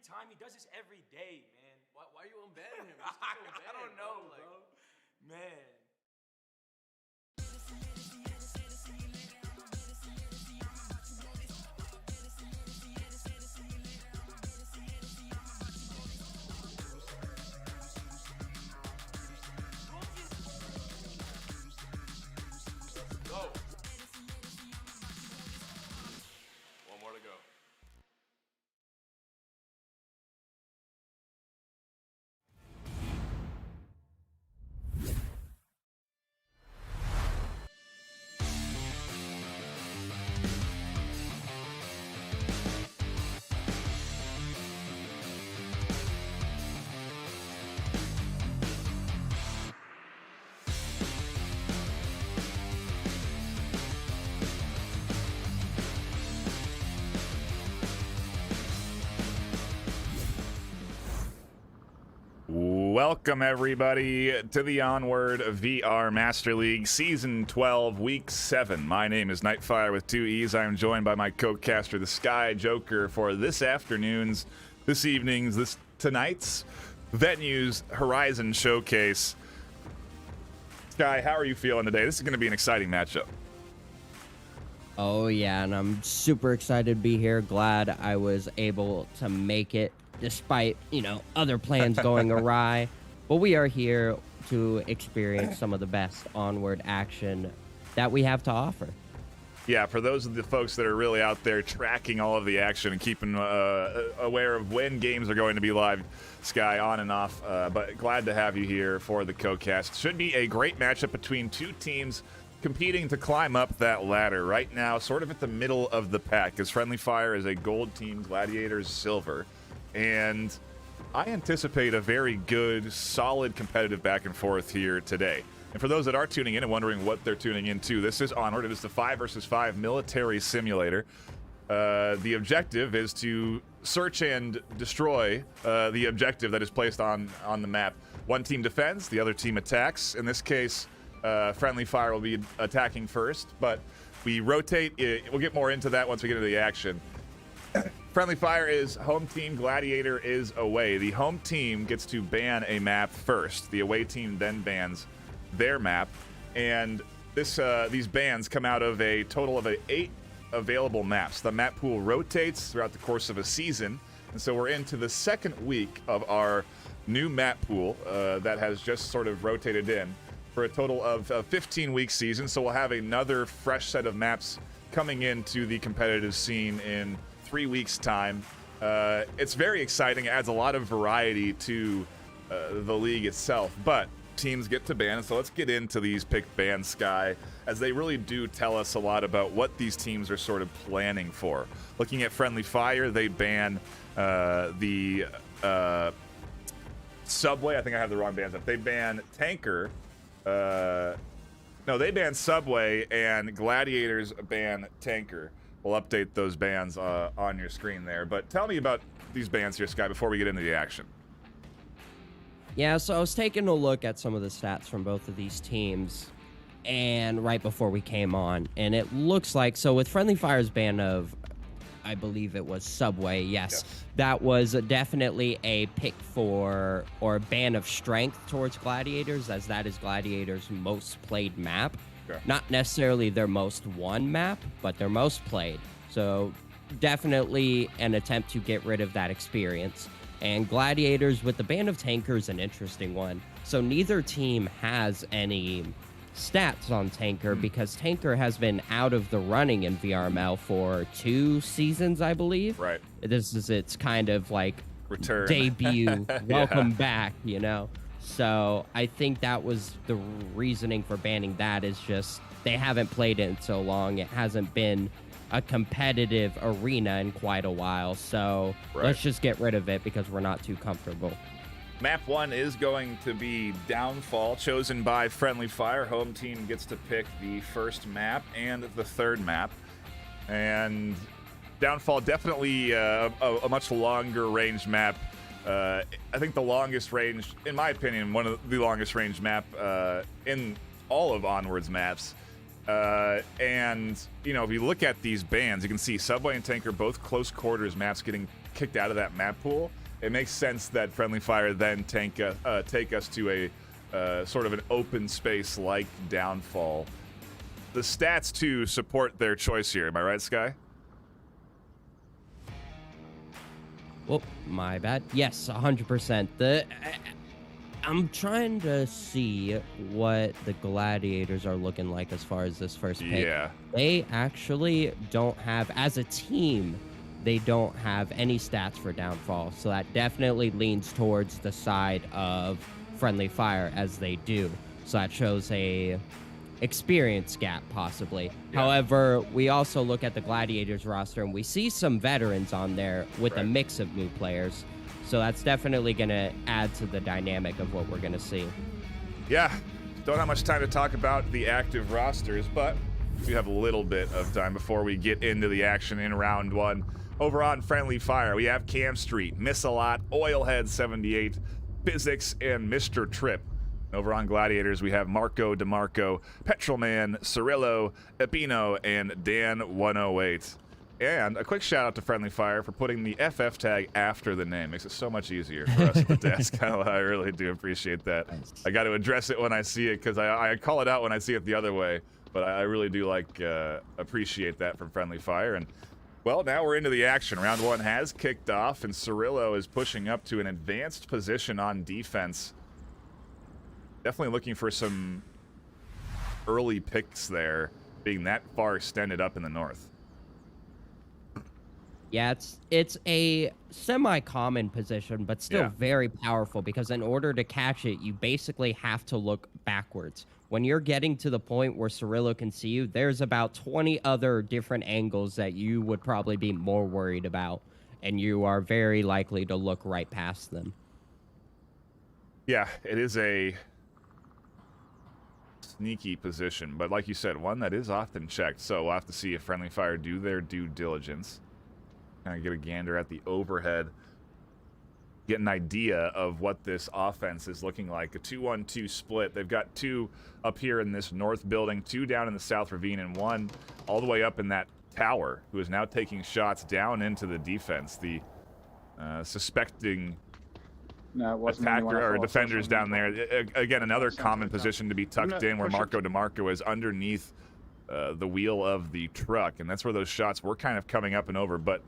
time. He does this every day, man. Why are you unbanning him? Just keep him I don't banned, know, bro. bro. Man. Go. One more to go. Welcome, everybody, to the Onward VR Master League Season 12, Week 7. My name is Nightfire with 2 E's. I am joined by my co-caster, the Sky Joker, for this afternoon's, this evening's, tonight's Venue's Horizon Showcase. Sky, how are you feeling today? This is going to be an exciting matchup. Oh, yeah, and I'm super excited to be here. Glad I was able to make it despite, other plans going awry. But we are here to experience some of the best Onward action that we have to offer. Yeah, for those of the folks that are really out there tracking all of the action and keeping aware of when games are going to be live, Sky, on and off, but glad to have you here for the co-cast. Should be a great matchup between two teams competing to climb up that ladder. Right now, sort of at the middle of the pack, as Friendly Fire is a gold team, Gladiators silver. And I anticipate a very good, solid, competitive back and forth here today. And for those that are tuning in and wondering what they're tuning into, this is Onward. It is the 5 versus 5 military simulator. The objective is to search and destroy the objective that is placed on the map. One team defends, the other team attacks. In this case, Friendly Fire will be attacking first, but we rotate. We'll get more into that once we get into the action. Friendly Fire is home team, Gladiator is away. The home team gets to ban a map first. The away team then bans their map. And these bans come out of a total of 8 available maps. The map pool rotates throughout the course of a season. And so we're into the second week of our new map pool that has just sort of rotated in for a total of a 15-week season. So we'll have another fresh set of maps coming into the competitive scene in 3 weeks' time. It's very exciting. It adds a lot of variety to the league itself, but teams get to ban, so let's get into these pick bans, Sky, as they really do tell us a lot about what these teams are sort of planning for. Looking at Friendly Fire, they ban the Subway. I think I have the wrong bans up. They ban Tanker. No, they ban Subway, and Gladiators ban Tanker. We'll update those bans on your screen there. But tell me about these bans here, Sky, before we get into the action. Yeah, so I was taking a look at some of the stats from both of these teams and right before we came on, and it looks like, so with Friendly Fire's ban of, I believe it was Subway, yes. That was definitely a pick for, or a ban of strength towards Gladiators, as that is Gladiators' most played map. Sure. Not necessarily their most won map, but their most played. So definitely an attempt to get rid of that experience. And Gladiators with the ban of Tanker is an interesting one. So neither team has any stats on Tanker because Tanker has been out of the running in VRML for 2 seasons, I believe. Right. This is its kind of like return debut, welcome back, So I think that was the reasoning for banning that, is just they haven't played it in so long. It hasn't been a competitive arena in quite a while. So let's just get rid of it because we're not too comfortable. Map 1 is going to be Downfall, chosen by Friendly Fire. Home team gets to pick the first map and the third map. And Downfall, definitely a much longer range map. I think the longest range, in my opinion, one of the longest range map in all of Onward's maps. And, if you look at these bans, you can see Subway and Tanker, both close quarters maps, getting kicked out of that map pool, it makes sense that Friendly Fire then take us to a sort of an open space like Downfall. The stats, too, support their choice here. Am I right, Sky? Oh, my bad. Yes, 100%. I'm trying to see what the Gladiators are looking like as far as this first pick. Yeah. They actually don't have, as a team, they don't have any stats for Downfall. So that definitely leans towards the side of Friendly Fire, as they do. So that shows a experience gap, possibly. Yeah. However, we also look at the Gladiators roster, and we see some veterans on there with a mix of new players. So that's definitely going to add to the dynamic of what we're going to see. Yeah, don't have much time to talk about the active rosters, but we have a little bit of time before we get into the action in round one. Over on Friendly Fire, we have Cam Street, Miss-A-Lot, Oilhead78, Physics, and Mr. Trip. Over on Gladiators, we have Marco DeMarco, Petrolman, Cirillo, Epino, and Dan108. And a quick shout out to Friendly Fire for putting the FF tag after the name. Makes it so much easier for us at the desk. I really do appreciate that. Nice. I got to address it when I see it because I call it out when I see it the other way. But I really do appreciate that from Friendly Fire. And well, now we're into the action. Round one has kicked off, and Cirillo is pushing up to an advanced position on defense. Definitely looking for some early picks there, being that far extended up in the north. Yeah, it's a semi-common position, but still very powerful, because in order to catch it, you basically have to look backwards. When you're getting to the point where Cirillo can see you, there's about 20 other different angles that you would probably be more worried about, and you are very likely to look right past them. Yeah, it is a sneaky position, but like you said, one that is often checked, so we'll have to see if Friendly Fire do their due diligence. Kind of get a gander at the overhead, get an idea of what this offense is looking like. A 2-1-2 split. They've got two up here in this north building, two down in the south ravine, and one all the way up in that tower, who is now taking shots down into the defense. The suspecting attacker or defenders down there. Again, another common position to be tucked in, where Marco DeMarco is underneath the wheel of the truck, and that's where those shots were kind of coming up and over, but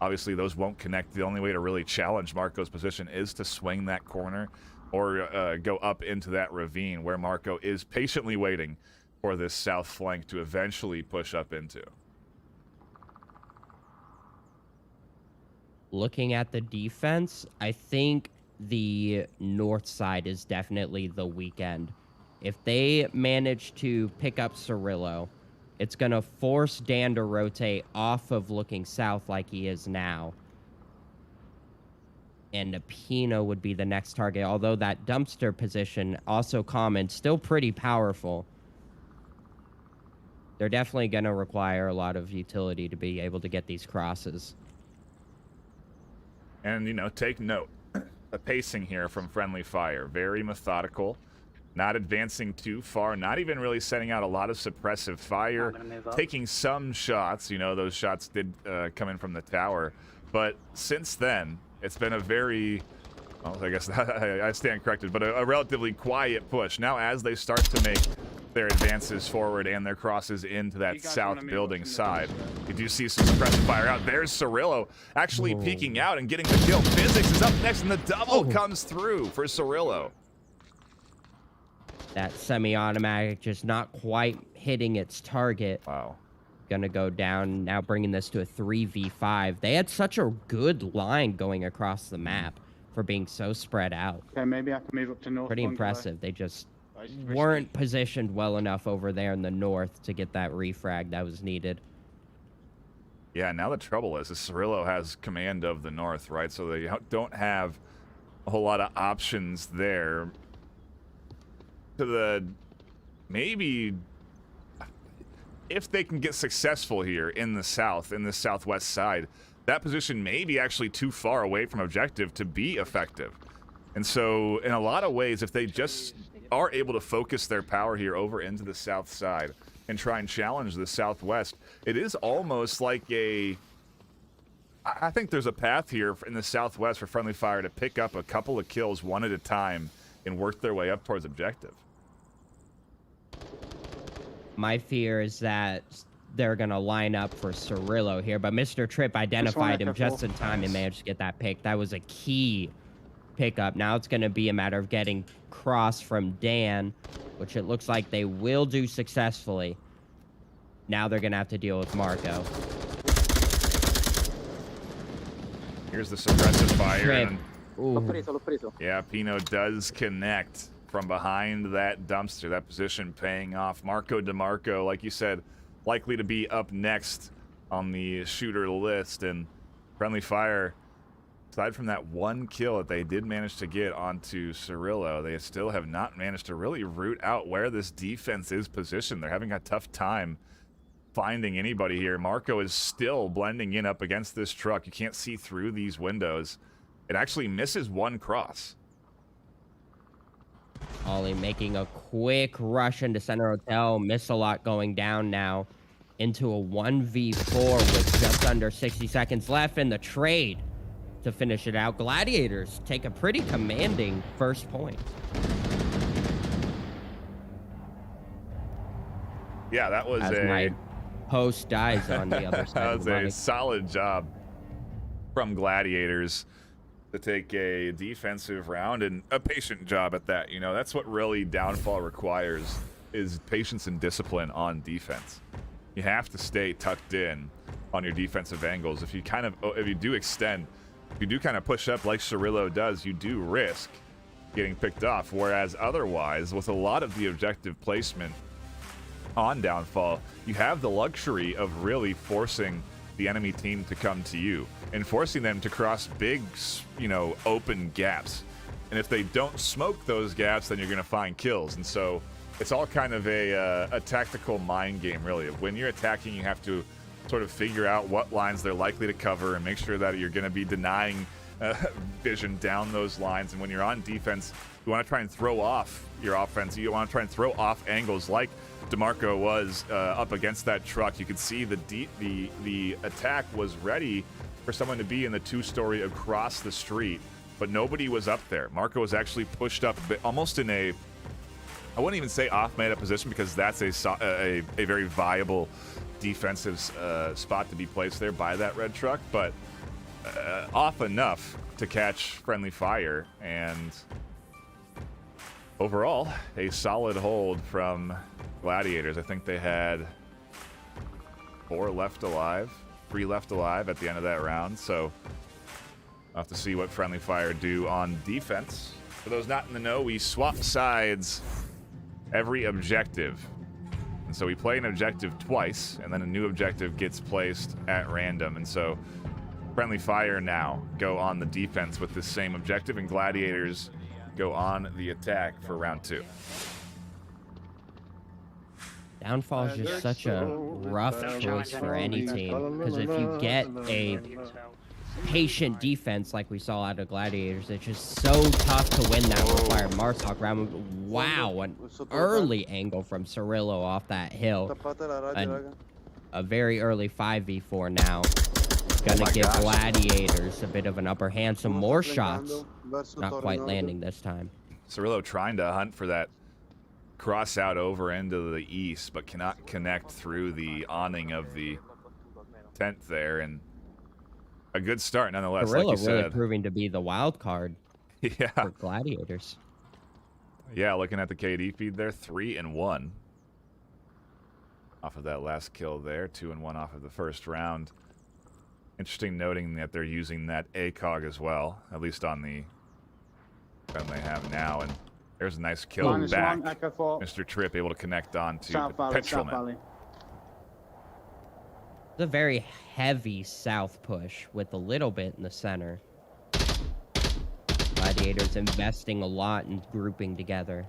obviously those won't connect. The only way to really challenge Marco's position is to swing that corner or go up into that ravine, where Marco is patiently waiting for this south flank to eventually push up into. Looking at the defense, I think the north side is definitely the weekend. If they manage to pick up Cirillo, it's going to force Dan to rotate off of looking south like he is now. And Epino would be the next target, although that dumpster position, also common, still pretty powerful. They're definitely going to require a lot of utility to be able to get these crosses. And, you know, take note. The pacing here from Friendly Fire. Very methodical. Not advancing too far. Not even really setting out a lot of suppressive fire. Taking some shots. You know, those shots did come in from the tower. But since then, it's been a very... Well, I guess I stand corrected, but a relatively quiet push. Now, as they start to make their advances forward and their crosses into that south building side, you do see some suppressive fire out. There's Cirillo actually peeking out and getting the kill. Physics is up next, and the double comes through for Cirillo. That semi-automatic just not quite hitting its target. Wow. Gonna go down, now bringing this to a 3v5. They had such a good line going across the map for being so spread out. Okay, maybe I can move up to north. Pretty impressive. They just weren't positioned well enough over there in the north to get that refrag that was needed. Yeah, now the trouble is Cirillo has command of the north, right? So they don't have a whole lot of options there. To the... maybe... if they can get successful here in the south, in the southwest side, that position may be actually too far away from objective to be effective. And so, in a lot of ways, if they just are able to focus their power here over into the south side and try and challenge the southwest, it is almost like a I think there's a path here in the Southwest for Friendly Fire to pick up a couple of kills one at a time and work their way up towards objective. My fear is that they're going to line up for Cirillo here, but Mr. Tripp identified him just in time and managed to get that pick. That was a key pickup. Now it's going to be a matter of getting cross from Dan, which it looks like they will do successfully. Now they're going to have to deal with Marco. Here's the suppressive fire. Tripp. And, yeah, Pino does connect from behind that dumpster. That position paying off. Marco DeMarco, like you said, likely to be up next on the shooter list. And Friendly Fire, aside from that one kill that they did manage to get onto Cirillo, they still have not managed to really root out where this defense is positioned. They're having a tough time finding anybody here. Marco is still blending in up against this truck. You can't see through these windows. It actually misses one cross. Ollie making a quick rush into Center Hotel. Miss-a-lot going down now into a 1v4 with just under 60 seconds left in the trade to finish it out. Gladiators take a pretty commanding first point. Yeah, that was As my host dies on the other side. that of was the a money. solid job from Gladiators to take a defensive round, and a patient job at that. You know, that's what really Downfall requires, is patience and discipline on defense. You have to stay tucked in on your defensive angles. If you do extend, if you do kind of push up like Cirillo does, you do risk getting picked off. Whereas otherwise, with a lot of the objective placement on Downfall, you have the luxury of really forcing the enemy team to come to you and forcing them to cross big, open gaps. And if they don't smoke those gaps, then you're going to find kills. And so it's all kind of a tactical mind game, really. When you're attacking, you have to sort of figure out what lines they're likely to cover and make sure that you're going to be denying vision down those lines. And when you're on defense, you want to try and throw off your offense. You want to try and throw off angles like DeMarco was up against that truck. You could see the attack was ready for someone to be in the two-story across the street, but nobody was up there. Marco was actually pushed up a bit, almost in a, I wouldn't even say off-meta position, because that's a very viable defensive spot to be placed there by that red truck, but off enough to catch Friendly Fire. And overall, a solid hold from Gladiators. I think they had 3 left alive at the end of that round. So we'll have to see what Friendly Fire do on defense. For those not in the know, we swap sides every objective. And so we play an objective twice, and then a new objective gets placed at random. And so Friendly Fire now go on the defense with this same objective, and Gladiators go on the attack for round 2. Downfall is just such a rough choice for any team, because if you get a patient defense like we saw out of Gladiators, it's just so tough to win that required Martok round. Wow, an early angle from Cirillo off that hill. A very early 5v4 now. Gonna give Gladiators a bit of an upper hand. Some more shots, not quite landing this time. Cirillo trying to hunt for that cross out over into the east, but cannot connect through the awning of the tent there. And a good start nonetheless. Cirillo like you really said, proving to be the wild card yeah, for Gladiators. yeah. Looking at the KD feed there, 3-1 off of that last kill there, 2-1 off of the first round. Interesting noting that they're using that ACOG as well, at least on the gun they have now. And there's a nice kill back. Mr. Tripp able to connect on to the Petrolman. It's a very heavy south push with a little bit in the center. Gladiators investing a lot in grouping together.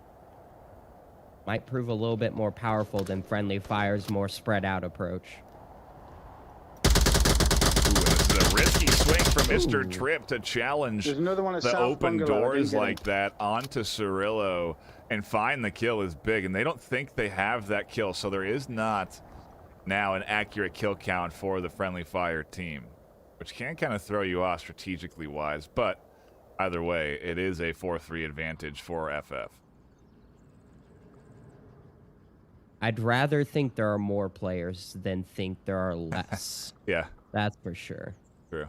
Might prove a little bit more powerful than Friendly Fire's more spread out approach. This is a risky swing from Mr. Tripp to challenge the open doors like that onto Cirillo and find the kill is big. And they don't think they have that kill, so there is not now an accurate kill count for the Friendly Fire team, which can kind of throw you off strategically wise, but either way, it is a 4-3 advantage for FF. I'd rather think there are more players than think there are less. Yeah. That's for sure. True.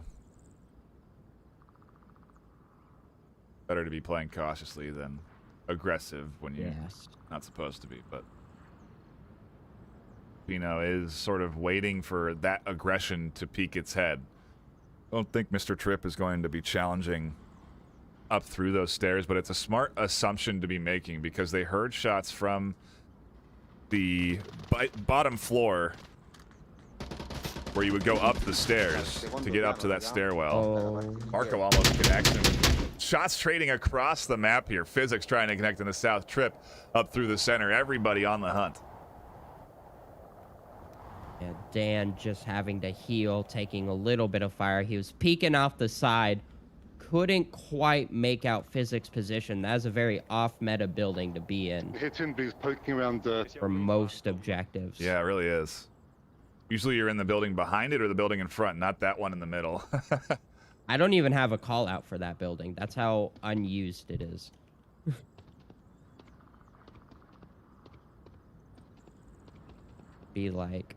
Better to be playing cautiously than aggressive when you're not supposed to be, but Pino is sort of waiting for that aggression to peek its head. I don't think Mr. Tripp is going to be challenging up through those stairs, but it's a smart assumption to be making because they heard shots from the bottom floor where you would go up the stairs to get up to that stairwell. Marco almost connects him. Shots trading across the map here. Physics trying to connect in the south. Trip up through the center. Everybody on the hunt. Yeah, Dan just having to heal, taking a little bit of fire. He was peeking off the side. Couldn't quite make out Physics' position. That's a very off-meta building to be in. Hitting, but he's poking around for most objectives. Yeah, it really is. Usually you're in the building behind it or the building in front, not that one in the middle. I don't even have a call out for that building. That's how unused it is. Be like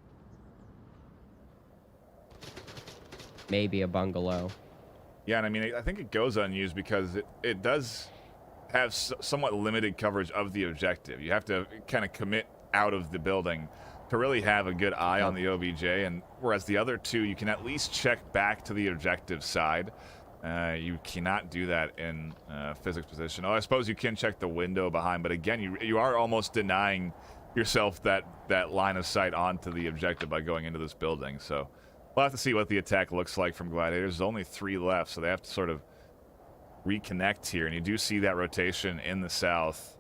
maybe a bungalow. Yeah, and I mean, I think it goes unused because it does have somewhat limited coverage of the objective. You have to kind of commit out of the building to really have a good eye on the OBJ, and whereas the other two, you can at least check back to the objective side. You cannot do that in Physics position. Oh, I suppose you can check the window behind, but again, you are almost denying yourself that line of sight onto the objective by going into this building. So we'll have to see what the attack looks like from Gladiators. There's only 3 left, so they have to sort of reconnect here, and you do see that rotation in the south.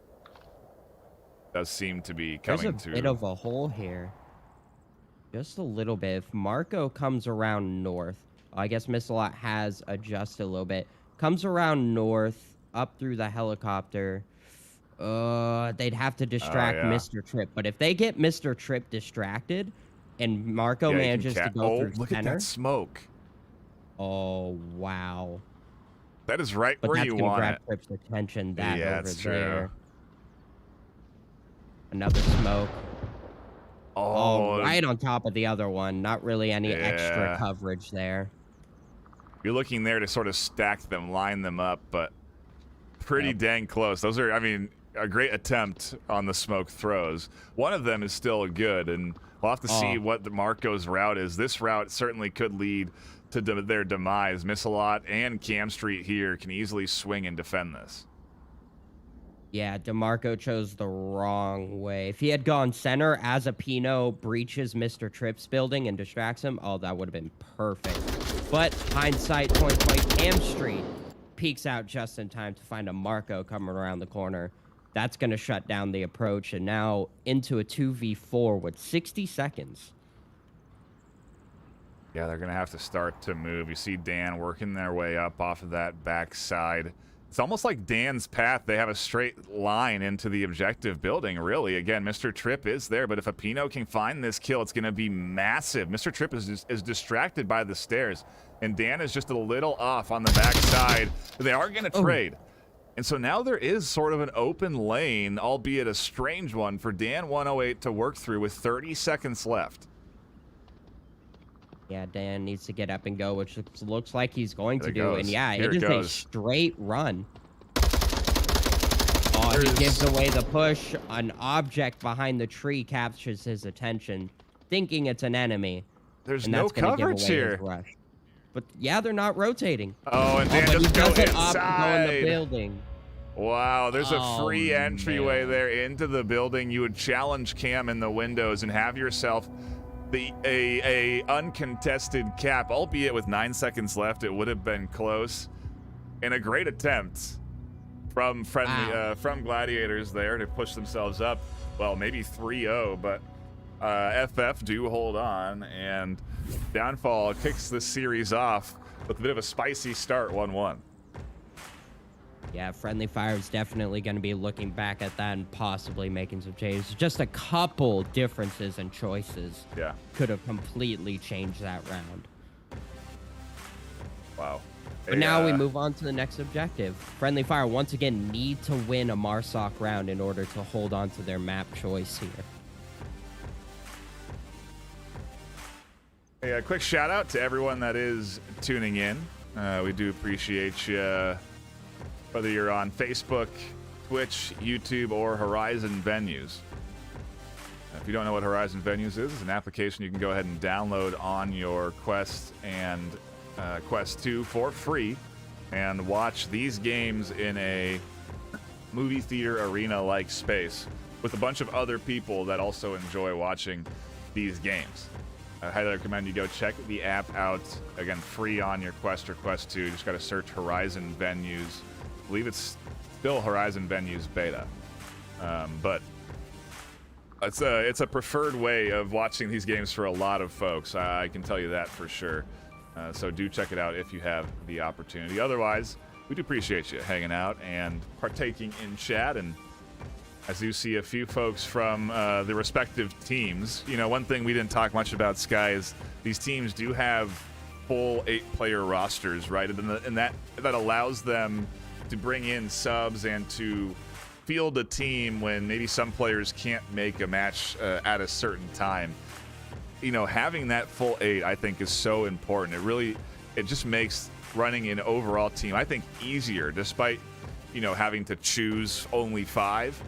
Does seem to be coming There's a bit of a hole here. Just a little bit. If Marco comes around north, I guess Missalot has adjusted a little bit. Comes around north, up through the helicopter. They'd have to distract Mr. Tripp. But if they get Mr. Tripp distracted, and Marco manages to go through look center, at that smoke. Oh, wow. That is right But where that's you gonna want grab it. Tripp's attention. That Yeah, over that's there. true. Another smoke. Oh, right on top of the other one. Not really any extra Yeah. coverage there. You're looking there to sort of stack them, line them up, but pretty dang close. Those are, I mean, a great attempt on the smoke throws. One of them is still good, and we'll have to see what the Marco's route is. This route certainly could lead to their demise. Missalot and Cam Street here can easily swing and defend this. Yeah, DeMarco chose the wrong way. If he had gone center as a Pino breaches Mr. Tripp's building and distracts him, oh, that would have been perfect. But hindsight 2020, Cam Street peeks out just in time to find a Marco coming around the corner. That's going to shut down the approach, and now into a 2v4 with 60 seconds. Yeah, they're going to have to start to move. You see Dan working their way up off of that backside. It's almost like Dan's path. They have a straight line into the objective building, really. Again, Mr. Tripp is there, but if a Pino can find this kill, it's going to be massive. Mr. Tripp is distracted by the stairs, and Dan is just a little off on the backside. They are going to trade. And so now there is sort of an open lane, albeit a strange one, for Dan 108 to work through with 30 seconds left. Yeah, Dan needs to get up and go, which looks like he's going to do. goes. And yeah, Here it is goes. a straight run. Oh, he gives away the push. An object behind the tree captures his attention, thinking it's an enemy. There's and no that's gonna give coverage away his here. rush. But yeah, they're not rotating. Oh, and Dan but he just go doesn't opt to go in the inside. building. Wow, there's a free Oh, entryway man. there into the building. You would challenge Cam in the windows and have yourself a uncontested cap, albeit with 9 seconds left. It would have been close. And a great attempt from from Gladiators there to push themselves up. Well, maybe 3-0, but FF do hold on, and Downfall kicks this series off with a bit of a spicy start, 1-1. Yeah, Friendly Fire is definitely going to be looking back at that and possibly making some changes. Just a couple differences and choices Yeah. could have completely changed that round. Wow. But now we move on to the next objective. Friendly Fire once again need to win a Marsoc round in order to hold on to their map choice here. Hey, a quick shout out to everyone that is tuning in. We do appreciate you, whether you're on Facebook, Twitch, YouTube, or Horizon Venues. If you don't know what Horizon Venues is, it's an application you can go ahead and download on your Quest and Quest 2 for free and watch these games in a movie theater arena-like space with a bunch of other people that also enjoy watching these games. I highly recommend you go check the app out. Again, free on your Quest or Quest 2. You just got to search Horizon Venues. I believe it's still Horizon Venues Beta. But it's a preferred way of watching these games for a lot of folks. I can tell you that for sure. So do check it out if you have the opportunity. Otherwise, we do appreciate you hanging out and partaking in chat. And I do see a few folks from the respective teams. You know, one thing we didn't talk much about, Sky, is these teams do have full 8-player rosters, right? And that allows them to bring in subs and to field a team when maybe some players can't make a match at a certain time. You know, having that full 8, I think, is so important. It just makes running an overall team, I think, easier, despite, you know, having to choose only 5.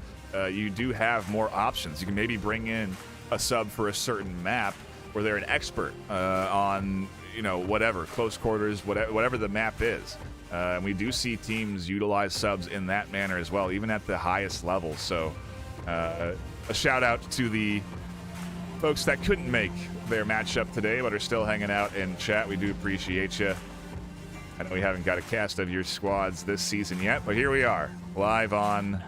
You do have more options. You can maybe bring in a sub for a certain map where they're an expert on, you know, whatever, close quarters, whatever the map is. And we do see teams utilize subs in that manner as well, even at the highest level. So a shout out to the folks that couldn't make their matchup today but are still hanging out in chat. We do appreciate you. I know we haven't got a cast of your squads this season yet, but here we are, live on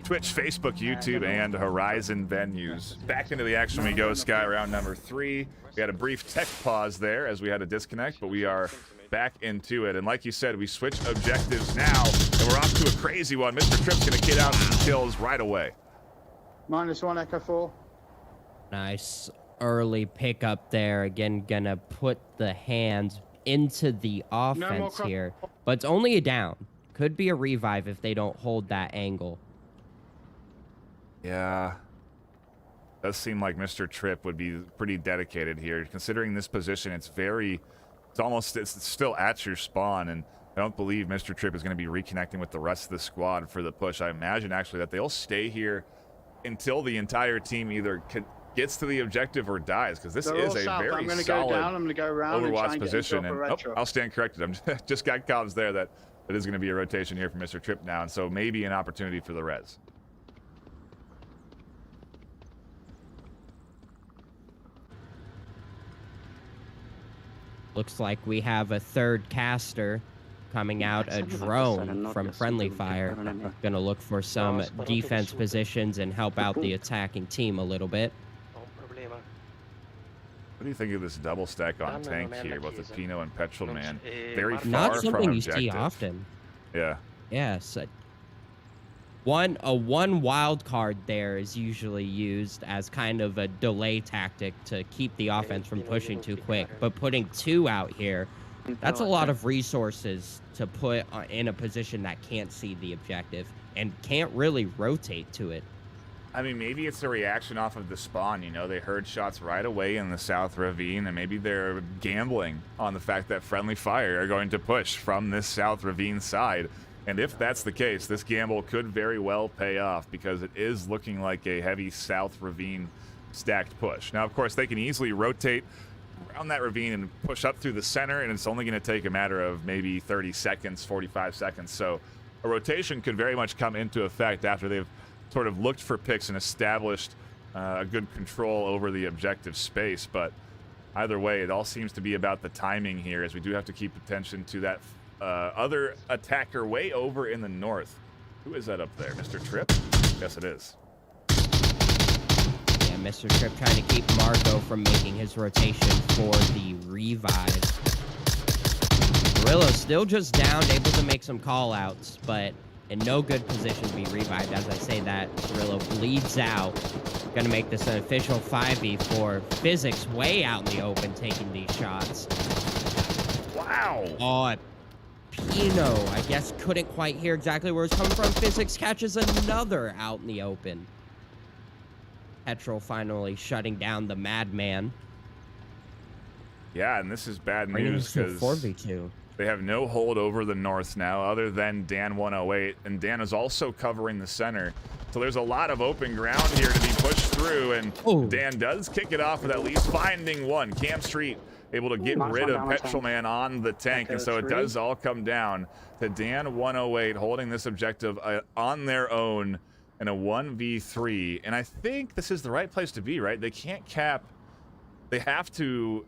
Twitch, Facebook, YouTube, and Horizon Venues. Back into the action we go, Sky, round number 3. We had a brief tech pause there as we had a disconnect, but we are back into it. And like you said, we switch objectives now, and we're off to a crazy one. Mr. Tripp's going to get out some kills right away. -1, Echo 4. Nice early pickup there. Again, gonna put the hands into the offense here. But it's only a down. Could be a revive if they don't hold that angle. Yeah. Does seem like Mr. Tripp would be pretty dedicated here. Considering this position, it's still at your spawn, and I don't believe Mr. Tripp is going to be reconnecting with the rest of the squad for the push. I imagine, actually, that they'll stay here until the entire team either gets to the objective or dies, because this is a very solid Overwatch position. And I'll stand corrected. I'm just got comms there that it is going to be a rotation here for Mr. Tripp now, and so maybe an opportunity for the res. Looks like we have a third caster coming out, a drone from Friendly Fire. Gonna look for some defense positions and help out the attacking team a little bit. What do you think of this double stack on tank here, both the Pino and Petrol Man? Very far Not from something you objective. see often. Yeah. Yes. One wild card there is usually used as kind of a delay tactic to keep the offense from pushing too quick. But putting 2 out here, that's a lot of resources to put in a position that can't see the objective and can't really rotate to it. I mean, maybe it's a reaction off of the spawn. You know, they heard shots right away in the South Ravine, and maybe they're gambling on the fact that Friendly Fire are going to push from this South Ravine side. And if that's the case, this gamble could very well pay off, because it is looking like a heavy South Ravine stacked push. Now, of course, they can easily rotate around that ravine and push up through the center, and it's only going to take a matter of maybe 30 seconds, 45 seconds. So a rotation could very much come into effect after they've sort of looked for picks and established a good control over the objective space. But either way, it all seems to be about the timing here, as we do have to keep attention to that other attacker way over in the north. Who is that up there? Mr. Tripp? Yes, it is. Yeah, Mr. Tripp trying to keep Marco from making his rotation for the revive. Guerrillo still just down, able to make some call-outs, but in no good position to be revived. As I say that, Guerrillo bleeds out. Gonna make this an official 5v4. Physics way out in the open taking these shots. Wow. Oh, Pino, I guess, couldn't quite hear exactly where it's coming from. Physics catches another out in the open. Petrol finally shutting down the madman. Yeah, and this is bad Bringing news us to a because 4v2. they have no hold over the north now other than Dan 108, and Dan is also covering the center. So there's a lot of open ground here to be pushed through, and Dan does kick it off with at least finding one. Cam Street able to get rid of Petrol Man on the tank, and so it does all come down to Dan 108 holding this objective on their own in a 1v3. And I think this is the right place to be, right? They can't cap. They have to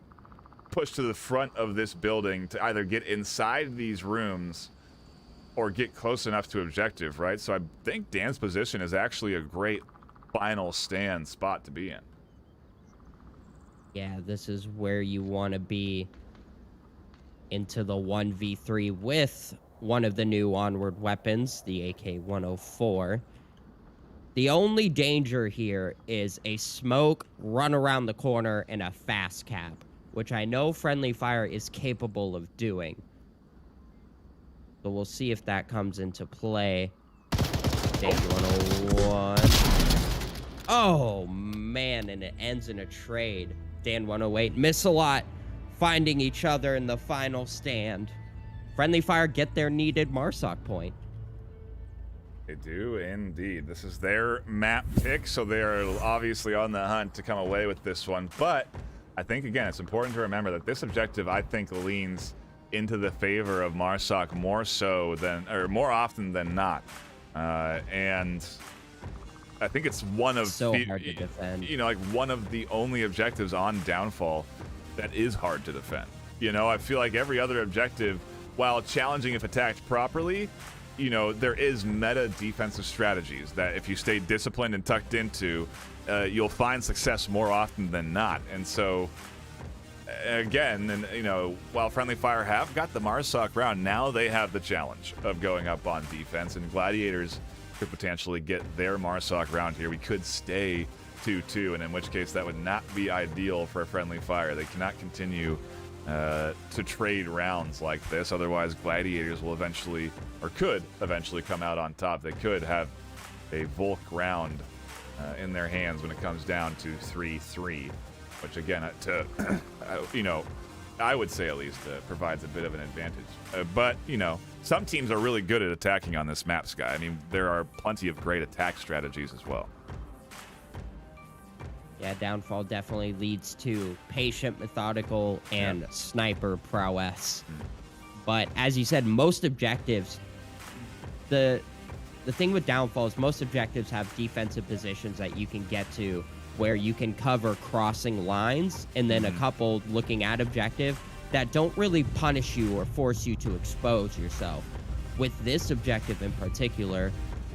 push to the front of this building to either get inside these rooms or get close enough to objective, right? So I think Dan's position is actually a great final stand spot to be in. Yeah, this is where you want to be into the 1v3 with one of the new Onward weapons, the AK-104. The only danger here is a smoke, run around the corner, and a fast cap, which I know Friendly Fire is capable of doing. So we'll see if that comes into play. Stage 101. Oh, man, and it ends in a trade. Dan 108, miss a lot, finding each other in the final stand. Friendly Fire get their needed MARSOC point. They do indeed. This is their map pick, so they are obviously on the hunt to come away with this one. But I think, again, it's important to remember that this objective, I think, leans into the favor of MARSOC more so than, or more often than not. And I think it's one of so hard to defend. You know, like one of the only objectives on Downfall that is hard to defend. You know, I feel like every other objective, while challenging if attacked properly, you know, there is meta defensive strategies that if you stay disciplined and tucked into, you'll find success more often than not. And so, again, and you know, while Friendly Fire have got the MARSOC round, now they have the challenge of going up on defense, and Gladiators could potentially get their MARSOC round here. We could stay 2-2, and in which case that would not be ideal for Friendly Fire. They cannot continue to trade rounds like this. Otherwise, Gladiators will eventually, or could eventually, come out on top. They could have a Volk round in their hands when it comes down to 3-3, which again, you know, I would say at least provides a bit of an advantage. But, you know, some teams are really good at attacking on this map, Sky. I mean, there are plenty of great attack strategies as well. Yeah, Downfall definitely leads to patient, methodical, and sniper prowess. But as you said, most objectives, the thing with Downfall is most objectives have defensive positions that you can get to where you can cover crossing lines, and then a couple looking at objective that don't really punish you or force you to expose yourself. With this objective in particular,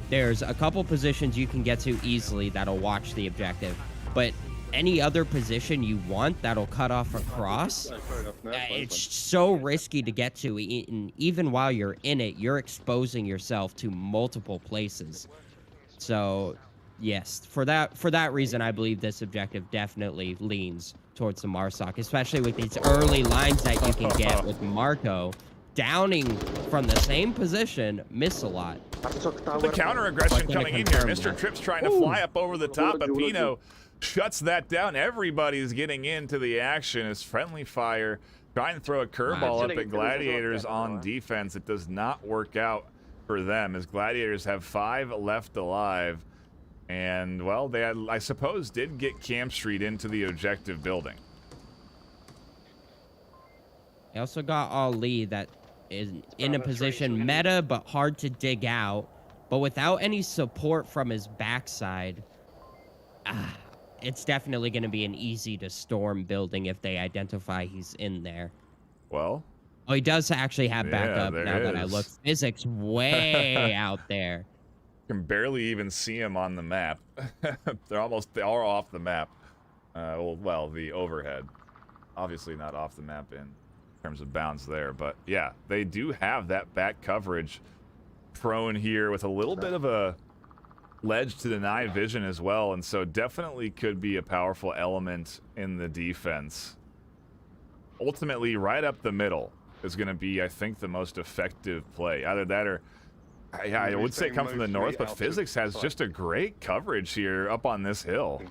there's a couple positions you can get to easily that'll watch the objective, but any other position you want that'll cut off across, it's so risky to get to. And even while you're in it, you're exposing yourself to multiple places. So, yes, for that reason, I believe this objective definitely leans towards the MARSOC, especially with these early lines that you can get with Marco. Downing from the same position, miss a lot. The counter aggression coming in here. Mr. Trips trying to fly up over the top of Pino. Shuts that down. Everybody's getting into the action as Friendly Fire trying to throw a curveball up at Gladiators on defense. It does not work out for them as Gladiators have 5 left alive. And, well, they, I suppose, did get Camp Street into the objective building. They also got Ali that is in a position meta but hard to dig out. But without any support from his backside, it's definitely going to be an easy to storm building if they identify he's in there. Well, oh, he does actually have backup now that I is. look. Physics way out there. Can barely even see him on the map. They are off the map. Well, the overhead. Obviously not off the map in terms of bounds there, but yeah, they do have that back coverage prone here with a little bit of a ledge to deny vision as well, and so definitely could be a powerful element in the defense. Ultimately, right up the middle, is going to be, I think, the most effective play. Either that or, yeah, I would say come from the north, but Physics has just a great coverage here up on this hill.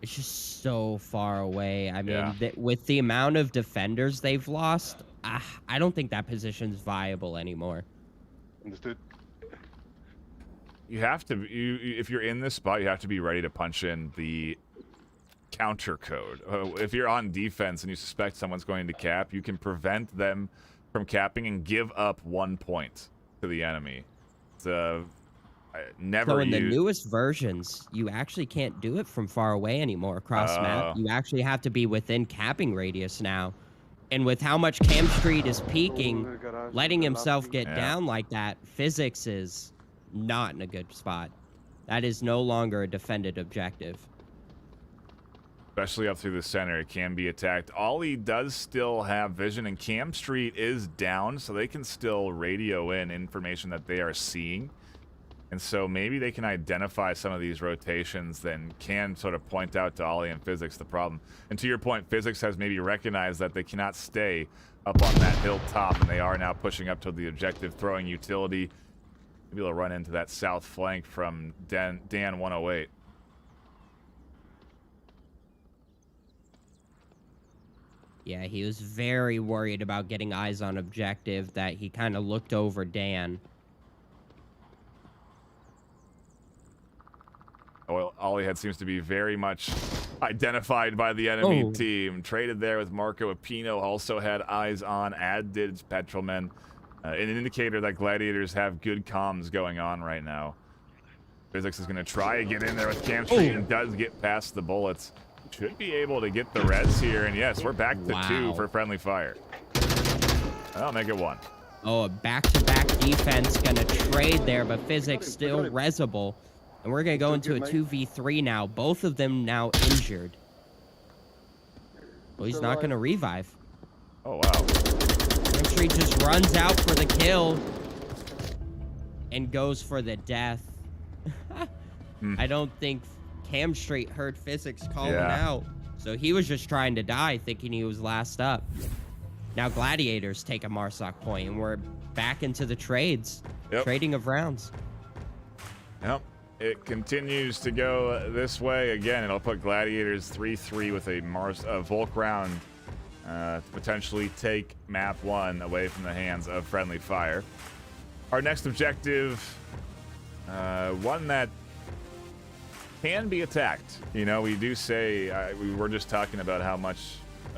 It's just so far away. I mean, Yeah. with the amount of defenders they've lost, I don't think that position's viable anymore. Understood. You have to, if you're in this spot, you have to be ready to punch in the counter code. If you're on defense and you suspect someone's going to cap, you can prevent them from capping and give up 1 point to the enemy. It's never So in the used. newest versions, you actually can't do it from far away anymore across map. You actually have to be within capping radius now. And with how much Cam Street is peaking, letting himself get down like that, Physics is not in a good spot. That is no longer a defended objective. Especially up through the center, it can be attacked. Ollie does still have vision, and Cam Street is down, so they can still radio in information that they are seeing. And so maybe they can identify some of these rotations, then can sort of point out to Ollie and Physics the problem. And to your point, Physics has maybe recognized that they cannot stay up on that hilltop, and they are now pushing up to the objective, throwing utility. Maybe they'll run into that south flank from Dan 108. Yeah, he was very worried about getting eyes on objective, that he kind of looked over Dan. Well, Ollie had seems to be very much identified by the enemy team. Traded there with Marco Apino, also had eyes on, as did Petrolman. An indicator that Gladiators have good comms going on right now. Physics is going to try to get in there with Cam Street and does get past the bullets. Should be able to get the res here, and yes, we're back to 2 for friendly fire. I'll make it 1. Oh, a back-to-back defense gonna trade there, but Physics still resable. And we're gonna go into a 2v3 now. Both of them now injured. Well, he's not gonna revive. Oh, wow. Cam Street just runs out for the kill and goes for the death. I don't think Cam Street heard Physics calling out. So he was just trying to die, thinking he was last up. Now Gladiators take a Marsoc point, and we're back into the trades. Trading of rounds. Yep. It continues to go this way. Again, it'll put Gladiators 3-3 with a Volk round to potentially take map 1 away from the hands of friendly fire. Our next objective, one that can be attacked. You know, we do say, we were just talking about how much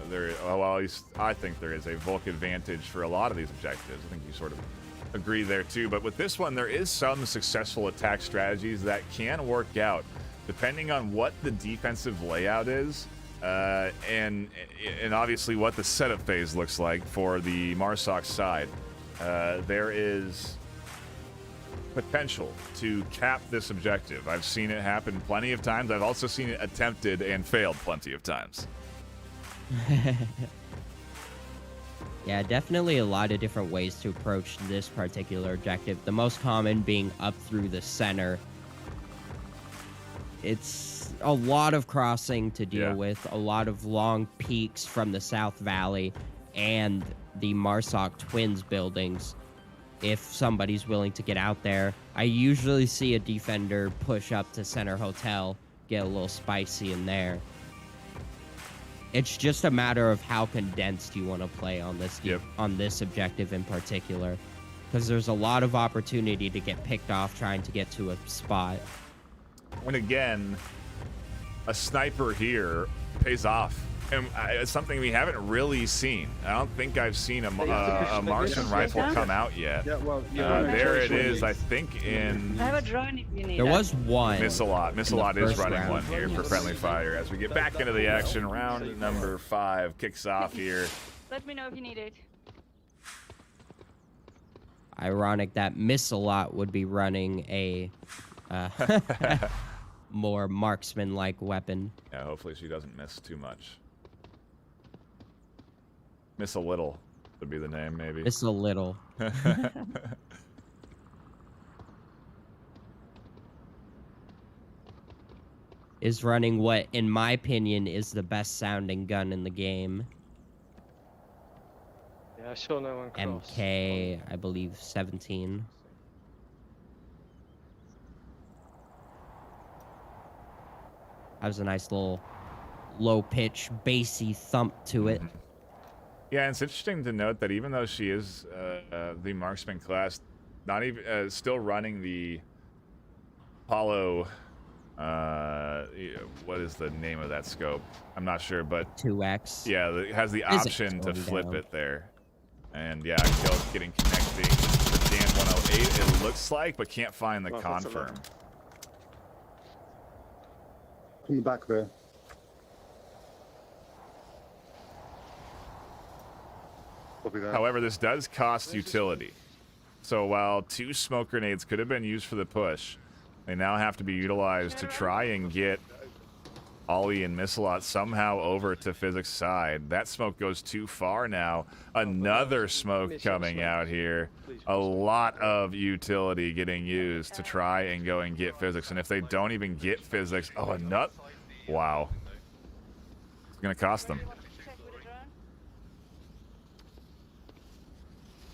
well, at least I think there is a Volk advantage for a lot of these objectives. I think you sort of agree there too. But with this one, there is some successful attack strategies that can work out depending on what the defensive layout is, and obviously what the setup phase looks like for the Marsoc side. There is potential to cap this objective. I've seen it happen plenty of times. I've also seen it attempted and failed plenty of times. Yeah, definitely a lot of different ways to approach this particular objective. The most common being up through the center. It's a lot of crossing to deal with, a lot of long peaks from the South Valley and the Marsoc Twins buildings. If somebody's willing to get out there, I usually see a defender push up to Center Hotel, get a little spicy in there. It's just a matter of how condensed you want to play on this on this objective in particular, because there's a lot of opportunity to get picked off trying to get to a spot. And again, a sniper here pays off. And it's something we haven't really seen. I don't think I've seen a Martian rifle come out yet. There it is, I think, in... I have a drone if you need There was one. Miss-a-lot is running round. one here for friendly fire. As we get back into the action, round number 5 kicks off here. Let me know if you need it. Ironic that Miss-a-lot would be running a more marksman-like weapon. Yeah, hopefully she doesn't miss too much. Miss a little would be the name, maybe. Miss a little. is running what, in my opinion, is the best sounding gun in the game. Yeah, I saw no one cross. MK, I believe, 17. That was a nice little low-pitch, bassy thump to it. Yeah, it's interesting to note that even though she is the marksman class, not even still running the Apollo. What is the name of that scope? I'm not sure, but 2x. yeah, it has the Physics option to going flip down. it there. And yeah, kill getting connecting for Dan 108. It looks like, but can't find the Well, that's a lot. confirm. From the back there. Copy that. However, this does cost utility. So while 2 smoke grenades could have been used for the push, they now have to be utilized to try and get Ollie and Missalot somehow over to Physics' side. That smoke goes too far now. Another smoke coming out here. A lot of utility getting used to try and go and get Physics. And if they don't even get Physics, oh, a nut. Wow. It's going to cost them.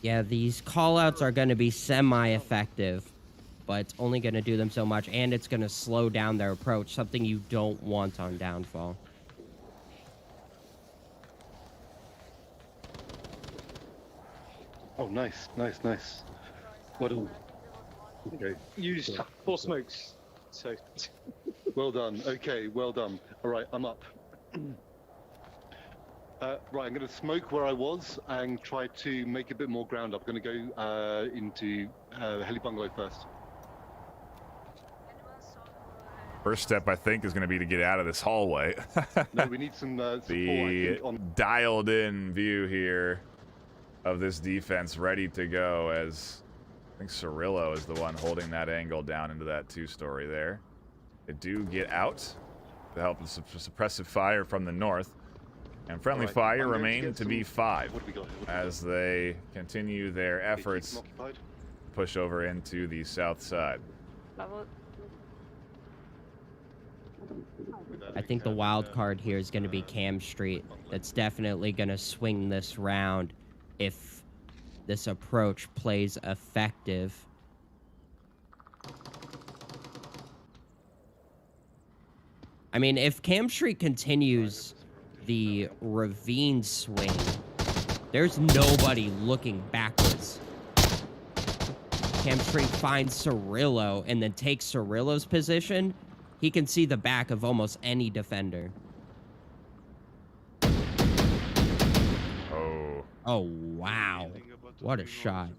Yeah, these callouts are going to be semi-effective, but it's only going to do them so much, and it's going to slow down their approach, something you don't want on Downfall. Oh, nice. What a... Okay. Used 4 smokes. So Well done. Okay, well done. All right, I'm up. Right, I'm going to smoke where I was and try to make a bit more ground up. I'm going to go into Heli Bungalow first. First step, I think, is going to be to get out of this hallway. No, we need some support, I The think, on... dialed-in view here of this defense ready to go, as I think Cirillo is the one holding that angle down into that 2-story there. They do get out to help with suppressive fire from the north. And friendly Right, fire I'm going to remain get to some- be 5 What have we got? as they continue their Okay, keep efforts them occupied. to push over into the south side. I think the wild card here is going to be Cam Street. That's definitely going to swing this round if this approach plays effective. I mean, if Cam Street continues the ravine swing, there's nobody looking backwards. Cam Street finds Cirillo and then takes Cirillo's position. He can see the back of almost any defender. Oh. Oh, wow. What a shot.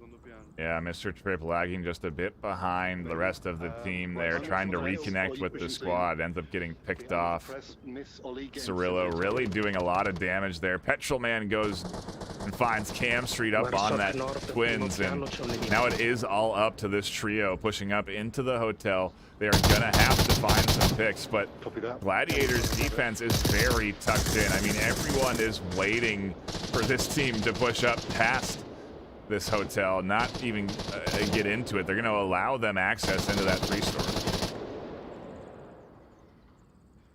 Yeah, Mr. Trip lagging just a bit behind the rest of the team there, trying to reconnect with the squad. Ends up getting picked off. Press, miss, Ollie, get Cirillo into really doing a lot of damage there. Petrol Man goes and finds Cam Street up on that Twins, and now it is all up to this trio pushing up into the hotel. They are gonna have to find some picks, but Copy that. Gladiator's defense is very tucked in. I mean, everyone is waiting for this team to push up past this hotel, not even get into it. They're going to allow them access into that 3-story.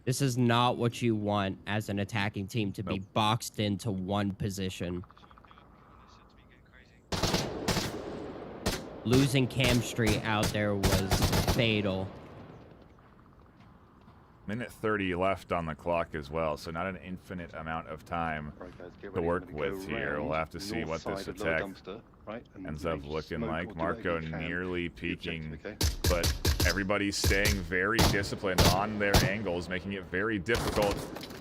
This is not what you want as an attacking team, to be boxed into one position. Losing Cam Street out there was fatal. Minute 30 left on the clock as well, so not an infinite amount of time Right, guys, get to ready. work I'm gonna with go here. We'll round have to see north what this side of Lower attack Dumpster, right, and ends up make looking smoke or like. do Marco whatever you can. nearly The objective, peaking, okay? but everybody's staying very disciplined on their angles, making it very difficult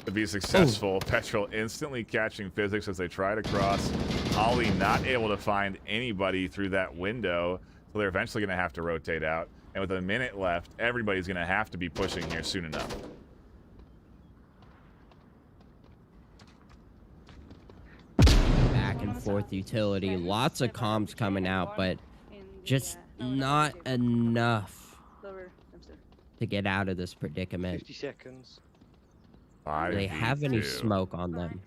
to be successful. Petrol instantly catching Physics as they try to cross. Ollie not able to find anybody through that window, so they're eventually going to have to rotate out. And with a minute left, everybody's going to have to be pushing here soon enough. Back and forth utility. Lots of comms coming out, but just not enough to get out of this predicament. 50 seconds. Do they have any 5v2. smoke on them?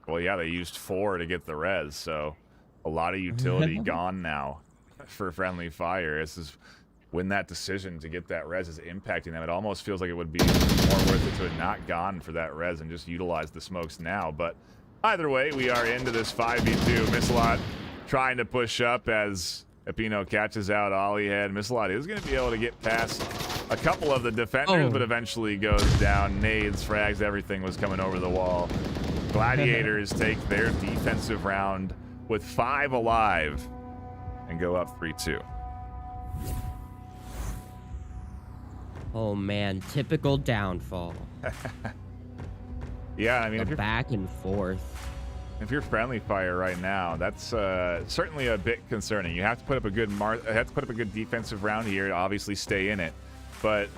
Well, yeah, they used 4 to get the res, so a lot of utility gone now for friendly fire. This is when that decision to get that res is impacting them, it almost feels like it would be more worth it to have not gone for that res and just utilize the smokes now. But either way, we are into this 5v2. Missalot trying to push up as Epino catches out Olliehead. Missalot is going to be able to get past a couple of the defenders, but eventually goes down. Nades, frags, everything was coming over the wall. Gladiators take their defensive round with 5 alive and go up 3-2. Oh man, typical downfall. Yeah, I mean, if you're Back and forth. If you're friendly fire right now, that's certainly a bit concerning. You have to put up a good defensive round here to obviously stay in it. But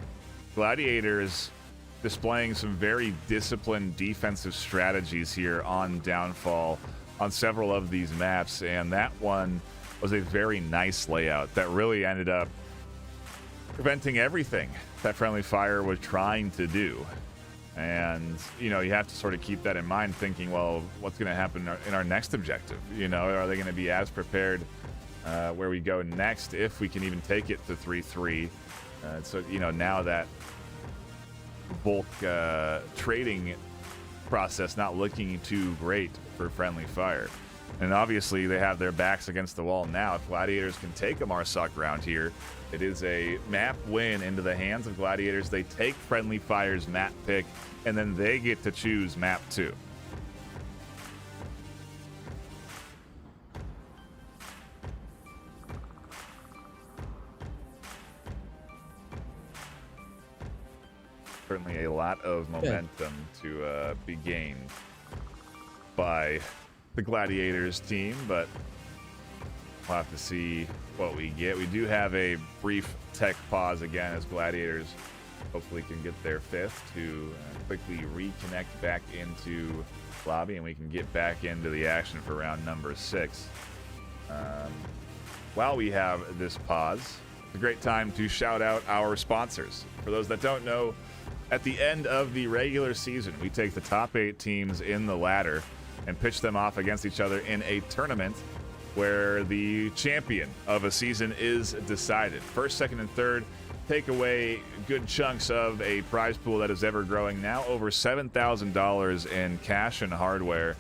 Gladiators displaying some very disciplined defensive strategies here on Downfall on several of these maps, and that one was a very nice layout that really ended up preventing everything that friendly fire was trying to do. And, you know, you have to sort of keep that in mind, thinking, well, what's going to happen in our next objective? You know, are they going to be as prepared where we go next, if we can even take it to 3-3? So, you know, now that bulk trading process not looking too great for friendly fire. And obviously they have their backs against the wall now. If Gladiators can take a Marsoc round here, it is a map win into the hands of Gladiators. They take friendly fire's map pick, and then they get to choose map 2. Certainly a lot of momentum to be gained by the Gladiators team, but we'll have to see what we get. We do have a brief tech pause again as Gladiators hopefully can get their 5th to quickly reconnect back into lobby, and we can get back into the action for round number 6. While we have this pause, it's a great time to shout out our sponsors. For those that don't know, at the end of the regular season, we take the top 8 teams in the ladder and pitch them off against each other in a tournament where the champion of a season is decided. First, second, and third take away good chunks of a prize pool that is ever growing, now over $7,000 in cash and hardware.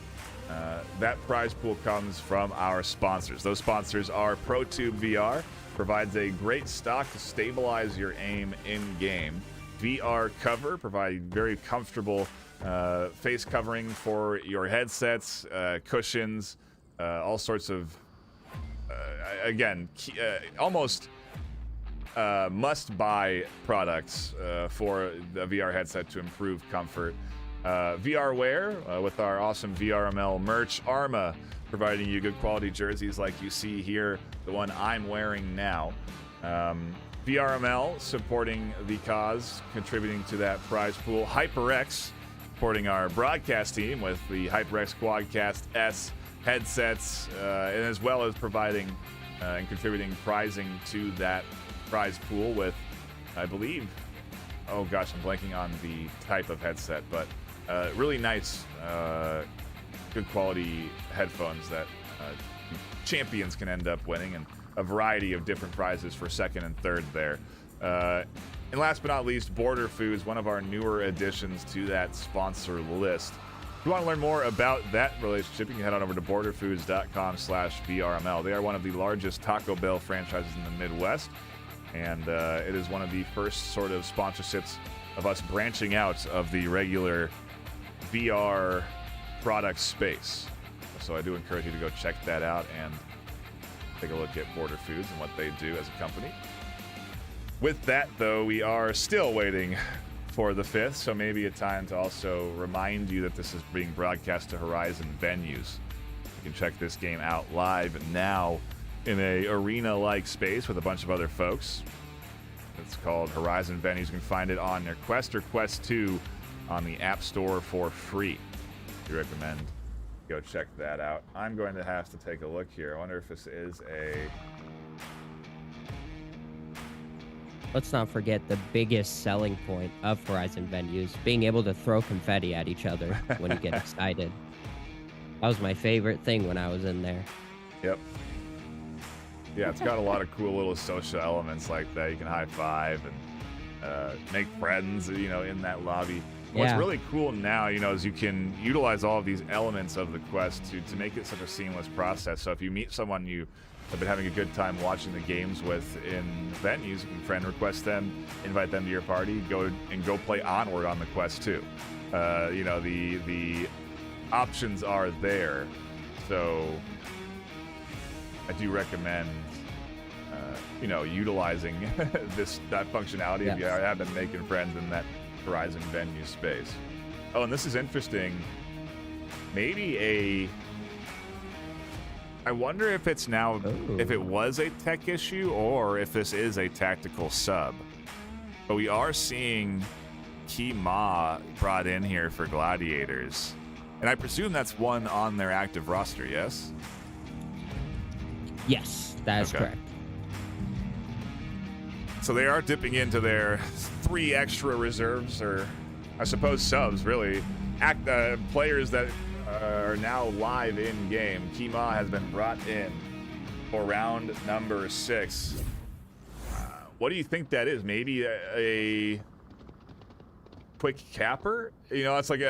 That prize pool comes from our sponsors. Those sponsors are ProTube VR, provides a great stock to stabilize your aim in-game. VR Cover, provide very comfortable face covering for your headsets, cushions, all sorts of, almost must-buy products for the VR headset to improve comfort. VR Wear, with our awesome VRML merch. Arma, providing you good quality jerseys like you see here, the one I'm wearing now. VRML supporting the cause, contributing to that prize pool. HyperX supporting our broadcast team with the HyperX Quadcast S headsets, and as well as providing and contributing prizing to that prize pool with, I believe, oh gosh, I'm blanking on the type of headset, but really nice, good quality headphones that champions can end up winning, and a variety of different prizes for second and third there. And last but not least, Border Foods, one of our newer additions to that sponsor list. If you want to learn more about that relationship, you can head on over to borderfoods.com/VRML. They are one of the largest Taco Bell franchises in the Midwest, and it is one of the first sort of sponsorships of us branching out of the regular VR product space. So I do encourage you to go check that out and take a look at Border Foods and what they do as a company. With that, though, we are still waiting for the 5th, so maybe a time to also remind you that this is being broadcast to Horizon venues. You can check this game out live now in a arena-like space with a bunch of other folks. It's called Horizon Venues. You can find it on their Quest or Quest 2 on the App Store for free. We recommend go check that out. I'm going to have to take a look here. I wonder if this is a... Let's not forget the biggest selling point of Horizon Venues, being able to throw confetti at each other when you get excited. That was my favorite thing when I was in there. Yep. Yeah, it's got a lot of cool little social elements like that. You can high five and make friends, you know, in that lobby. What's Yeah. really cool now, you know, is you can utilize all of these elements of the quest to make it such a seamless process. So if you meet someone you have been having a good time watching the games with in venues, you can friend request them, invite them to your party, go play Onward on the quest too. You know, the options are there. So I do recommend, you know, utilizing that functionality if you have been making friends in that Horizon venue space. Oh, and this is interesting. Maybe I wonder if it's now, if it was a tech issue or if this is a tactical sub. But we are seeing Ki Ma brought in here for Gladiators. And I presume that's one on their active roster, yes? Yes, that is correct. So they are dipping into their 3 extra reserves, or I suppose subs, really. Players that are now live in game. Ki Ma has been brought in for round number 6. What do you think that is? Maybe a quick capper? You know, it's like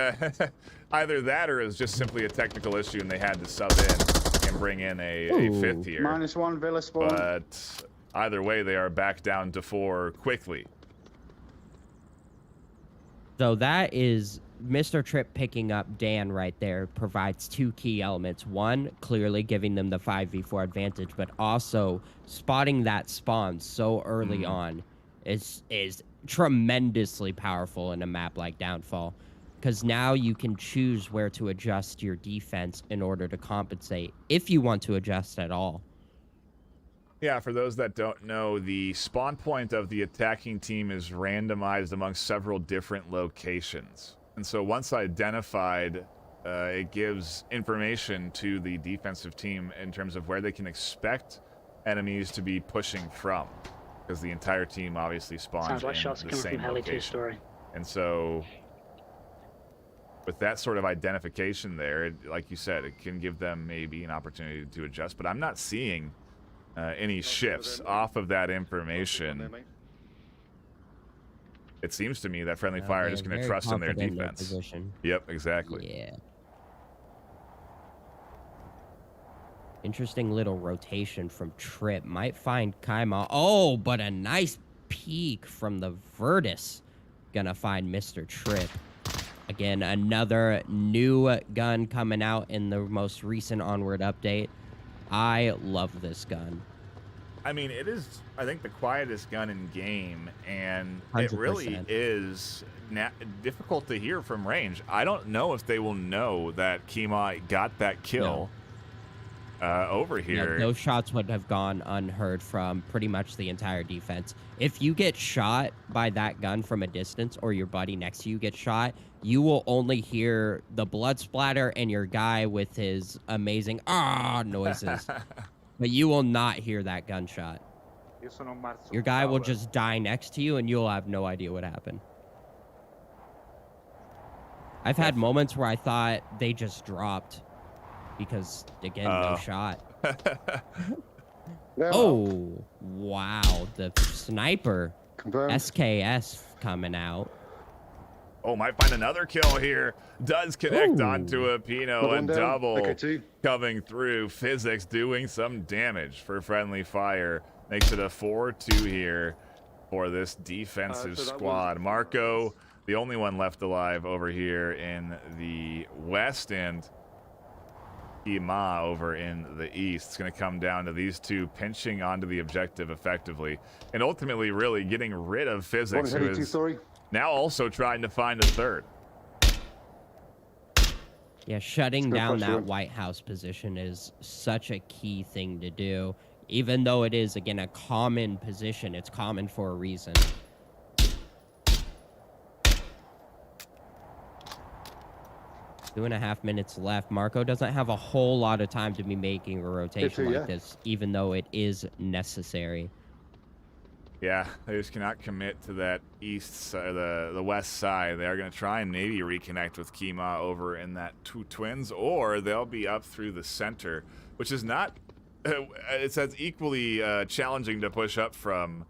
either that or it's just simply a technical issue and they had to sub in and bring in a 5th here. -1 Villa spawn. But either way, they are back down to 4 quickly. So that is Mr. Tripp picking up Dan right there provides 2 key elements. One, clearly giving them the 5v4 advantage, but also spotting that spawn so early on is tremendously powerful in a map like Downfall. Because now you can choose where to adjust your defense in order to compensate, if you want to adjust at all. Yeah, for those that don't know, the spawn point of the attacking team is randomized among several different locations. And so once identified, it gives information to the defensive team in terms of where they can expect enemies to be pushing from. Because the entire team obviously spawns Sounds like in shots the coming same from Heli location. 2-story. And so with that sort of identification there, like you said, it can give them maybe an opportunity to adjust. But I'm not seeing any shifts off of that information. It seems to me that Friendly Fire is going to trust in their defense. Yep, exactly. Yeah. Interesting little rotation from Tripp. Might find Kaima. Oh, but a nice peek from the Virtus. Gonna find Mr. Tripp. Again, another new gun coming out in the most recent Onward update. I love this gun. I mean, it is, I think, the quietest gun in game, and 100%. it really is difficult to hear from range. I don't know if they will know that Ki Ma got that kill over here. Yeah, those shots would have gone unheard from pretty much the entire defense. If you get shot by that gun from a distance, or your buddy next to you gets shot, you will only hear the blood splatter and your guy with his amazing noises. But you will not hear that gunshot. Your guy will just die next to you and you'll have no idea what happened. I've had moments where I thought they just dropped because, again, no shot. Oh, wow. The sniper. Confirmed. SKS coming out. Oh, might find another kill here. Does connect onto a Pino, and double coming through. Physics doing some damage for Friendly Fire. Makes it a 4-2 here for this defensive squad. Marco, the only one left alive over here in the west, and Ki Ma over in the east. It's going to come down to these two pinching onto the objective effectively, and ultimately really getting rid of Physics, who is now also trying to find a third. Yeah, shutting down that White House position is such a key thing to do. Even though it is, again, a common position, it's common for a reason. 2.5 minutes left. Marco doesn't have a whole lot of time to be making a rotation like this, even though it is necessary. Yeah, they just cannot commit to that east side, the west side. They are going to try and maybe reconnect with Ki Ma over in that two twins, or they'll be up through the center, which is not it says equally challenging to push up from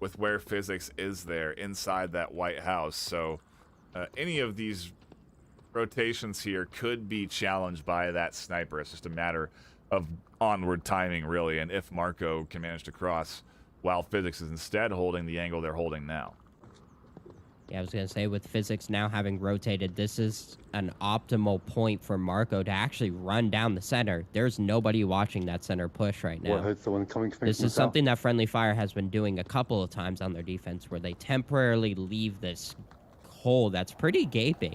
with where physics is there inside that White House. So any of these rotations here could be challenged by that sniper. It's just a matter of onward timing, really, and if Marco can manage to cross while physics is instead holding the angle they're holding now. Yeah, I was going to say, with physics now having rotated, this is an optimal point for Marco to actually run down the center. There's nobody watching that center push right Well, I now. heard someone coming from This the is south. something that Friendly Fire has been doing a couple of times on their defense, where they temporarily leave this hole that's pretty gaping.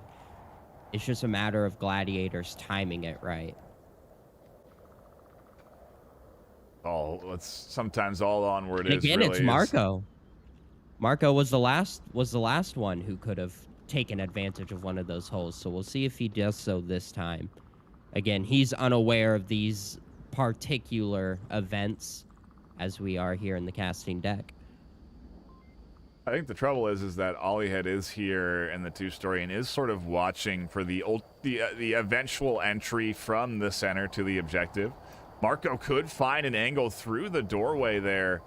It's just a matter of Gladiators timing it right. It's sometimes all onward And is again, really it's is. Marco. Marco was the last one who could have taken advantage of one of those holes. So we'll see if he does so this time. Again, he's unaware of these particular events, as we are here in the casting deck. I think the trouble is that Olliehead is here in the two-story and is sort of watching for the eventual entry from the center to the objective. Marco could find an angle through the doorway there.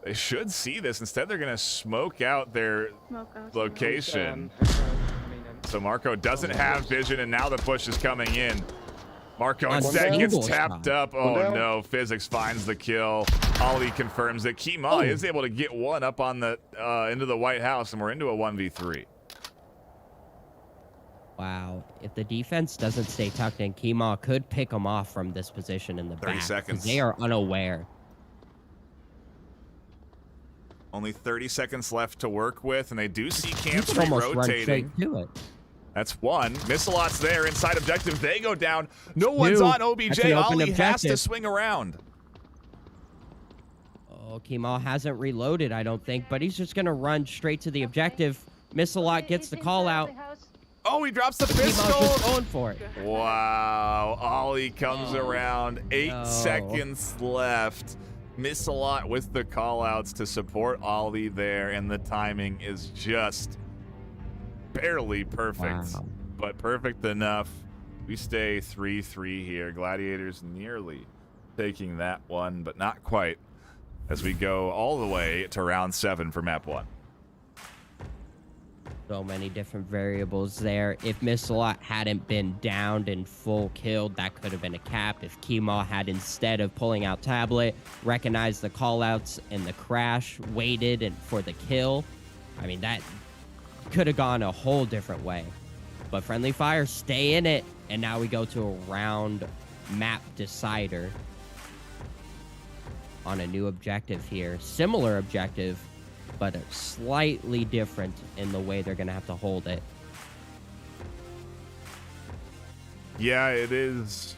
They should see this. Instead, they're going to smoke out their location. So Marco doesn't have vision, and now the push is coming in. Marco instead gets tapped up. Oh no, physics finds the kill. Ollie confirms that Kima is able to get one up on the into the White House, and we're into a 1v3. Wow. If the defense doesn't stay tucked in, Kima could pick them off from this position in the 30 back. seconds. They are unaware. Only 30 seconds left to work with, and they do see You camps could almost run rotating. straight to it. That's one. Missilot's there inside objective. They go down. No one's on OBJ. That's an open Ollie has to objective. swing around. Oh, Kima hasn't reloaded, I don't think, but he's just going to run straight to the objective. Missilot gets the call out. Oh, he drops the Kima's pistol. just going for it. Wow. Ollie comes around. 8 No. seconds left. Missilot with the call-outs to support Ollie there, and the timing is just barely perfect, Wow. but perfect enough. We stay 3-3 here. Gladiators nearly taking that one, but not quite, as we go all the way to round 7 for map 1. So many different variables there. If Missilot hadn't been downed and full killed, that could have been a cap. If Kima had, instead of pulling out tablet, recognized the callouts and the crash, waited and for the kill, I mean, that could have gone a whole different way. But Friendly Fire stay in it, and now we go to a round map decider on a new objective here. Similar objective, but slightly different in the way they're going to have to hold it. Yeah, it is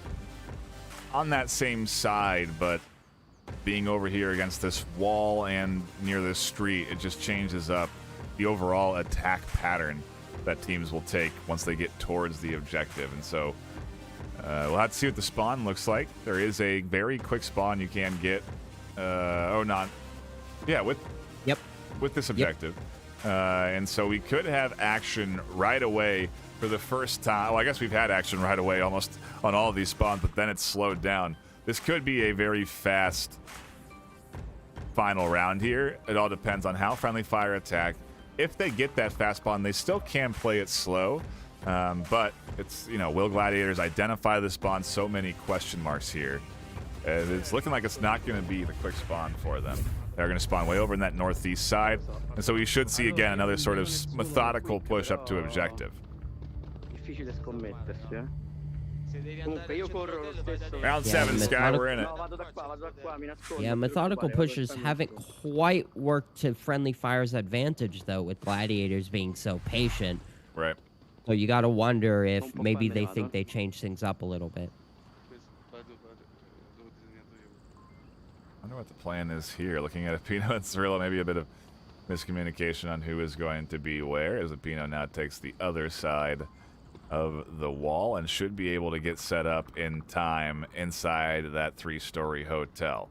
on that same side, but being over here against this wall and near this street, it just changes up the overall attack pattern that teams will take once they get towards the objective. And so we'll have to see what the spawn looks like. There is a very quick spawn you can get. With this objective. And so we could have action right away for the first time. Well, I guess we've had action right away almost on all of these spawns, but then it's slowed down. This could be a very fast final round here. It all depends on how Friendly Fire attack. If they get that fast spawn, they still can play it slow. But it's, will Gladiators identify the spawn? So many question marks here. It's looking like it's not going to be the quick spawn for them. They're going to spawn way over in that northeast side. And so we should see, again, another sort of methodical push up to objective. Difficile scommetterci, eh. Comunque io corro lo stesso. Round 7, Sky, we're in it. No, vado da qua, mi nascondo. Yeah, methodical pushes haven't quite worked to Friendly Fire's advantage, though, with Gladiators being so patient. Right. So you got to wonder if maybe they think they changed things up a little bit. I wonder what the plan is here. Looking at Apino and Cirillo, maybe a bit of miscommunication on who is going to be where, as Apino now takes the other side of the wall and should be able to get set up in time inside that 3-story hotel.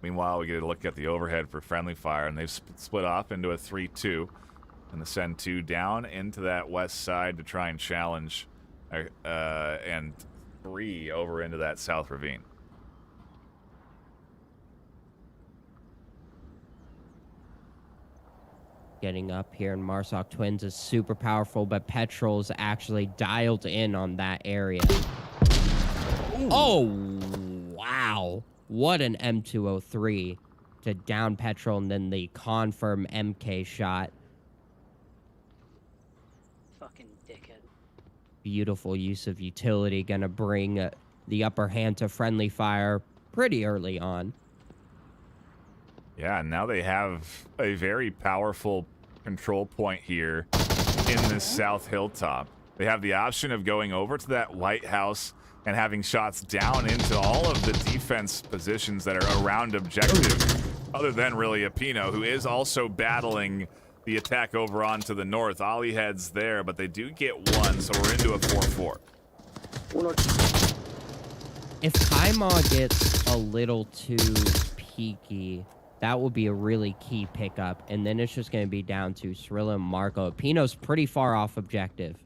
Meanwhile, we get a look at the overhead for Friendly Fire, and they've split off into a 3-2, and to send 2 down into that west side to try and challenge, and 3 over into that south ravine. getting up here, and Marsoc Twins is super powerful, but Petrol's actually dialed in on that area. Ooh. Oh, wow. What an M203 to down Petrol, and then the confirm MK shot. Fucking dickhead. Beautiful use of utility, gonna bring the upper hand to friendly fire pretty early on. Yeah, now they have a very powerful control point here in this south hilltop. They have the option of going over to that White House and having shots down into all of the defense positions that are around objective, other than really Apino, who is also battling the attack over onto the north. Ollie heads there, but they do get one, so we're into a 4-4. If Kaima gets a little too peaky, that will be a really key pickup, and then it's just going to be down to Cirillo and Marco. Apino's pretty far off objective.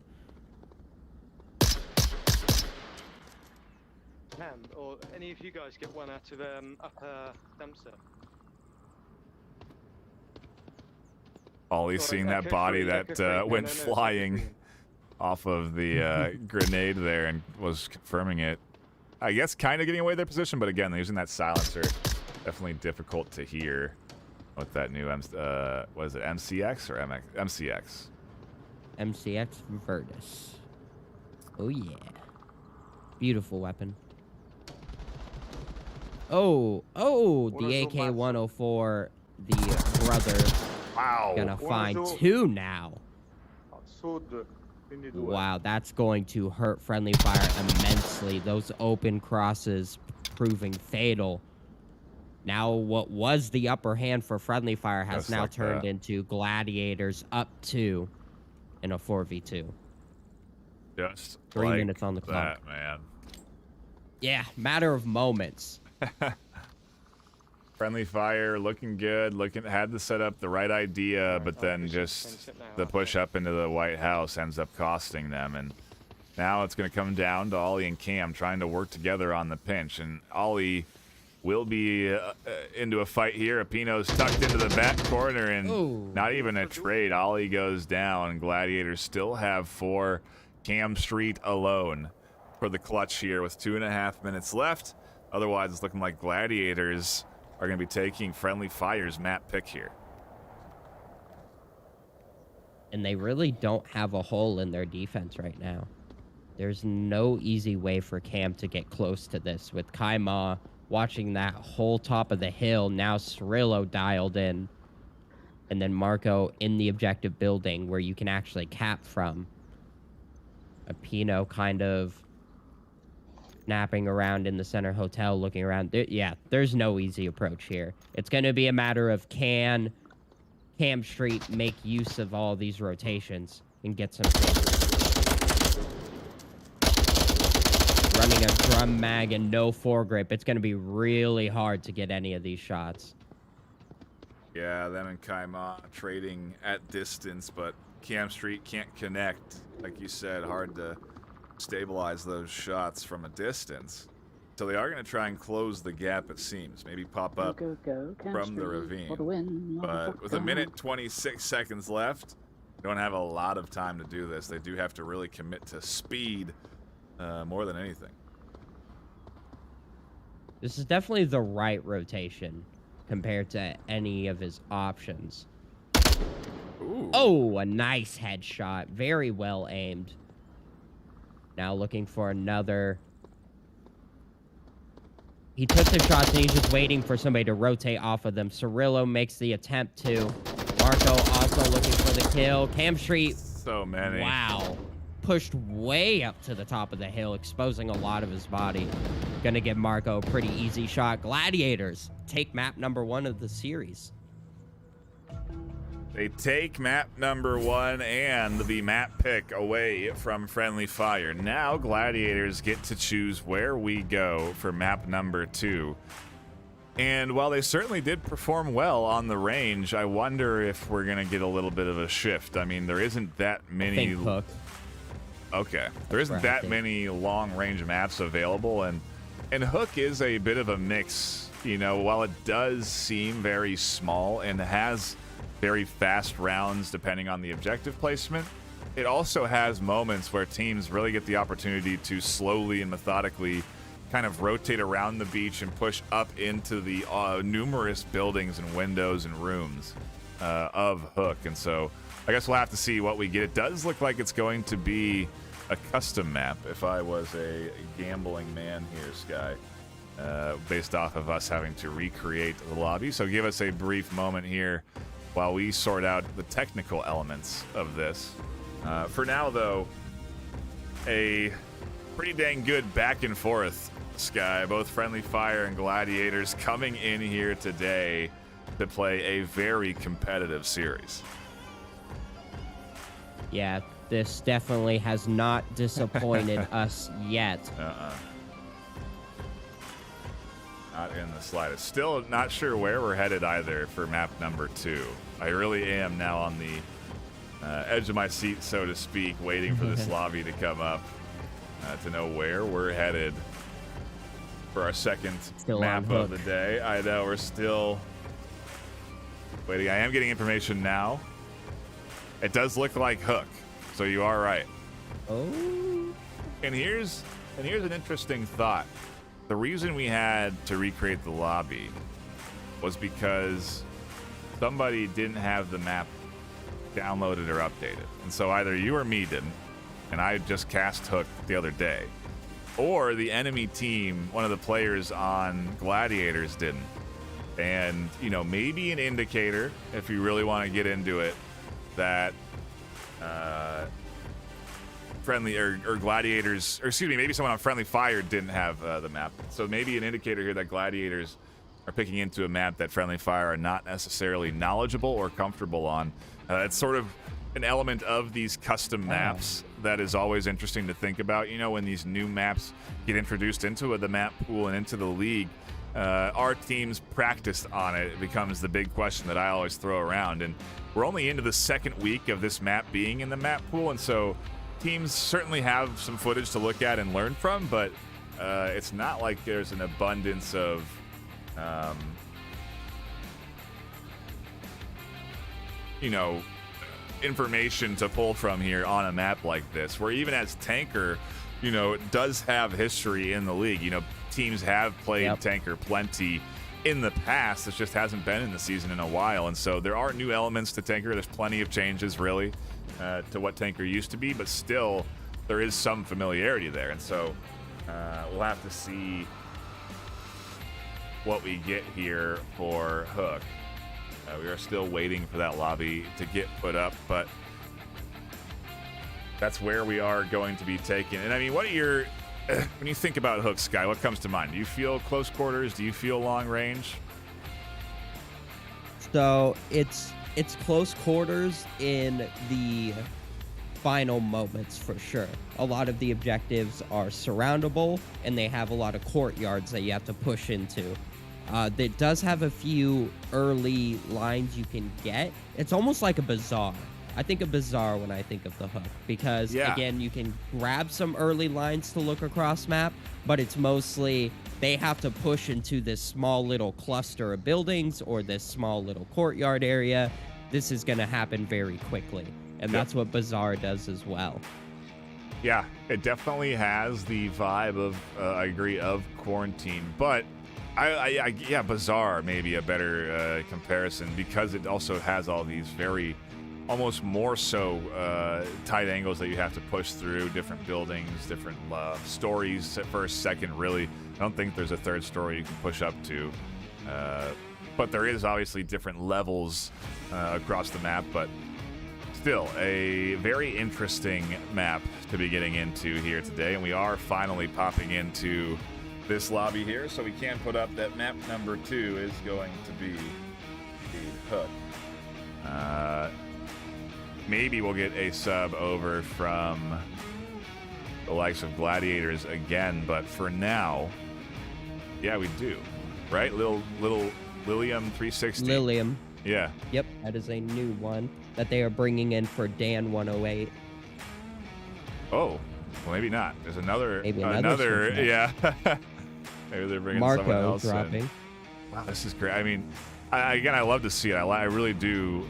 Or any of you guys get one out of upper dumpster? Ollie's seeing that body that went flying off of the grenade there and was confirming it. I guess kind of getting away their position, but again, they're using that silencer. Definitely difficult to hear with that new, what is it, MCX or MX? MCX. MCX Virtus. Oh, yeah. Beautiful weapon. Oh, the AK-104, the brother. Wow. Gonna find two now. Wow, that's going to hurt friendly fire immensely. Those open crosses proving fatal. Now what was the upper hand for friendly fire has Just now like turned that. into Gladiators up 2 in a 4v2. Just 3 like minutes on the clock. that, man. Yeah, matter of moments. Friendly fire looking good, had to set up the right idea, but then just the push up into the White House ends up costing them. And now it's going to come down to Ollie and Cam trying to work together on the pinch. And Ollie will be into a fight here. Apino's tucked into the back corner, and not even a trade. Ollie goes down. Gladiators still have 4. Cam Street alone for the clutch here with 2.5 minutes left. Otherwise, it's looking like Gladiators are going to be taking friendly fire's map pick here. And they really don't have a hole in their defense right now. There's no easy way for Cam to get close to this. With Kaima watching that whole top of the hill, now Cirillo dialed in. And then Marco in the objective building where you can actually cap from. Apino kind of napping around in the center hotel, looking around. Yeah, there's no easy approach here. It's going to be a matter of Cam Street make use of all these rotations and get some things. Running a drum mag and no foregrip, it's going to be really hard to get any of these shots. Yeah, them and Kaima trading at distance, but Cam Street can't connect. Like you said, hard to stabilize those shots from a distance. So they are going to try and close the gap, it seems. Maybe pop up from the ravine. But with 1:26 seconds left, they don't have a lot of time to do this. They do have to really commit to speed more than anything. This is definitely the right rotation compared to any of his options. Ooh. Oh, a nice headshot. Very well aimed. Now looking for another. He took the shots and he's just waiting for somebody to rotate off of them. Cirillo makes the attempt to. Marco also looking for the kill. Cam Street. So many. Wow. Pushed way up to the top of the hill, exposing a lot of his body. Gonna give Marco a pretty easy shot. Gladiators take map number 1 of the series. They take map number 1 and the map pick away from friendly fire. Now Gladiators get to choose where we go for map number 2. And while they certainly did perform well on the range, I wonder if we're going to get a little bit of a shift. I mean, there isn't that many... I think Hook. Okay. There isn't that many long-range maps available, and Hook is a bit of a mix. You know, while it does seem very small and has very fast rounds depending on the objective placement. It also has moments where teams really get the opportunity to slowly and methodically kind of rotate around the beach and push up into the numerous buildings and windows and rooms of Hook. And so I guess we'll have to see what we get. It does look like it's going to be a custom map, if I was a gambling man here, Sky, based off of us having to recreate the lobby. So give us a brief moment here while we sort out the technical elements of this. For now, though, a pretty dang good back and forth, Sky. Both Friendly Fire and Gladiators coming in here today to play a very competitive series. Yeah, this definitely has not disappointed us yet. Not in the slightest. Still not sure where we're headed either for map number 2. I really am now on the edge of my seat, so to speak, waiting for this lobby to come up to know where we're headed for our second map of the day. I know we're still waiting. I am getting information now. It does look like Hook, so you are right. Oh. And here's an interesting thought. The reason we had to recreate the lobby was because somebody didn't have the map downloaded or updated. And so either you or me didn't, and I just cast Hook the other day, or the enemy team, one of the players on Gladiators didn't. And, you know, maybe an indicator, if you really want to get into it, that Friendly or Gladiators, or excuse me, maybe someone on Friendly Fire didn't have the map. So maybe an indicator here that Gladiators are picking into a map that Friendly Fire are not necessarily knowledgeable or comfortable on. It's sort of an element of these custom maps that is always interesting to think about. You know, when these new maps get introduced into the map pool and into the league, our teams practiced on it. It becomes the big question that I always throw around. And we're only into the second week of this map being in the map pool, and so teams certainly have some footage to look at and learn from, but it's not like there's an abundance of you know, information to pull from here on a map like this, where even as Tanker, you know, it does have history in the league. You know, teams have played Tanker plenty in the past. It just hasn't been in the season in a while, and so there are new elements to Tanker. There's plenty of changes, really, to what Tanker used to be, but still there is some familiarity there, and so we'll have to see what we get here for Hook. We are still waiting for that lobby to get put up, but that's where we are going to be taken. And I mean, what are your, when you think about Hook, Sky, what comes to mind? Do you feel close quarters? Do you feel long range? So it's close quarters in the final moments for sure. A lot of the objectives are surroundable, and they have a lot of courtyards that you have to push into. That does have a few early lines you can get. It's almost like a bazaar. I think of bazaar when I think of the Hook, because again, you can grab some early lines to look across map, but it's mostly they have to push into this small little cluster of buildings or this small little courtyard area. This is going to happen very quickly, and that's what bazaar does as well. Yeah, it definitely has the vibe of, I agree, of quarantine, but yeah, Bazaar may be a better comparison, because it also has all these very, almost more so tight angles that you have to push through, different buildings, different stories, first, second, really. I don't think there's a third story you can push up to, but there is obviously different levels across the map, but still a very interesting map to be getting into here today, and we are finally popping into this lobby here, so we can put up that map number 2 is going to be the Hook. Maybe we'll get a sub over from the likes of Gladiators again, but for now, yeah, we do, right? Little Lilium 360. Lilium. Yeah. Yep, that is a new one that they are bringing in for Dan 108. Oh, well, maybe not. There's another yeah. Maybe they're bringing someone Marco else dropping. in. Wow, this is great. I mean, Again, I love to see it. I really do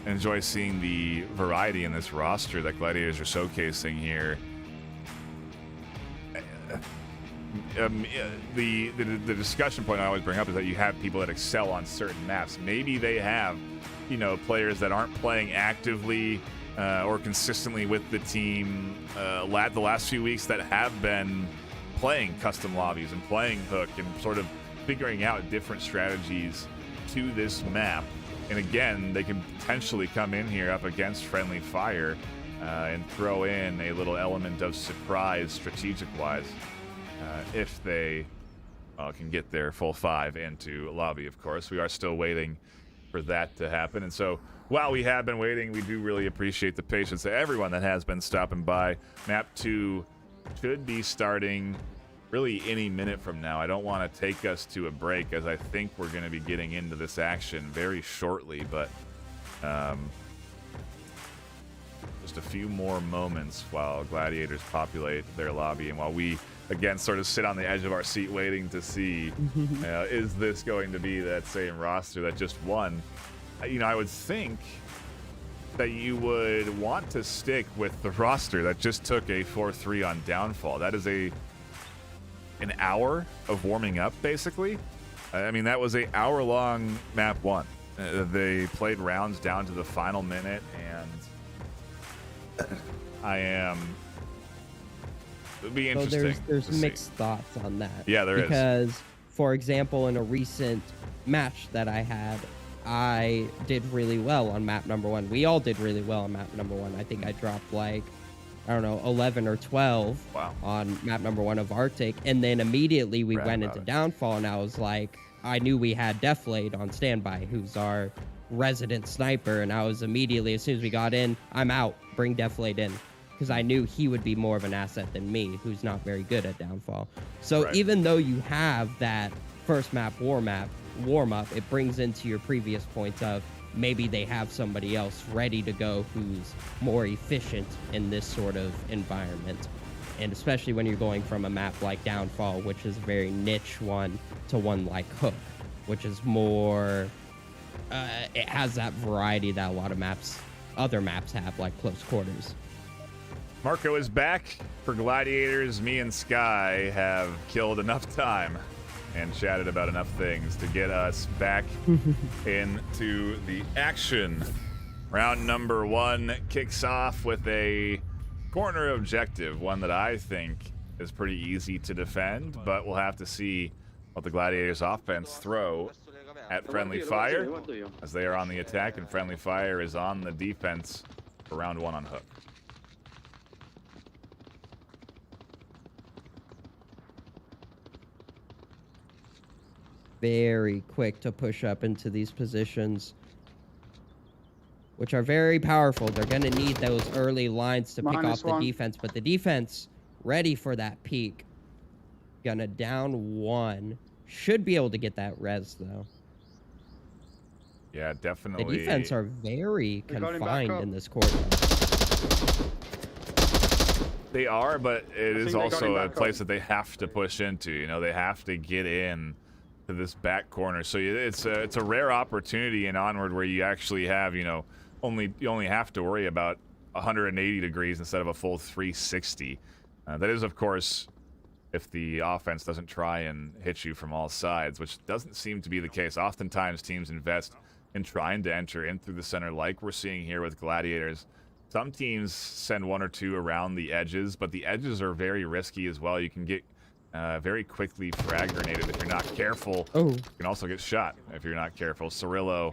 enjoy seeing the variety in this roster that Gladiators are showcasing here. The discussion point I always bring up is that you have people that excel on certain maps. Maybe they have, players that aren't playing actively or consistently with the team the last few weeks that have been playing custom lobbies and playing Hook and sort of figuring out different strategies to this map. And again, they can potentially come in here up against Friendly Fire and throw in a little element of surprise strategic-wise if they can get their full 5 into lobby, of course. We are still waiting for that to happen. And so while we have been waiting, we do really appreciate the patience of everyone that has been stopping by. Map 2 should be starting really any minute from now. I don't want to take us to a break, as I think we're going to be getting into this action very shortly, but just a few more moments while Gladiators populate their lobby and while we again sort of sit on the edge of our seat waiting to see is this going to be that same roster that just won. I would think that you would want to stick with the roster that just took a 4-3 on Downfall. That is an hour of warming up, basically. I mean, that was an hour-long map 1. They played rounds down to the final minute, and it'd be interesting. So there's mixed thoughts on that. Yeah, there is. Because, for example, in a recent match that I had, I did really well on map number 1. We all did really well on map number 1. I think I dropped like, I don't know, 11 or 12 on map number 1 of Arctic. And then immediately we went into Downfall, and I was like, I knew we had Deflate on standby, who's our resident sniper. And I was immediately, as soon as we got in, I'm out, bring Deflate in. Because I knew he would be more of an asset than me, who's not very good at Downfall. So even though you have that first map, warm up, it brings into your previous points of maybe they have somebody else ready to go who's more efficient in this sort of environment. And especially when you're going from a map like Downfall, which is a very niche one, to one like Hook, which is more, it has that variety that a lot of other maps have, like Close Quarters. Marco is back for Gladiators. Me and Sky have killed enough time and chatted about enough things to get us back into the action. Round number 1 kicks off with a corner objective, one that I think is pretty easy to defend, but we'll have to see what the Gladiators offense throw at Friendly Fire, as they are on the attack and Friendly Fire is on the defense for round 1 on Hook. Very quick to push up into these positions, which are very powerful. They're going to need those early lines to pick off the defense, but the defense ready for that peak. Gonna down 1. Should be able to get that res, though. Yeah, definitely. The defense are very confined in this quarter. They are, but it is also a place that they have to push into. They have to get in to this back corner. So it's a rare opportunity in Onward where you actually have, you only have to worry about 180 degrees instead of a full 360. That is, of course, if the offense doesn't try and hit you from all sides, which doesn't seem to be the case. Oftentimes, teams invest in trying to enter in through the center, like we're seeing here with Gladiators. Some teams send 1 or 2 around the edges, but the edges are very risky as well. You can get very quickly frag grenaded if you're not careful. You can also get shot if you're not careful. Cirillo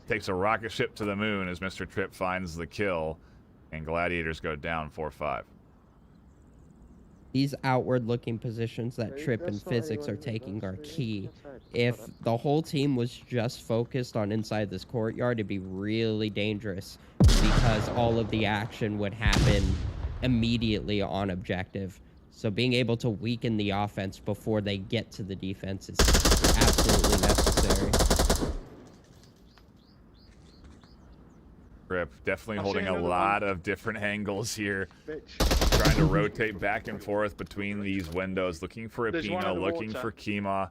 takes a rocket ship to the moon as Mr. Tripp finds the kill, and Gladiators go down 4-5. These outward-looking positions that Tripp and Physics are taking are key. If the whole team was just focused on inside this courtyard, it'd be really dangerous because all of the action would happen immediately on objective. So being able to weaken the offense before they get to the defense is absolutely necessary. Tripp definitely holding a lot of different angles here. Trying to rotate back and forth between these windows, looking for a Pino, looking for Kima.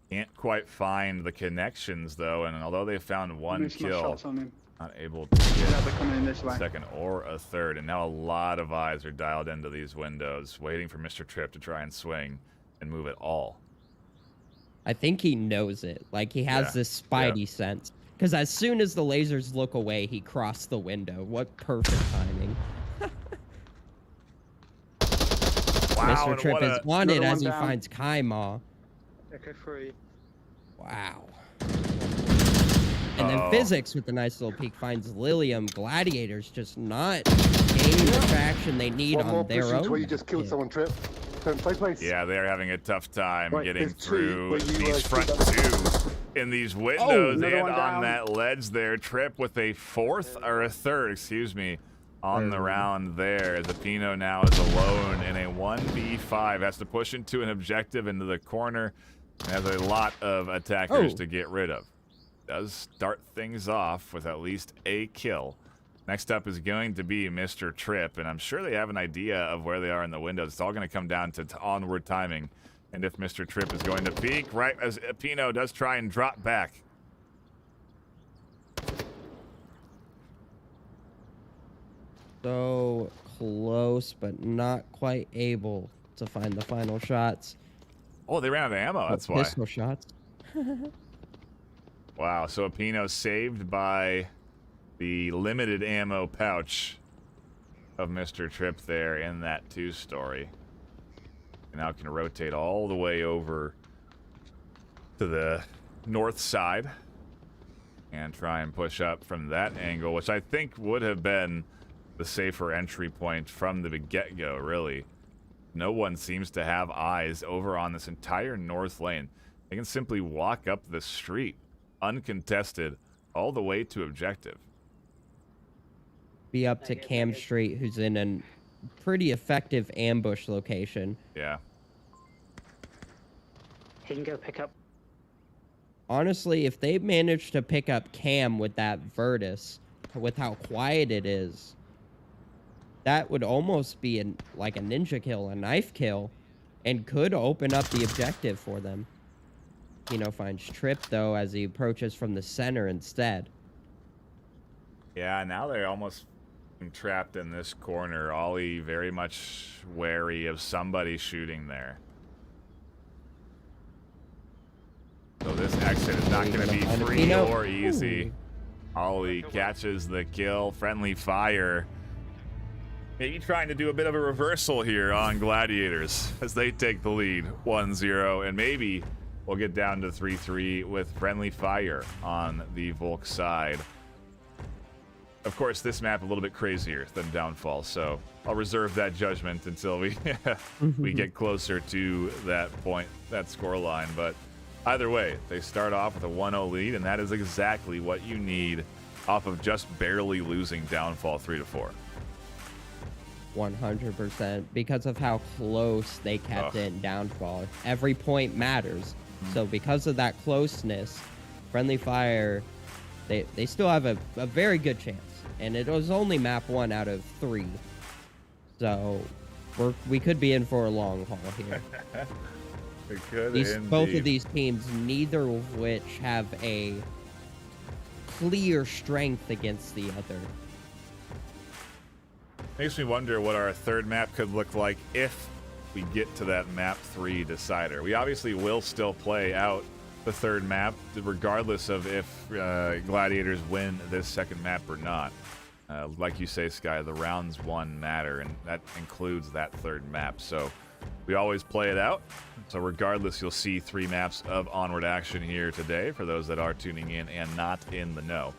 Can't quite find the connections, though, and although they found one Missed my kill, shots on him. not able to Yeah, get they're coming in this a way. second or a third. And now a lot of eyes are dialed into these windows, waiting for Mr. Tripp to try and swing and move it all. I think he knows it. Like, he has Yeah. this spidey sense. Because as soon as the lasers look away, he crossed the window. What perfect timing. Wow, Mr. and Tripp what is a- on it Another as one he down. finds Kaima. Echo 3. Wow. And then Uh-oh. Physics with a nice little peek finds Lilium. Gladiators just not gaining the traction they need One more on their pushing to own. where you just killed Yeah. someone, Trip. Turn, play place. Yeah, they're having a tough time Right, getting there's two through where you, these shoot front that- two in these windows another and one on down. that ledge there. Tripp with a fourth or a third, excuse me, on the round there. As Apino now is alone in a 1v5, has to push into an objective into the corner, and has a lot of attackers to get rid of. Does start things off with at least a kill. Next up is going to be Mr. Tripp, and I'm sure they have an idea of where they are in the windows. It's all going to come down to onward timing, and if Mr. Tripp is going to peek, right as Apino does try and drop back. So close, but not quite able to find the final shots. Oh, they ran out of ammo, that's why. Pistol shots. Wow, so Apino saved by the limited ammo pouch of Mr. Tripp there in that two-story. And now can rotate all the way over to the north side and try and push up from that angle, which I think would have been the safer entry point from the get-go, really. No one seems to have eyes over on this entire north lane. They can simply walk up the street, uncontested, all the way to objective. Be up to Cam Street, who's in a pretty effective ambush location. Yeah. He can go pick up. Honestly, if they manage to pick up Cam with that Virtus, with how quiet it is, that would almost be like a ninja kill, a knife kill, and could open up the objective for them. You know, finds Tripp, though, as he approaches from the center instead. Yeah, now they're almost trapped in this corner. Ollie very much wary of somebody shooting there. So this exit is not going to be Find a free Pino. or easy. Ooh. Ollie catches the kill. Friendly fire. Maybe trying to do a bit of a reversal here on Gladiators as they take the lead 1-0. And maybe we'll get down to 3-3 with friendly fire on the Volk side. Of course, this map a little bit crazier than Downfall, so I'll reserve that judgment until we we get closer to that point, that score line. But either way, they start off with a 1-0 lead, and that is exactly what you need off of just barely losing Downfall 3-4. 100%, because of how close they kept it in Downfall. Every point matters. So because of that closeness, Friendly Fire, they still have a very good chance. And it was only map 1 out of 3. So we could be in for a long haul here. We could Both indeed. of these teams, neither of which have a clear strength against the other. Makes me wonder what our third map could look like if we get to that map 3 decider. We obviously will still play out the third map, regardless of if Gladiators win this second map or not. Like you say, Sky, the rounds won matter, and that includes that third map. So we always play it out. So regardless, you'll see 3 maps of Onward action here today for those that are tuning in and not in the know.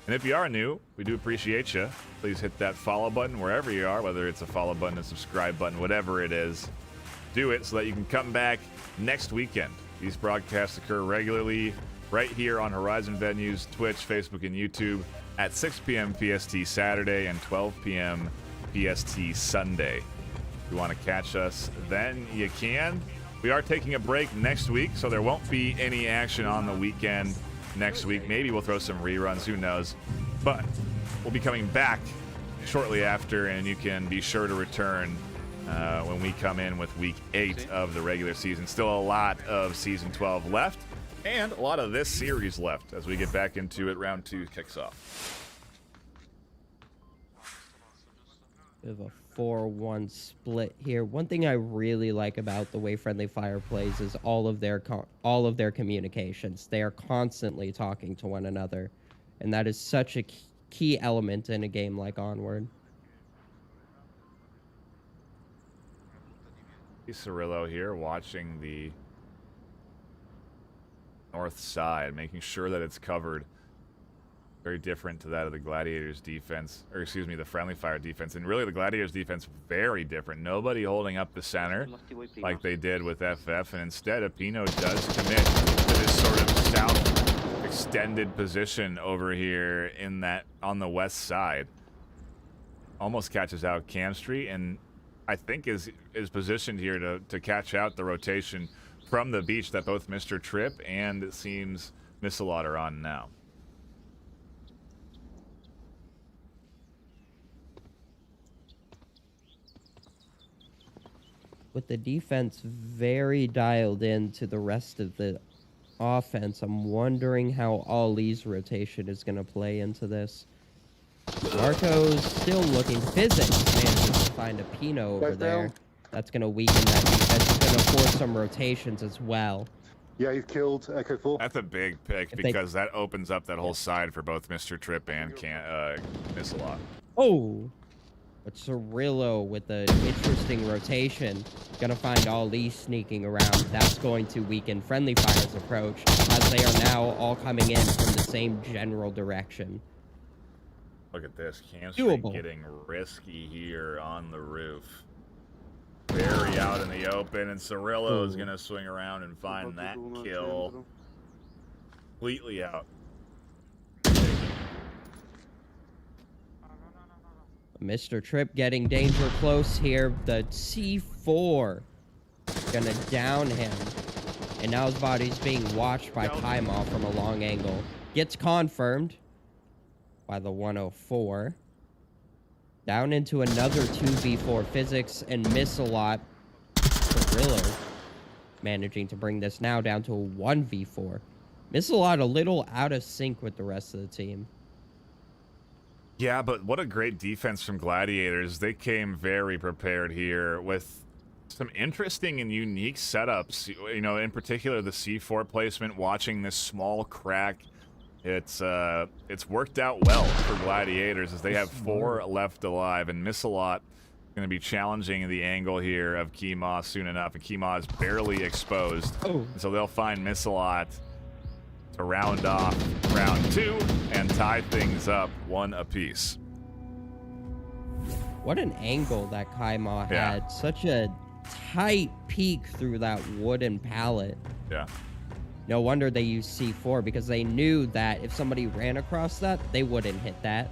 And if you are new, we do appreciate you. Please hit that follow button wherever you are, whether it's a follow button, a subscribe button, whatever it is. Do it so that you can come back next weekend. These broadcasts occur regularly right here on Horizon Venues, Twitch, Facebook, and YouTube at 6 p.m. PST Saturday and 12 p.m. PST Sunday. If you want to catch us, then you can. We are taking a break next week, so there won't be any action on the weekend next week. Maybe we'll throw some reruns, who knows. But we'll be coming back shortly after, and you can be sure to return when we come in with week 8 of the regular season. Still a lot of season 12 left, And a lot of this series left as we get back into it. Round 2 kicks off. We have a 4-1 split here. One thing I really like about the way Friendly Fire plays is all of their communications. They are constantly talking to one another, and that is such a key element in a game like Onward. Cirillo here watching the north side, making sure that it's covered. Very different to that of the Gladiators defense, or excuse me, the Friendly Fire defense. And really the Gladiators defense, very different. Nobody holding up the center like they did with FF, and instead Apino does commit to this sort of south extended position over here in that on the west side. Almost catches out Camstreet, and I think is positioned here to catch out the rotation from the beach that both Mr. Tripp and it seems Missalot are on now. With the defense very dialed in to the rest of the offense, I'm wondering how Ali's rotation is going to play into this. Marco's still looking. Physics manages to find a Pino over there. That's going to weaken that defense. It's going to force some rotations as well. Yeah, he's killed Echo 4. That's a big pick because that opens up that whole side for both Mr. Tripp and Missalot. Oh! But Cirillo with an interesting rotation. Gonna find Ali sneaking around. That's going to weaken Friendly Fire's approach, as they are now all coming in from the same general direction. Look at this. Camstreet getting risky here on the roof. Very out in the open, and Cirillo is gonna swing around and find that kill. Completely out. Mr. Tripp getting danger close here. The C4 gonna down him. And now his body's being watched by Kaimov from a long angle. Gets confirmed by the 104. Down into another 2v4 Physics and Missalot. Cirillo managing to bring this now down to a 1v4. Missalot a little out of sync with the rest of the team. Yeah, but what a great defense from Gladiators. They came very prepared here with some interesting and unique setups. You know, in particular, the C4 placement, watching this small crack. It's worked out well for Gladiators as they have 4 left alive, and Missalot going to be challenging the angle here of Kima soon enough, and Kima is barely exposed. So they'll find Missalot to round off round 2 and tie things up 1 apiece. What an angle that Kaima had. Such a tight peek through that wooden pallet. Yeah. No wonder they used C4, because they knew that if somebody ran across that, they wouldn't hit that.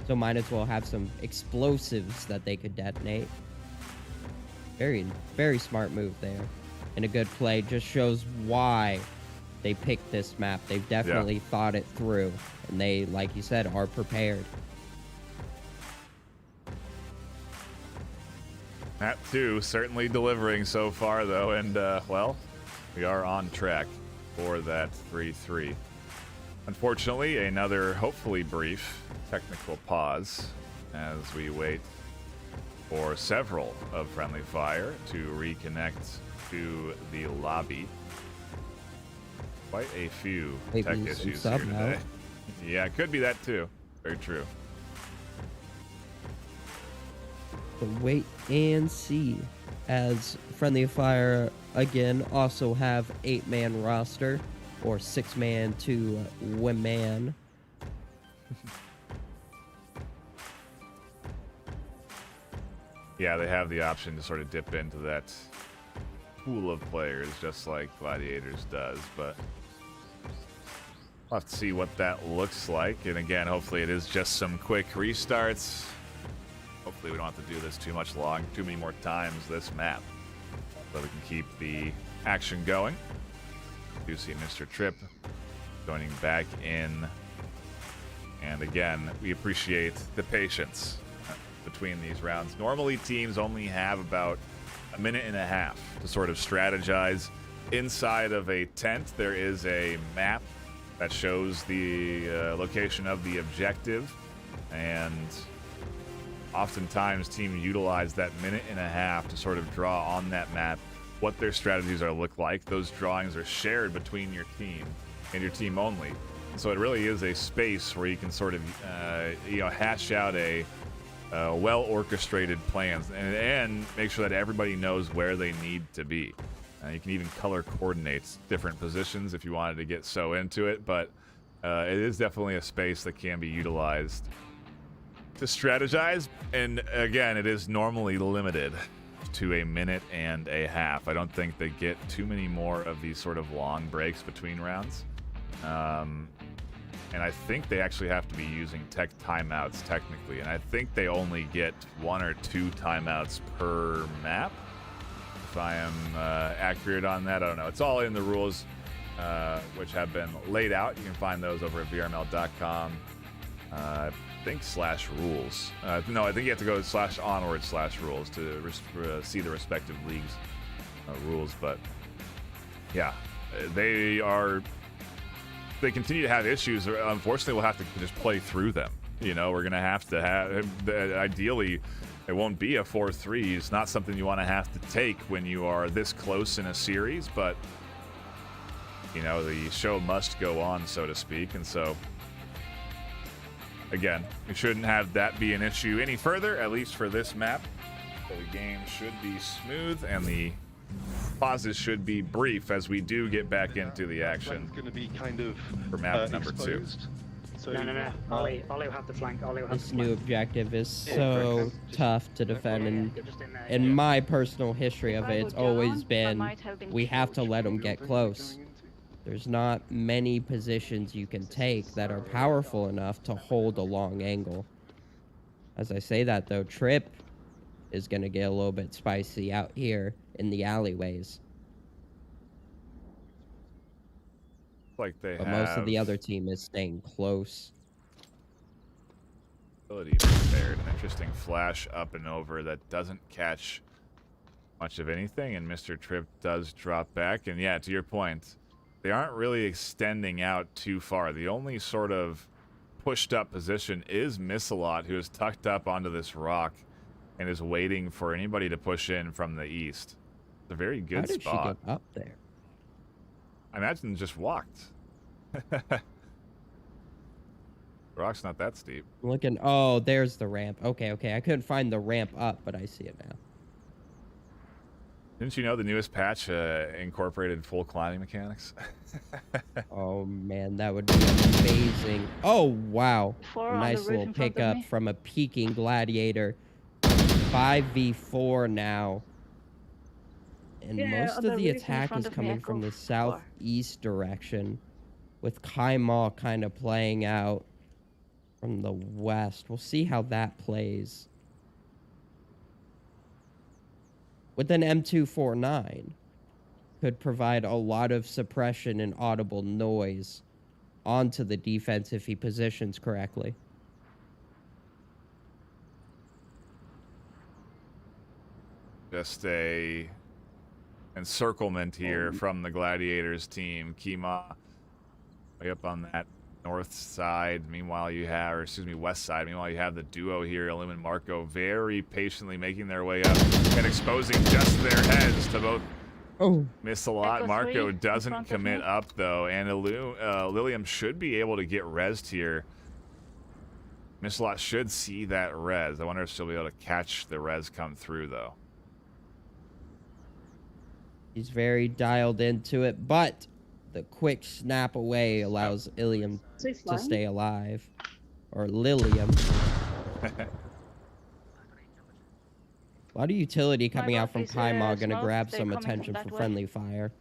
So might as well have some explosives that they could detonate. Very, very smart move there. And a good play. Just shows why they picked this map. They've definitely thought it through, and they, like you said, are prepared. Map 2 certainly delivering so far, though, and, well, we are on track for that 3-3. Unfortunately, another hopefully brief technical pause as we wait for several of Friendly Fire to reconnect to the lobby. Quite a few tech issues here today. Yeah, it could be that too. Very true. So wait and see, as Friendly Fire again also have 8-man roster, or 6-man to women. Yeah, they have the option to sort of dip into that pool of players, just like Gladiators does, but we'll have to see what that looks like. And again, hopefully it is just some quick restarts. Hopefully we don't have to do this too many more times this map, so we can keep the action going. I do see Mr. Tripp joining back in, and again, we appreciate the patience between these rounds. Normally teams only have about a minute and a half to sort of strategize inside of a tent, there is a map that shows the location of the objective, and oftentimes teams utilize that minute and a half to sort of draw on that map what their strategies are look like. Those drawings are shared between your team and your team only. And so it really is a space where you can sort of hash out a well-orchestrated plans and make sure that everybody knows where they need to be. You can even color coordinate different positions if you wanted to get so into it, but it is definitely a space that can be utilized to strategize. And again, it is normally limited to a minute and a half. I don't think they get too many more of these sort of long breaks between rounds. And I think they actually have to be using tech timeouts technically, and I think they only get 1 or 2 timeouts per map. If I am accurate on that, I don't know. It's all in the rules, which have been laid out. You can find those over at VRML.com. I think /rules. No, I think you have to go /onward/rules to see the respective leagues' rules. But yeah, they continue to have issues. Unfortunately, we'll have to just play through them. You know, we're going to have, ideally, it won't be a 4-3. It's not something you want to have to take when you are this close in a series, but, you know, the show must go on, so to speak. And so, again, we shouldn't have that be an issue any further, at least for this map. So the game should be smooth, and the pauses should be brief as we do get back into the action Going to be kind of for map number exposed. 2. So, No. Ollie will have the flank. Ollie will have This the new flank. objective is so tough to defend, and in my personal history of it, it's always been we have to let them get close. There's not many positions you can take that are powerful enough to hold a long angle. As I say that, though, Trip is going to get a little bit spicy out here in the alleyways. Like they But have most of the other team is staying close. ability prepared. An interesting flash up and over that doesn't catch much of anything, and Mr. Trip does drop back. And yeah, to your point, they aren't really extending out too far. The only sort of pushed up position is Missalot, who is tucked up onto this rock and is waiting for anybody to push in from the east. It's a very good How did spot. she get up there? I imagine just walked. Rock's not that steep. Looking. Oh, there's the ramp. Okay. I couldn't find the ramp up, but I see it now. Didn't you know the newest patch incorporated full climbing mechanics? Oh man, that would be amazing. Oh wow, 4 on the nice roof little in front of pickup me. from a peeking gladiator. 5v4 now. And Yeah, most on the of the roof in attack front is of me, coming I from go the 4. southeast direction, with Kaimal kind of playing out from the west. We'll see how that plays. With an M249, could provide a lot of suppression and audible noise onto the defense if he positions correctly. Just a encirclement here from the Gladiators team. Kima way up on that north side. Meanwhile, you have, or excuse me, west side. Meanwhile, you have the duo here, Illum and Marco, very patiently making their way up and exposing just their heads to both. Oh, Miss a lot. Echo Marco 3 in doesn't front of commit me. up, though, and Lilium should be able to get rezzed here. Miss a lot should see that res. I wonder if she'll be able to catch the res come through, though. he's very dialed into it, but the quick snap away allows Ilium to stay alive. Or Lilium. A lot of utility coming out from is, Kaimal, gonna smoke. grab They're some coming from attention that for way. friendly fire.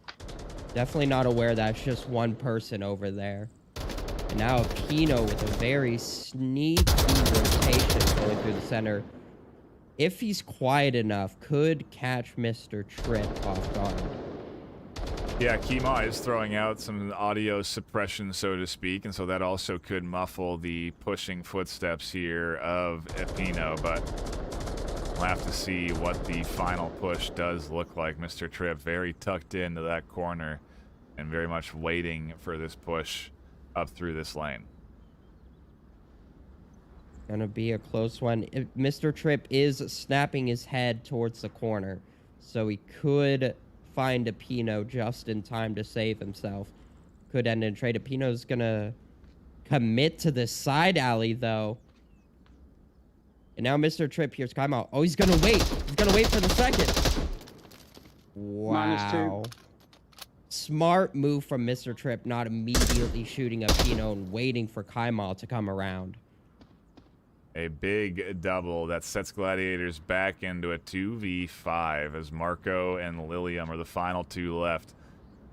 Definitely not aware that's just one person over there. And now Pino with a very sneaky rotation going through the center. If he's quiet enough, could catch Mr. Trip off guard. Yeah, Kima is throwing out some audio suppression, so to speak, and so that also could muffle the pushing footsteps here of Epino, but We'll have to see what the final push does look like. Mr. Tripp very tucked into that corner and very much waiting for this push up through this lane. Gonna be a close one. Mr. Tripp is snapping his head towards the corner, so he could find a Pino just in time to save himself. Could end in trade. Pino's gonna commit to the side alley, though. And now Mr. Tripp here's timeout. Oh, he's gonna wait. He's gonna wait for the second. Wow. -2. Smart move from Mr. Tripp, not immediately shooting a Pino and waiting for Kaimal to come around. A big double that sets Gladiators back into a 2v5 as Marco and Lilium are the final two left.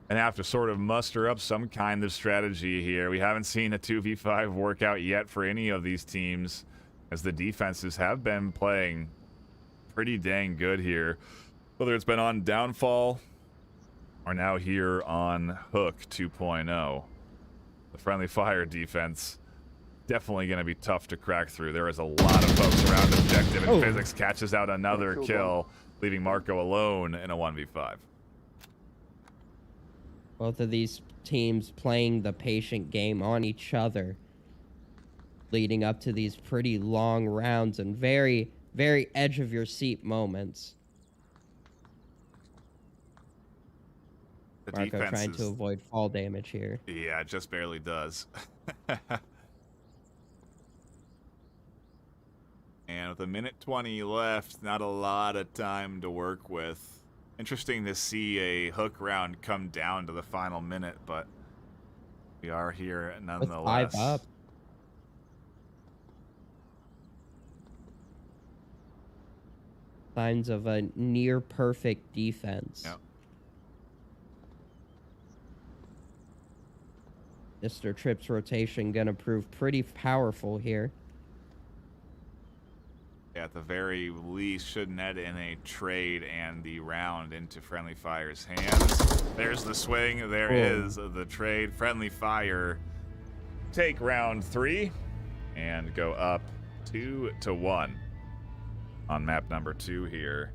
And have to sort of muster up some kind of strategy here. We haven't seen a 2v5 workout yet for any of these teams, as the defenses have been playing pretty dang good here. Whether it's been on Downfall or now here on Hook 2.0. The Friendly Fire defense definitely going to be tough to crack through. There is a lot of folks around objective, and Physics catches out another kill, leaving Marco alone in a 1v5. Both of these teams playing the patient game on each other, leading up to these pretty long rounds and very, very edge of your seat moments. The Marco defense trying is, to avoid fall damage here. yeah, it just barely does. And with a minute 20 left, not a lot of time to work with. Interesting to see a Hook round come down to the final minute, but we are here nonetheless. With 5 up. Signs of a near perfect defense. Yep. Mr. Tripp's rotation gonna prove pretty powerful here. At the very least, should net in a trade and the round into Friendly Fire's hands. There's the swing. There is the trade. Friendly Fire take round 3 and go up 2-1 on map number 2 here.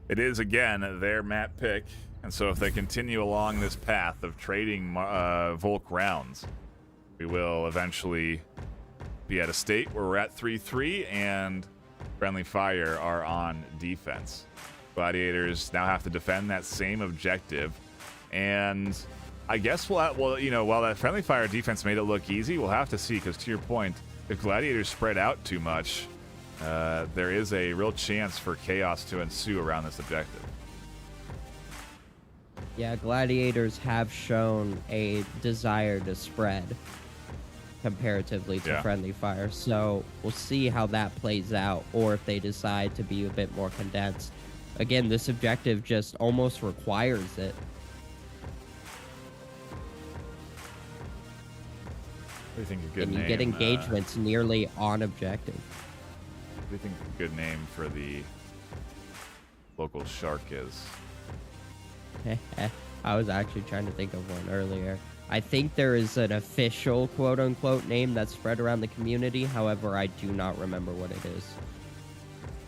It is, again, their map pick. And so if they continue along this path of trading Volk rounds, we will eventually be at a state where we're at 3-3 and Friendly Fire are on defense. Gladiators now have to defend that same objective, and I guess well, you know, while that Friendly Fire defense made it look easy, we'll have to see, because to your point, if Gladiators spread out too much, there is a real chance for chaos to ensue around this objective. Yeah, Gladiators have shown a desire to spread comparatively to Friendly Fire, so we'll see how that plays out, or if they decide to be a bit more condensed. Again, this objective just almost requires it. What do you think a good And you name, get engagements nearly on objective. What do you think a good name for the local shark is? I was actually trying to think of one earlier. I think there is an official quote-unquote name that's spread around the community. However, I do not remember what it is.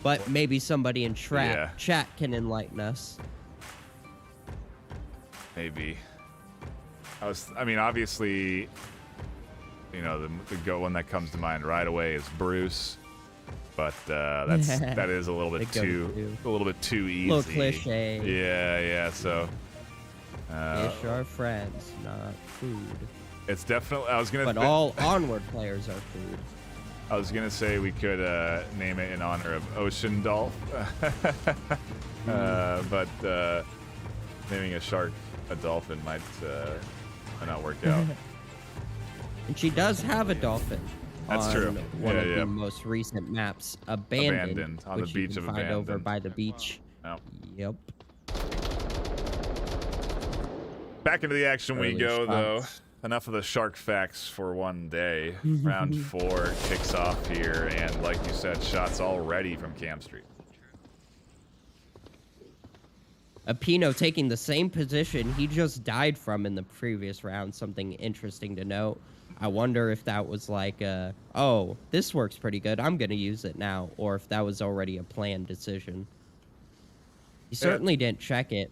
But maybe somebody in chat can enlighten us. Maybe. I mean, obviously, you know, the one that comes to mind right away is Bruce. But that is a little bit too easy. A little cliche. Yeah. So fish are friends, not food. It's definitely. But all Onward players are food. I was gonna say we could name it in honor of Ocean Dolph, but naming a shark a dolphin might not work out. And she does have a dolphin. That's true. One of the most recent maps, Abandoned on the which beach you of can find Abandoned. over by the beach. Oh. Yep. Back into the action we Early go, though. spots. Enough of the shark facts for one day. Round 4 kicks off here, and like you said, shots already from Cam Street. Apino taking the same position he just died from in the previous round. Something interesting to note. I wonder if that was like, oh, this works pretty good, I'm going to use it now, or if that was already a planned decision. He certainly didn't check it.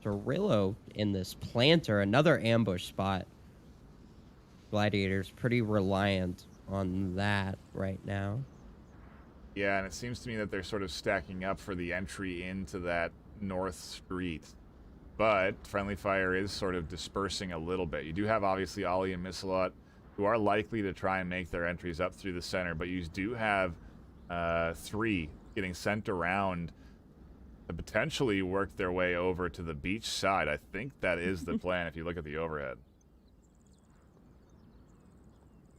Cirillo in this planter, another ambush spot. Gladiator's pretty reliant on that right now. Yeah, and it seems to me that they're sort of stacking up for the entry into that north street. But Friendly Fire is sort of dispersing a little bit. You do have, obviously, Ollie and Missalot, who are likely to try and make their entries up through the center. But you do have 3 getting sent around to potentially work their way over to the beach side. I think that is the plan if you look at the overhead.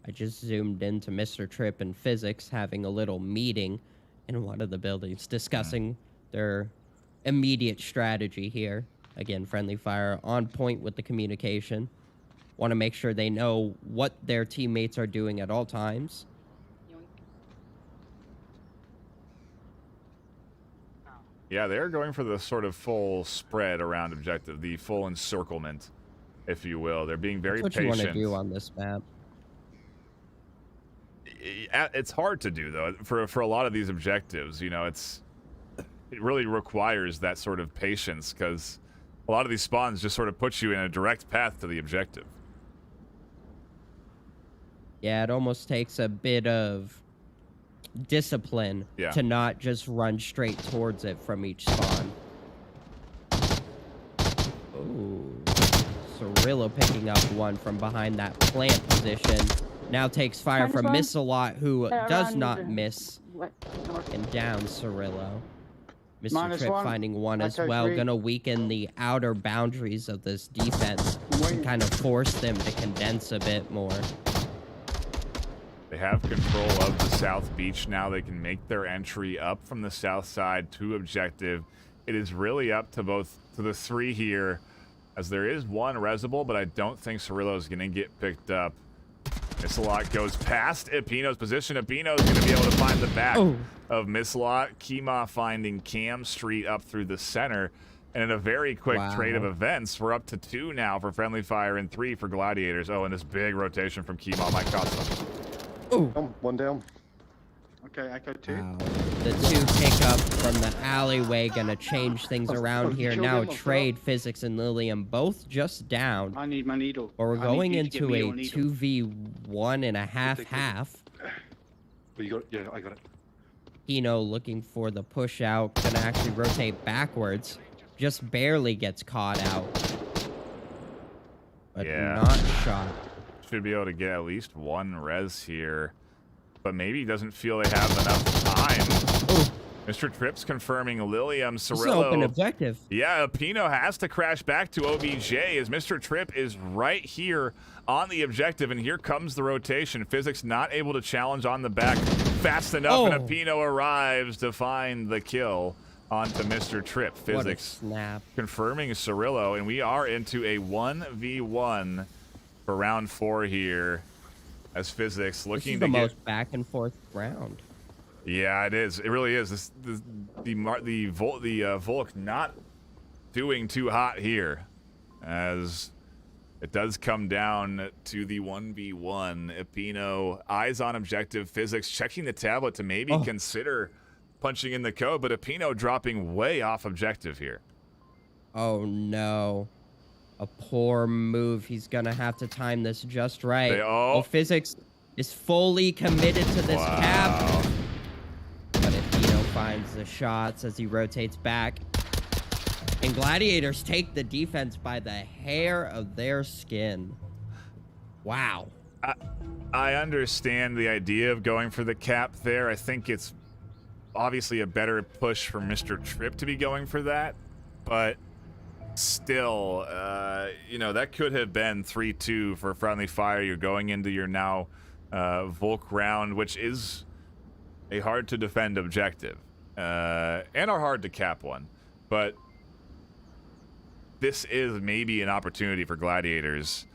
I just zoomed into Mr. Tripp and Physics having a little meeting in one of the buildings discussing their immediate strategy here. Again, Friendly Fire on point with the communication. Want to make sure they know what their teammates are doing at all times. Yeah, they're going for the sort of full spread around objective, the full encirclement, if you will. They're being very That's what patient. you want to do on this map. It's hard to do, though, for a lot of these objectives. You know, it really requires that sort of patience, because a lot of these spawns just sort of put you in a direct path to the objective. Yeah, it almost takes a bit of discipline to not just run straight towards it from each spawn. Ooh, Cirillo picking up one from behind that plant position. Now takes fire from Missalot, who does not miss, and down Cirillo. Mr. Tripp finding one as well, gonna weaken the outer boundaries of this defense and kind of force them to condense a bit more. They have control of the south beach now. They can make their entry up from the south side to objective. It is really up to the 3 here, as there is one resible, but I don't think Cirillo is going to get picked up. Missalot goes past Epino's position. Epino is going to be able to find the back of Missalot. Kima finding Cam Street up through the center. And in a very quick trade of events, we're up to 2 now for Friendly Fire and 3 for Gladiators. Oh, and this big rotation from Kima might cost them. One down. Okay, I got 2. Wow. The 2 pick up from the alleyway, gonna change things around here. Now trade Physics and Lilium both just down. I need my needle. But we're going into a 2v1 and a half. But you got, yeah, I got it. Kino looking for the push out, gonna actually rotate backwards. Just barely gets caught out. But not shot. Should be able to get at least 1 res here. But maybe he doesn't feel they have enough time. Mr. Tripp's confirming Lilium, Cirillo. This is an open objective. Yeah, Pino has to crash back to OBJ as Mr. Tripp is right here on the objective, and here comes the rotation. Physics not able to challenge on the back fast enough, and Pino arrives to find the kill onto Mr. Tripp. Physics confirming Cirillo, and we are into a 1v1 for round 4 here. As Physics looking to get the most back and forth round. Yeah, it is. It really is. The Volk not doing too hot here, as it does come down to the 1v1. Epino eyes on objective. Physics checking the tablet to maybe consider punching in the code, but Epino dropping way off objective here. Oh no. A poor move. He's gonna have to time this just right. Physics is fully committed to this cap. But Epino finds the shots as he rotates back. And Gladiators take the defense by the hair of their skin. Wow. I understand the idea of going for the cap there. I think it's obviously a better push for Mr. Tripp to be going for that. But still, you know, that could have been 3-2 for Friendly Fire. You're going into your now Volk round, which is a hard to defend objective, and a hard to cap one. But this is maybe an opportunity for Gladiators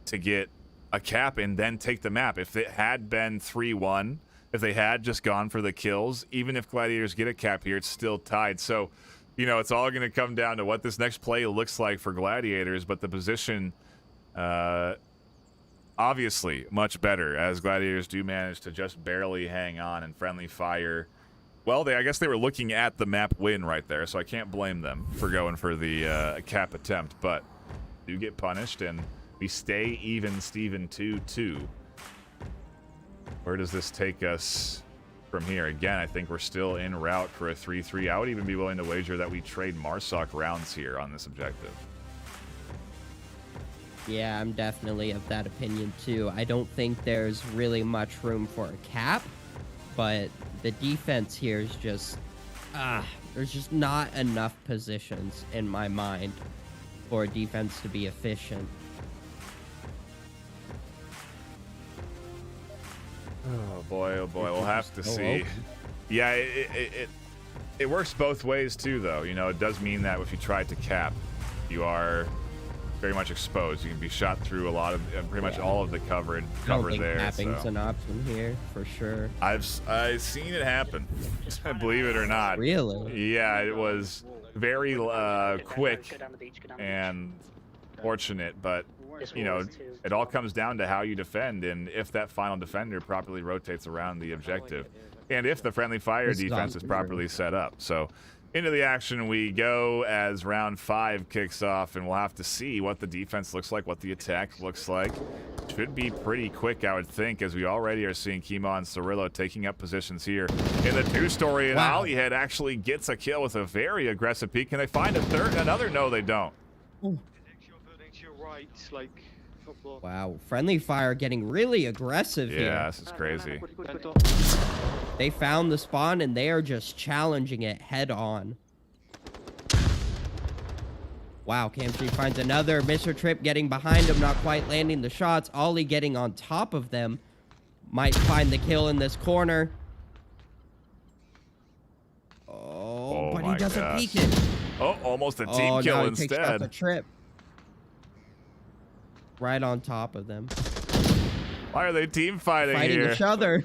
to get a cap and then take the map. If it had been 3-1, if they had just gone for the kills, even if Gladiators get a cap here, it's still tied. So, you know, it's all going to come down to what this next play looks like for Gladiators, but the position obviously much better, as Gladiators do manage to just barely hang on, and Friendly Fire, well, I guess they were looking at the map win right there, so I can't blame them for going for the cap attempt, but do get punished, and we stay even Steven 2-2. Where does this take us from here? Again, I think we're still en route for a 3-3. I would even be willing to wager that we trade Marsoc rounds here on this objective. Yeah, I'm definitely of that opinion too. I don't think there's really much room for a cap, but the defense here is just, there's just not enough positions in my mind for a defense to be efficient. Oh boy, we'll have to see. Yeah, it works both ways too, though. You know, it does mean that if you try to cap, you are very much exposed. You can be shot through a lot of, pretty much all of the cover I don't think there. capping's So an option here for sure. I've seen it happen, believe it or not. Really? Yeah, it was very quick and fortunate, but you know, it all comes down to how you defend, and if that final defender properly rotates around the objective, and if the Friendly Fire defense is properly set up. So into the action we go as round 5 kicks off, and we'll have to see what the defense looks like, what the attack looks like. Should be pretty quick, I would think, as we already are seeing Kima and Cirillo taking up positions here in the 2-story, and Wow. Alihead actually gets a kill with a very aggressive peek. Can they find a third? Another? No, they don't. Wow, Friendly Fire getting really aggressive here. Yeah, this is crazy. They found the spawn and they are just challenging it head on. Wow, Camstreet finds another. Mr. Tripp getting behind him, not quite landing the shots. Ollie getting on top of them. Might find the kill in this corner. Oh, but he my doesn't gosh. peek it. Oh, almost a team Oh, kill now he takes out the instead. Tripp. Right on top of them. Why are they team fighting Fighting here? each other.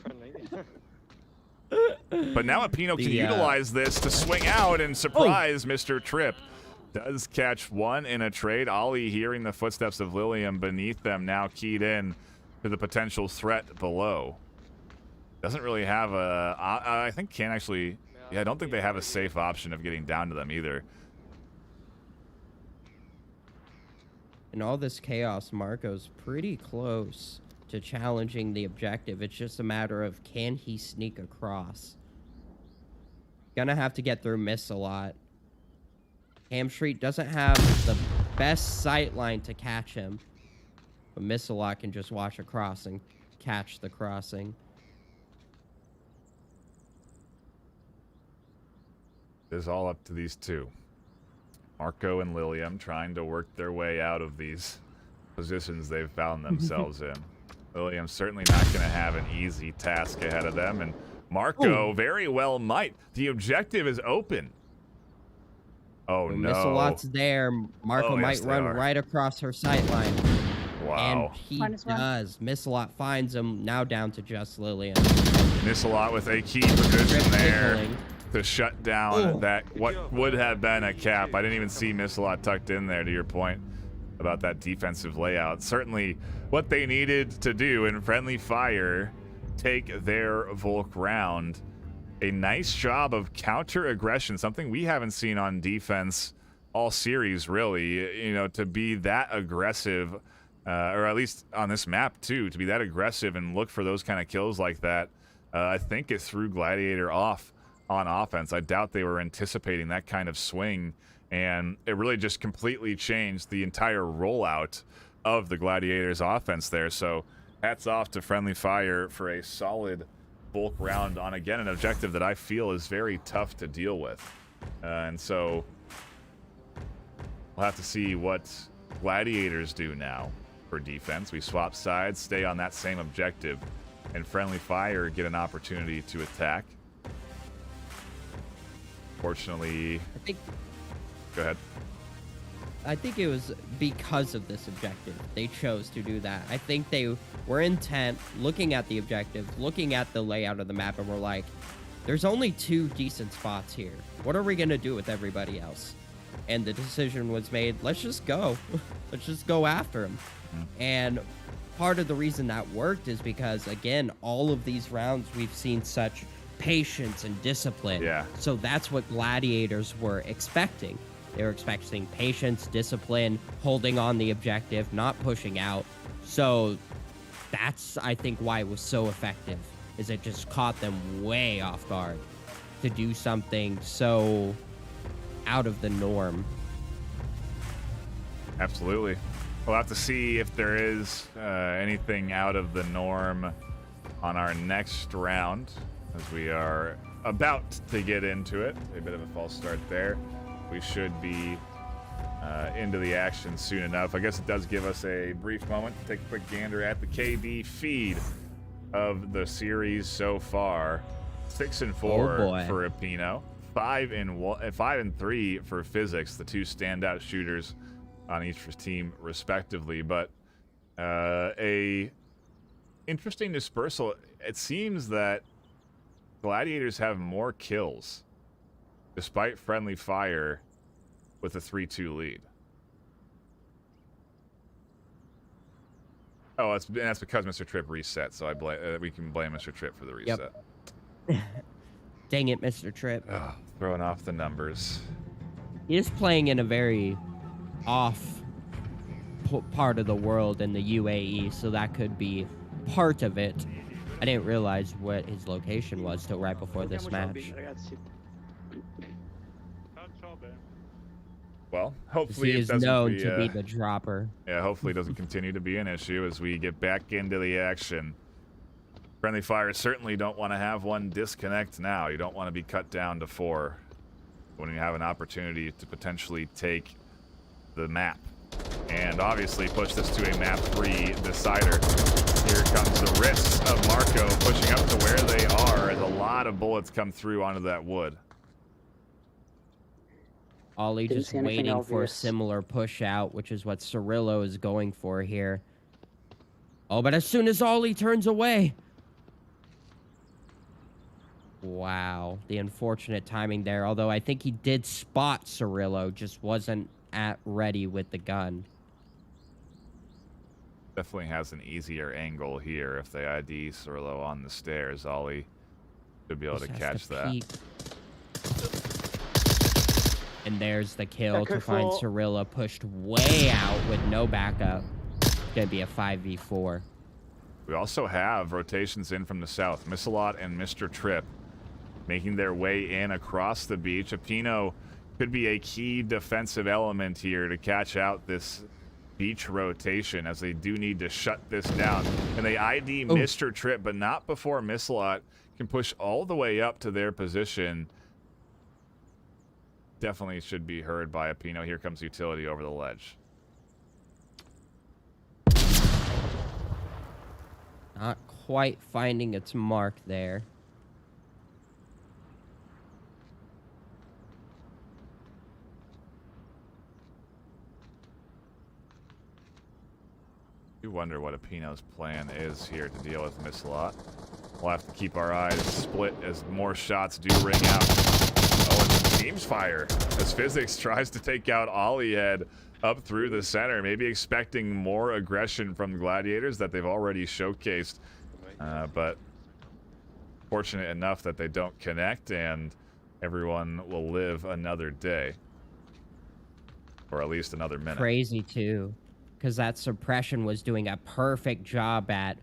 But now Apino can utilize this to swing out and surprise Mr. Tripp. Does catch one in a trade. Ollie hearing the footsteps of Lilium beneath them, now keyed in to the potential threat below. Doesn't really have a... I think can't actually... Yeah, I don't think they have a safe option of getting down to them either. In all this chaos, Marco's pretty close to challenging the objective. It's just a matter of, can he sneak across? Gonna have to get through Miss a lot. Camstreet doesn't have the best sight line to catch him, but Miss a lot can just watch across and catch the crossing. It is all up to these two. Marco and Lilium trying to work their way out of these positions they've found themselves in. Lilium certainly not going to have an easy task ahead of them, and Marco very well might. The objective is open. Oh, no. Miss a lot's there. Marco might yes, run right across her sight line. Wow. And he Minus one. does. Miss a lot finds him, now down to just Lilium. Miss a lot with a key position there Tickling. to shut down that what would have been a cap. I didn't even see Miss a lot tucked in there, to your point about that defensive layout. Certainly what they needed to do in Friendly Fire, take their Volk round. A nice job of counter aggression, something we haven't seen on defense all series, really. You know, to be that aggressive, or at least on this map too, to be that aggressive and look for those kind of kills like that. I think it threw Gladiator off on offense. I doubt they were anticipating that kind of swing, and it really just completely changed the entire rollout of the Gladiators offense there. So hats off to Friendly Fire for a solid bulk round on, again, an objective that I feel is very tough to deal with. And so we'll have to see what Gladiators do now for defense. We swap sides, stay on that same objective, and Friendly Fire get an opportunity to attack. Fortunately, go ahead. I think it was because of this objective they chose to do that. I think they were intent, looking at the objective, looking at the layout of the map, and were like, there's only 2 decent spots here. What are we going to do with everybody else? And the decision was made, let's just go. Let's just go after him. And part of the reason that worked is because, again, all of these rounds we've seen such patience and discipline. Yeah. So that's what gladiators were expecting. They were expecting patience, discipline, holding on the objective, not pushing out. So that's, I think, why it was so effective, is it just caught them way off guard to do something so out of the norm. Absolutely. We'll have to see if there is anything out of the norm on our next round, as we are about to get into it. A bit of a false start there. We should be into the action soon enough. I guess it does give us a brief moment to take a quick gander at the KD feed of the series so far. 6-4 for Rapinoe, 5-3 for Physics, the two standout shooters on each team respectively. But a interesting dispersal. It seems that Gladiators have more kills despite friendly fire with a 3-2 lead. Oh, that's because Mr. Tripp reset, so we can blame Mr. Tripp for the reset. Yep. Dang it, Mr. Tripp. Oh, throwing off the numbers. He is playing in a very off part of the world in the UAE, so that could be part of it. I didn't realize what his location was till right before this match. Well, hopefully he it is doesn't known to be the dropper. Yeah, hopefully it doesn't continue to be an issue as we get back into the action. Friendly fire certainly don't want to have one disconnect now. You don't want to be cut down to 4 when you have an opportunity to potentially take the map. And obviously push this to a map 3 decider. Here comes the wrist of Marco pushing up to where they are as a lot of bullets come through onto that wood. Ollie just waiting for a similar push out, which is what Cirillo is going for here. Oh, but as soon as Ollie turns away. Wow, the unfortunate timing there. Although I think he did spot Cirillo, just wasn't ready with the gun. Definitely has an easier angle here if they ID Cirillo on the stairs. Ollie should be able to catch that. Peek. And there's the kill to find Cirillo pushed way out with no backup. It's going to be a 5v4. We also have rotations in from the south. Missalot and Mr. Tripp making their way in across the beach. Apino could be a key defensive element here to catch out this beach rotation, as they do need to shut this down. And they ID Mr. Tripp, but not before Missalot can push all the way up to their position. Definitely should be heard by Apino. Here comes utility over the ledge. Not quite finding its mark there. You wonder what Apino's plan is here to deal with Missalot. We'll have to keep our eyes split as more shots do ring out. Oh, it's Teams fire as Physics tries to take out Olliehead up through the center, maybe expecting more aggression from the Gladiators that they've already showcased. But fortunate enough that they don't connect, and everyone will live another day. Or at least another minute. Crazy, too. Because that suppression was doing a perfect job at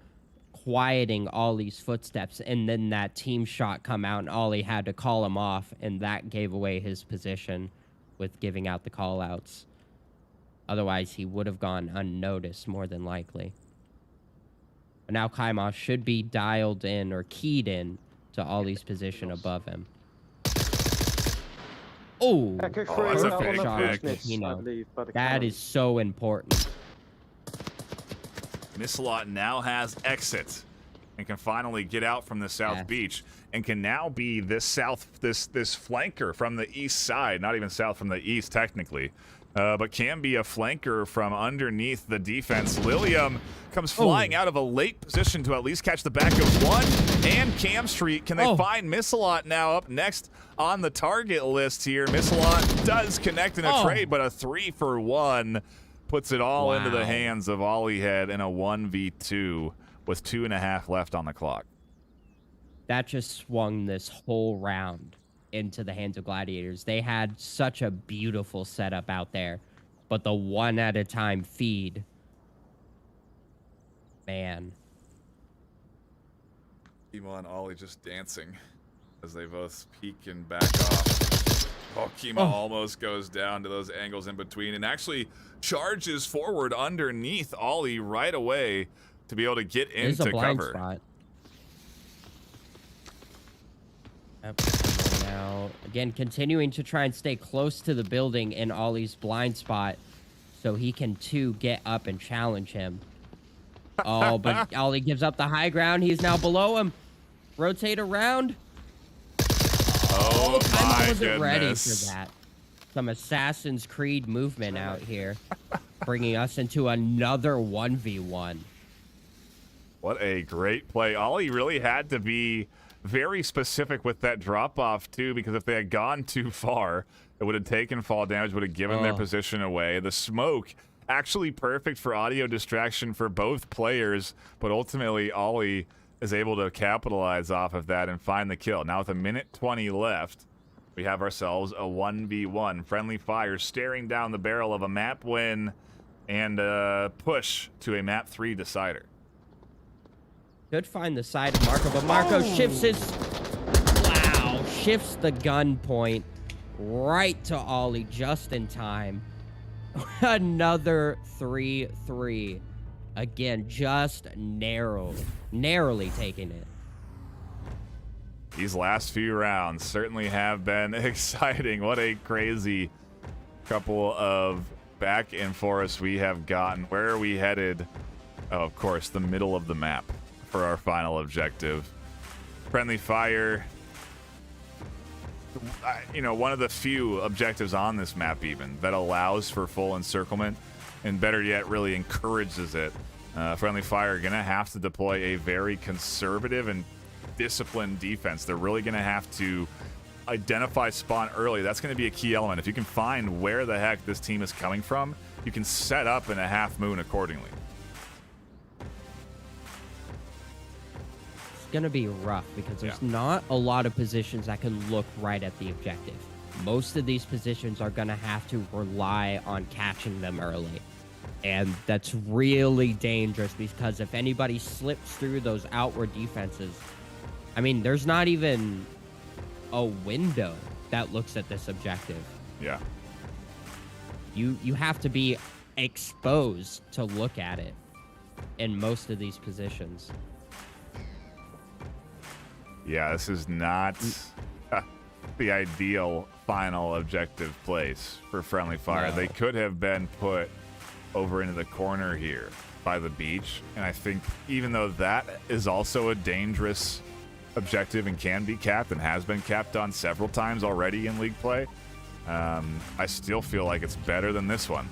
quieting Ollie's footsteps, and then that team shot come out, and Ollie had to call him off, and that gave away his position with giving out the call-outs. Otherwise, he would have gone unnoticed, more than likely. But now Kaimos should be dialed in or keyed in to Ollie's position above him. Oh, that's a perfect big shot, pick. Rapinoe. That is so important. Missalot now has exit and can finally get out from the south beach, and can now be this flanker from the east side, not even south, from the east technically, but can be a flanker from underneath the defense. Lilium comes flying out of a late position to at least catch the back of one, and Cam Street. Can they find Missalot now up next on the target list here? Missalot does connect in a trade, but a 3-for-1 puts it all into the Wow. hands of Ollie Head in a 1v2 with 2.5 left on the clock. That just swung this whole round into the hands of Gladiators. They had such a beautiful setup out there, but the one at a time feed, man. Kimo and Ollie just dancing as they both peek and back off. Oh, Kimo almost goes down to those angles in between and actually charges forward underneath Ollie right away to be able to get It's into a blind cover. spot. Yep. Now, again, continuing to try and stay close to the building in Ollie's blind spot so he can, too, get up and challenge him. Oh, but Ollie gives up the high ground. He's now below him. Rotate around. Oh, I my wasn't ready goodness. for that. Some Assassin's Creed movement out here, bringing us into another 1v1. What a great play. Ollie really had to be very specific with that drop-off, too, because if they had gone too far, it would have taken fall damage, would have given their position away. The smoke, actually perfect for audio distraction for both players, but ultimately Ollie is able to capitalize off of that and find the kill. Now with a minute 20 left, we have ourselves a 1v1. Friendly Fire staring down the barrel of a map win and a push to a map 3 decider. Could find the side of Marco, but Marco shifts the gun point right to Ollie just in time. Another 3-3. Again, just narrowly taking it. These last few rounds certainly have been exciting. What a crazy couple of back and forths we have gotten. Where are we headed? Oh, of course, the middle of the map for our final objective. Friendly Fire, one of the few objectives on this map even that allows for full encirclement, and better yet, really encourages it. Friendly Fire are going to have to deploy a very conservative and disciplined defense. They're really going to have to identify spawn early. That's going to be a key element. If you can find where the heck this team is coming from, you can set up in a half moon accordingly. Going to be rough because there's not a lot of positions that can look right at the objective. Most of these positions are going to have to rely on catching them early. And that's really dangerous because if anybody slips through those outward defenses, I mean, there's not even a window that looks at this objective. Yeah. You have to be exposed to look at it in most of these positions. Yeah, this is not the ideal final objective place for Friendly Fire. No. They could have been put over into the corner here by the beach, and I think even though that is also a dangerous objective and can be capped and has been capped on several times already in league play, I still feel like it's better than this one.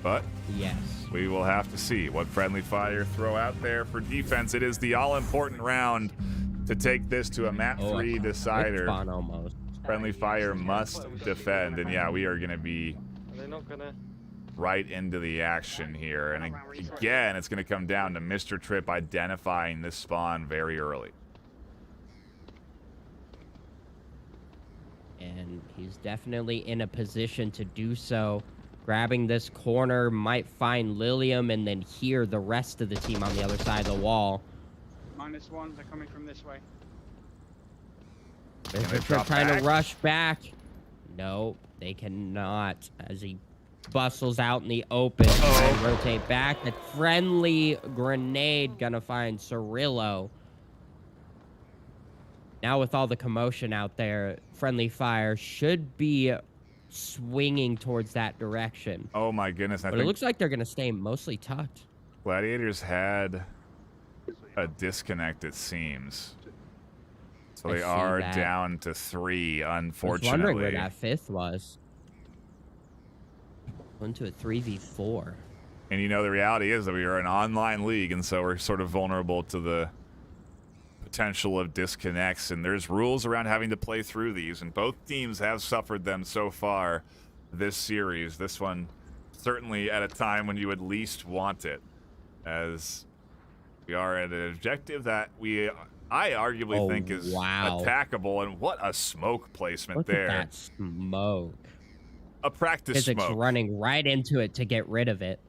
But yes, we will have to see what Friendly Fire throw out there for defense. It is the all-important round to take this to a map 3 decider. Almost. Friendly Fire must defend, and yeah, we are going to be right into the action here. And again, it's going to come down to Mr. Trip identifying this spawn very early. And he's definitely in a position to do so. Grabbing this corner, might find Lilium, and then hear the rest of the team on the other side of the wall. -1, they're coming from this way. Mr. Trip trying to rush back. No, they cannot. As he bustles out in the open and rotate back. A friendly grenade gonna find Cirillo. Now with all the commotion out there, Friendly Fire should be swinging towards that direction. Oh my goodness. But it looks like they're gonna stay mostly tucked. Gladiators had a disconnect, it seems. So they are down to 3, unfortunately. I was wondering where that 5th was. Went to a 3v4. And the reality is that we are an online league, and so we're sort of vulnerable to the potential of disconnects, and there's rules around having to play through these, and both teams have suffered them so far this series. This one certainly at a time when you would least want it, as we are at an objective that I arguably think is attackable. And what a smoke placement Look there. at that smoke. A practice Physics smoke. running right into it to get rid of it.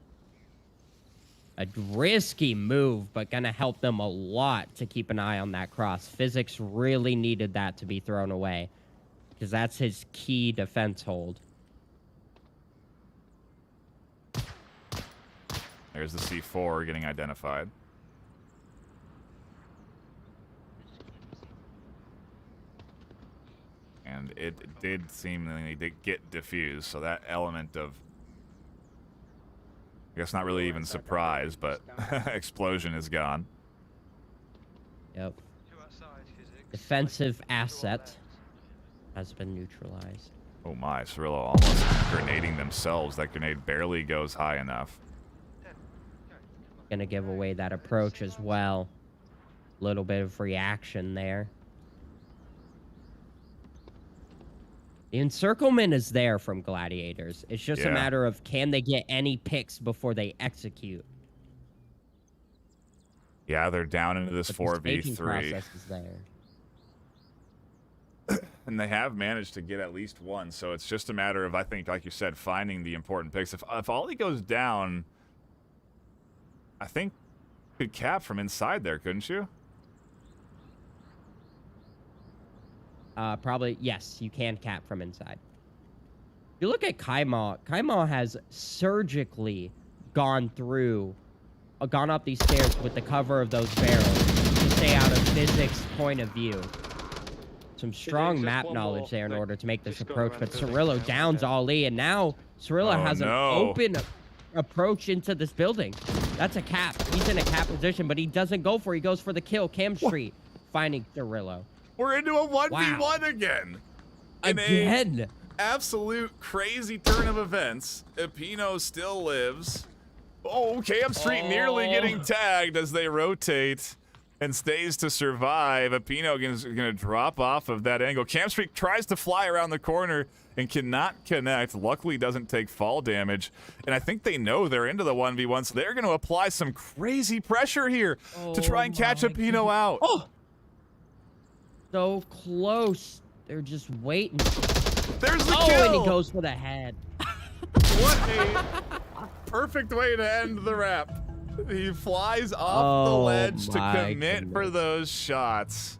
A risky move, but gonna help them a lot to keep an eye on that cross. Physics really needed that to be thrown away, because that's his key defense hold. There's the C4 getting identified. And it did seemingly get diffused, so that element of, I guess not really even surprise, but explosion is gone. Yep. Defensive asset has been neutralized. Oh my, Cirillo almost grenading themselves. That grenade barely goes high enough. Gonna give away that approach as well. Little bit of reaction there. The encirclement is there from Gladiators. It's just a matter of, can they get any picks before they execute? Yeah, they're down into this But the 4v3. process is there. And they have managed to get at least one, so it's just a matter of, I think, like you said, finding the important picks. If Ollie goes down, I think you could cap from inside there, couldn't you? Probably, yes, you can cap from inside. If you look at Kaima has surgically gone up these stairs with the cover of those barrels to stay out of physics point of view. Some strong map knowledge there in order to make this approach, but Cirillo downs Ali, and now Cirillo has an open approach into this building. That's a cap. He's in a cap position, but he doesn't go for it. He goes for the kill. Cam Street finding Cirillo. We're into a 1v1 again. Again. Absolute crazy turn of events. Epino still lives. Oh, Cam Street nearly getting tagged as they rotate and stays to survive. Epino is going to drop off of that angle. Cam Street tries to fly around the corner and cannot connect. Luckily doesn't take fall damage. And I think they know they're into the 1v1, so they're going to apply some crazy pressure here to try and catch Epino out. Oh! So close. They're just waiting. There's the kill! And he kill! goes for the head. What a perfect way to end the wrap. He flies off the ledge to commit for those shots.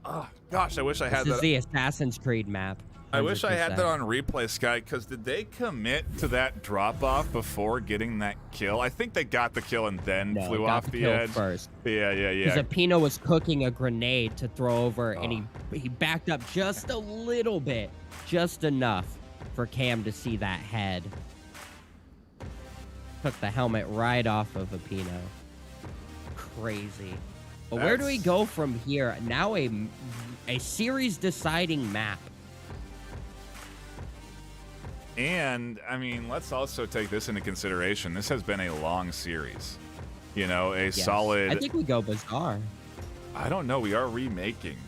Oh, gosh, I wish I had that. This is the Assassin's Creed map. 100%. I wish I had that on replay, Sky, because did they commit to that drop-off before getting that kill? I think they got the kill and then flew off the edge. First. Yeah. Because Epino was cooking a grenade to throw over, and he backed up just a little bit, just enough for Cam to see that head. Took the helmet right off of Epino. Crazy. But where do we go from here? Now a series-deciding map. And, I mean, let's also take this into consideration. This has been a long series. You know, solid... I think we go Bazaar. I don't know. We are remaking.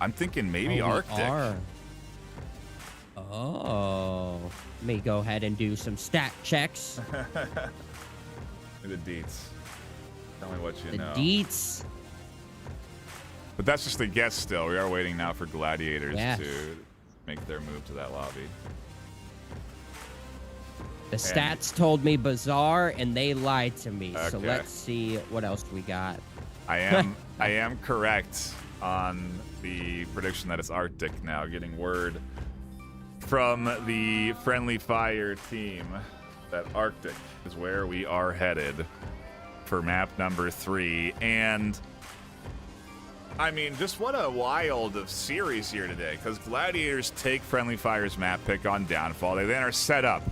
I'm thinking maybe Arctic. Oh. Let me go ahead and do some stat checks. The deets. Tell me what you know. The deets. But that's just a guess still. We are waiting now for Gladiators to make their move to that lobby. The stats told me Bazaar, and they lied to me. So let's see what else we got. I am correct on the prediction that it's Arctic now. Getting word from the Friendly Fire team that Arctic is where we are headed for map number 3. And I mean, just what a wild series here today, because Gladiators take Friendly Fire's map pick on Downfall. They then are set up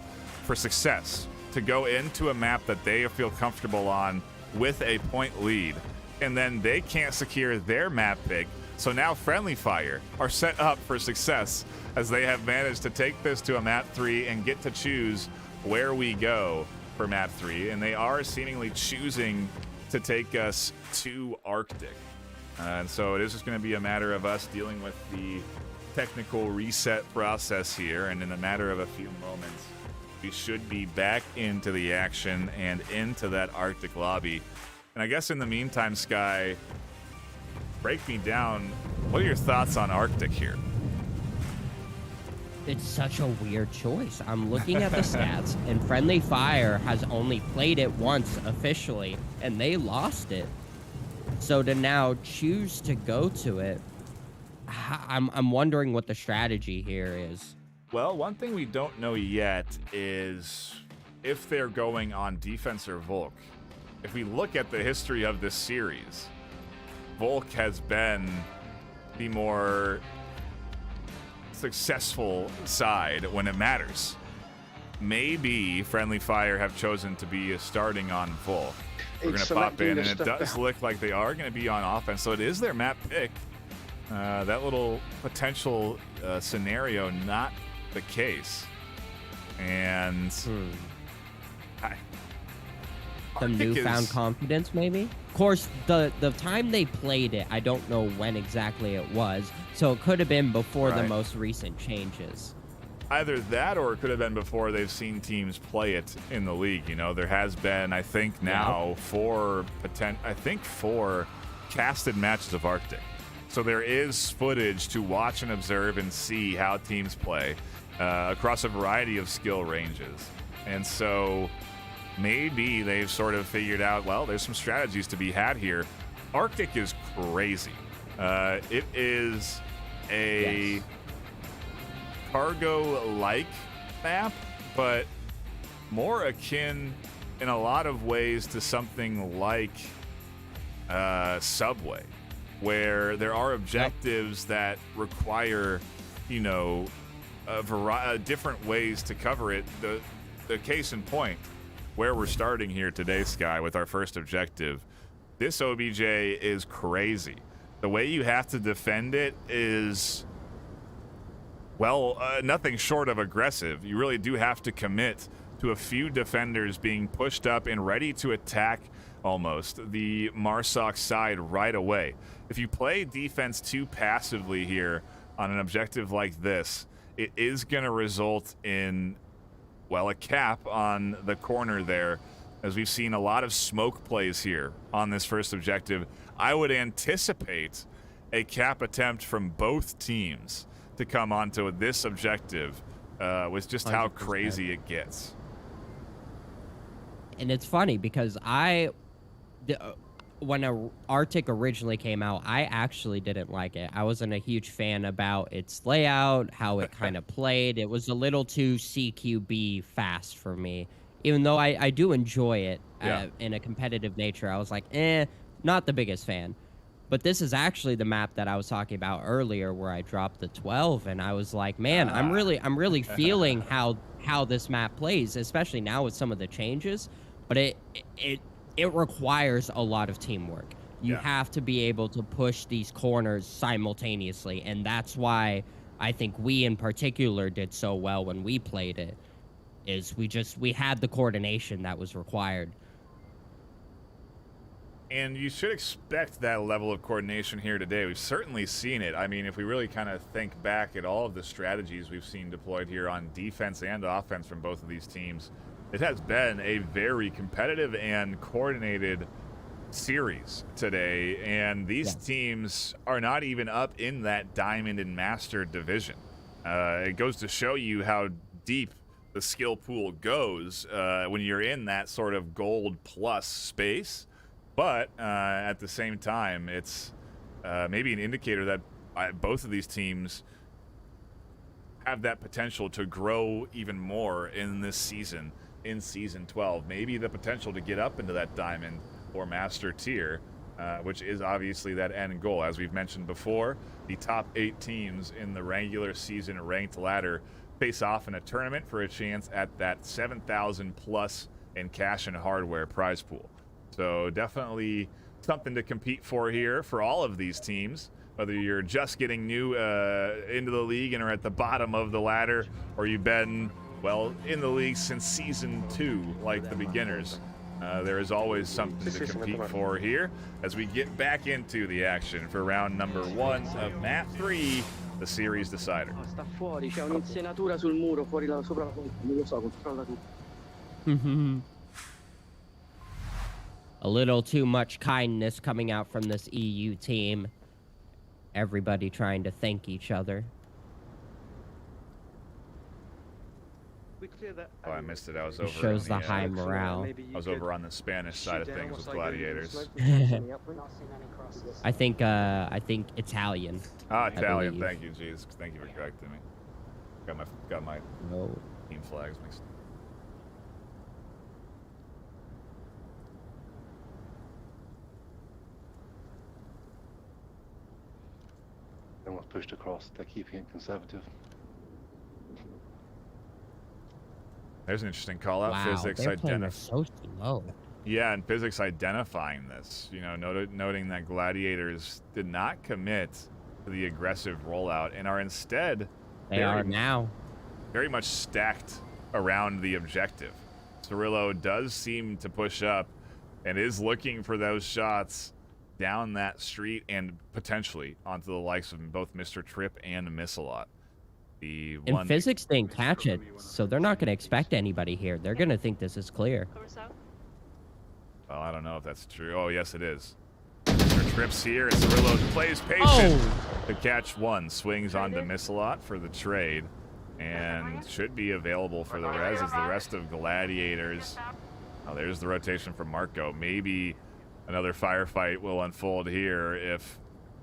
for success to go into a map that they feel comfortable on with a point lead, and then they can't secure their map pick. So now Friendly Fire are set up for success as they have managed to take this to a map 3 and get to choose where we go for map 3, and they are seemingly choosing to take us to Arctic. And so it is just going to be a matter of us dealing with the technical reset process here, and in a matter of a few moments, we should be back into the action and into that Arctic lobby. And I guess in the meantime, Sky, break me down. What are your thoughts on Arctic here? It's such a weird choice. I'm looking at the stats, and Friendly Fire has only played it once officially, and they lost it. So to now choose to go to it, I'm wondering what the strategy here is. Well, one thing we don't know yet is if they're going on defense or Volk. If we look at the history of this series, Volk has been the more successful side when it matters. Maybe Friendly Fire have chosen to be starting on Volk. We're going to pop in, and it does look like they are going to be on offense, so it is their map pick. That little potential scenario, not the case. And Some newfound confidence, maybe? Of course, the time they played it, I don't know when exactly it was, so it could have been before the most recent changes. Either that, or it could have been before they've seen teams play it in the league. You know, there has been, I think now, four casted matches of Arctic. So there is footage to watch and observe and see how teams play across a variety of skill ranges. And so maybe they've sort of figured out, well, there's some strategies to be had here. Arctic is crazy. It is a cargo-like map, but more akin in a lot of ways to something like Subway, where there are objectives that require, you know, different ways to cover it. The case in point, where we're starting here today, Sky, with our first objective, this OBJ is crazy. The way you have to defend it is, well, nothing short of aggressive. You really do have to commit to a few defenders being pushed up and ready to attack almost the Marsoc side right away. If you play defense too passively here on an objective like this, it is going to result in, well, a cap on the corner there, as we've seen a lot of smoke plays here on this first objective. I would anticipate a cap attempt from both teams to come onto this objective with just 100%. How crazy it gets. And it's funny because when Arctic originally came out, I actually didn't like it. I wasn't a huge fan about its layout, how it kind of played. It was a little too CQB fast for me. Even though I do enjoy it in a competitive nature, I was like, not the biggest fan. But this is actually the map that I was talking about earlier, where I dropped the 12, and I was like, man, I'm really feeling how this map plays, especially now with some of the changes. But it requires a lot of teamwork. You have to be able to push these corners simultaneously, and that's why I think we in particular did so well when we played it. Is we had the coordination that was required. And you should expect that level of coordination here today. We've certainly seen it. I mean, if we really kind of think back at all of the strategies we've seen deployed here on defense and offense from both of these teams, it has been a very competitive and coordinated series today. And these teams are not even up in that Diamond and Master division. It goes to show you how deep the skill pool goes when you're in that sort of gold plus space. But at the same time, it's maybe an indicator that both of these teams have that potential to grow even more in this season, in Season 12. Maybe the potential to get up into that Diamond or Master tier, which is obviously that end goal. As we've mentioned before, the top 8 teams in the regular season ranked ladder face off in a tournament for a chance at that 7,000 plus in cash and hardware prize pool. So definitely something to compete for here for all of these teams, whether you're just getting new into the league and are at the bottom of the ladder, or you've been, well, in the league since Season 2, like the beginners. There is always something to compete for here as we get back into the action for round number 1 of Map 3, the series decider. Oh, sta fuori, c'è un'insenatura sul muro fuori sopra la porta. Non lo so, controlla tu. A little too much kindness coming out from this EU team. Everybody trying to thank each other. Oh, I missed it. I was over. Shows on the high I morale. was over on the Spanish side of things with gladiators. I think Italian. Ah, I Italian. believe. Thank you, jeez. Thank you for correcting me. Got my No. team flags mixed. Everyone's pushed across. They're keeping it conservative. There's an interesting call out. Wow, Physics they're playing identifying. so slow. Yeah, and physics identifying this. You know, noting that gladiators did not commit to the aggressive rollout and are instead They are now. very much stacked around the objective. Cirillo does seem to push up and is looking for those shots down that street and potentially onto the likes of both Mr. Tripp and Missalot. And physics didn't catch it, so they're not going to expect anybody here. They're going to think this is clear. Well, I don't know if that's true. Oh, yes, it is. Mr. Tripp's here, and Cirillo plays patient to catch one. Swings onto Missalot for the trade, and should be available for the res as the rest of Gladiators. Oh, there's the rotation from Marco. Maybe another firefight will unfold here if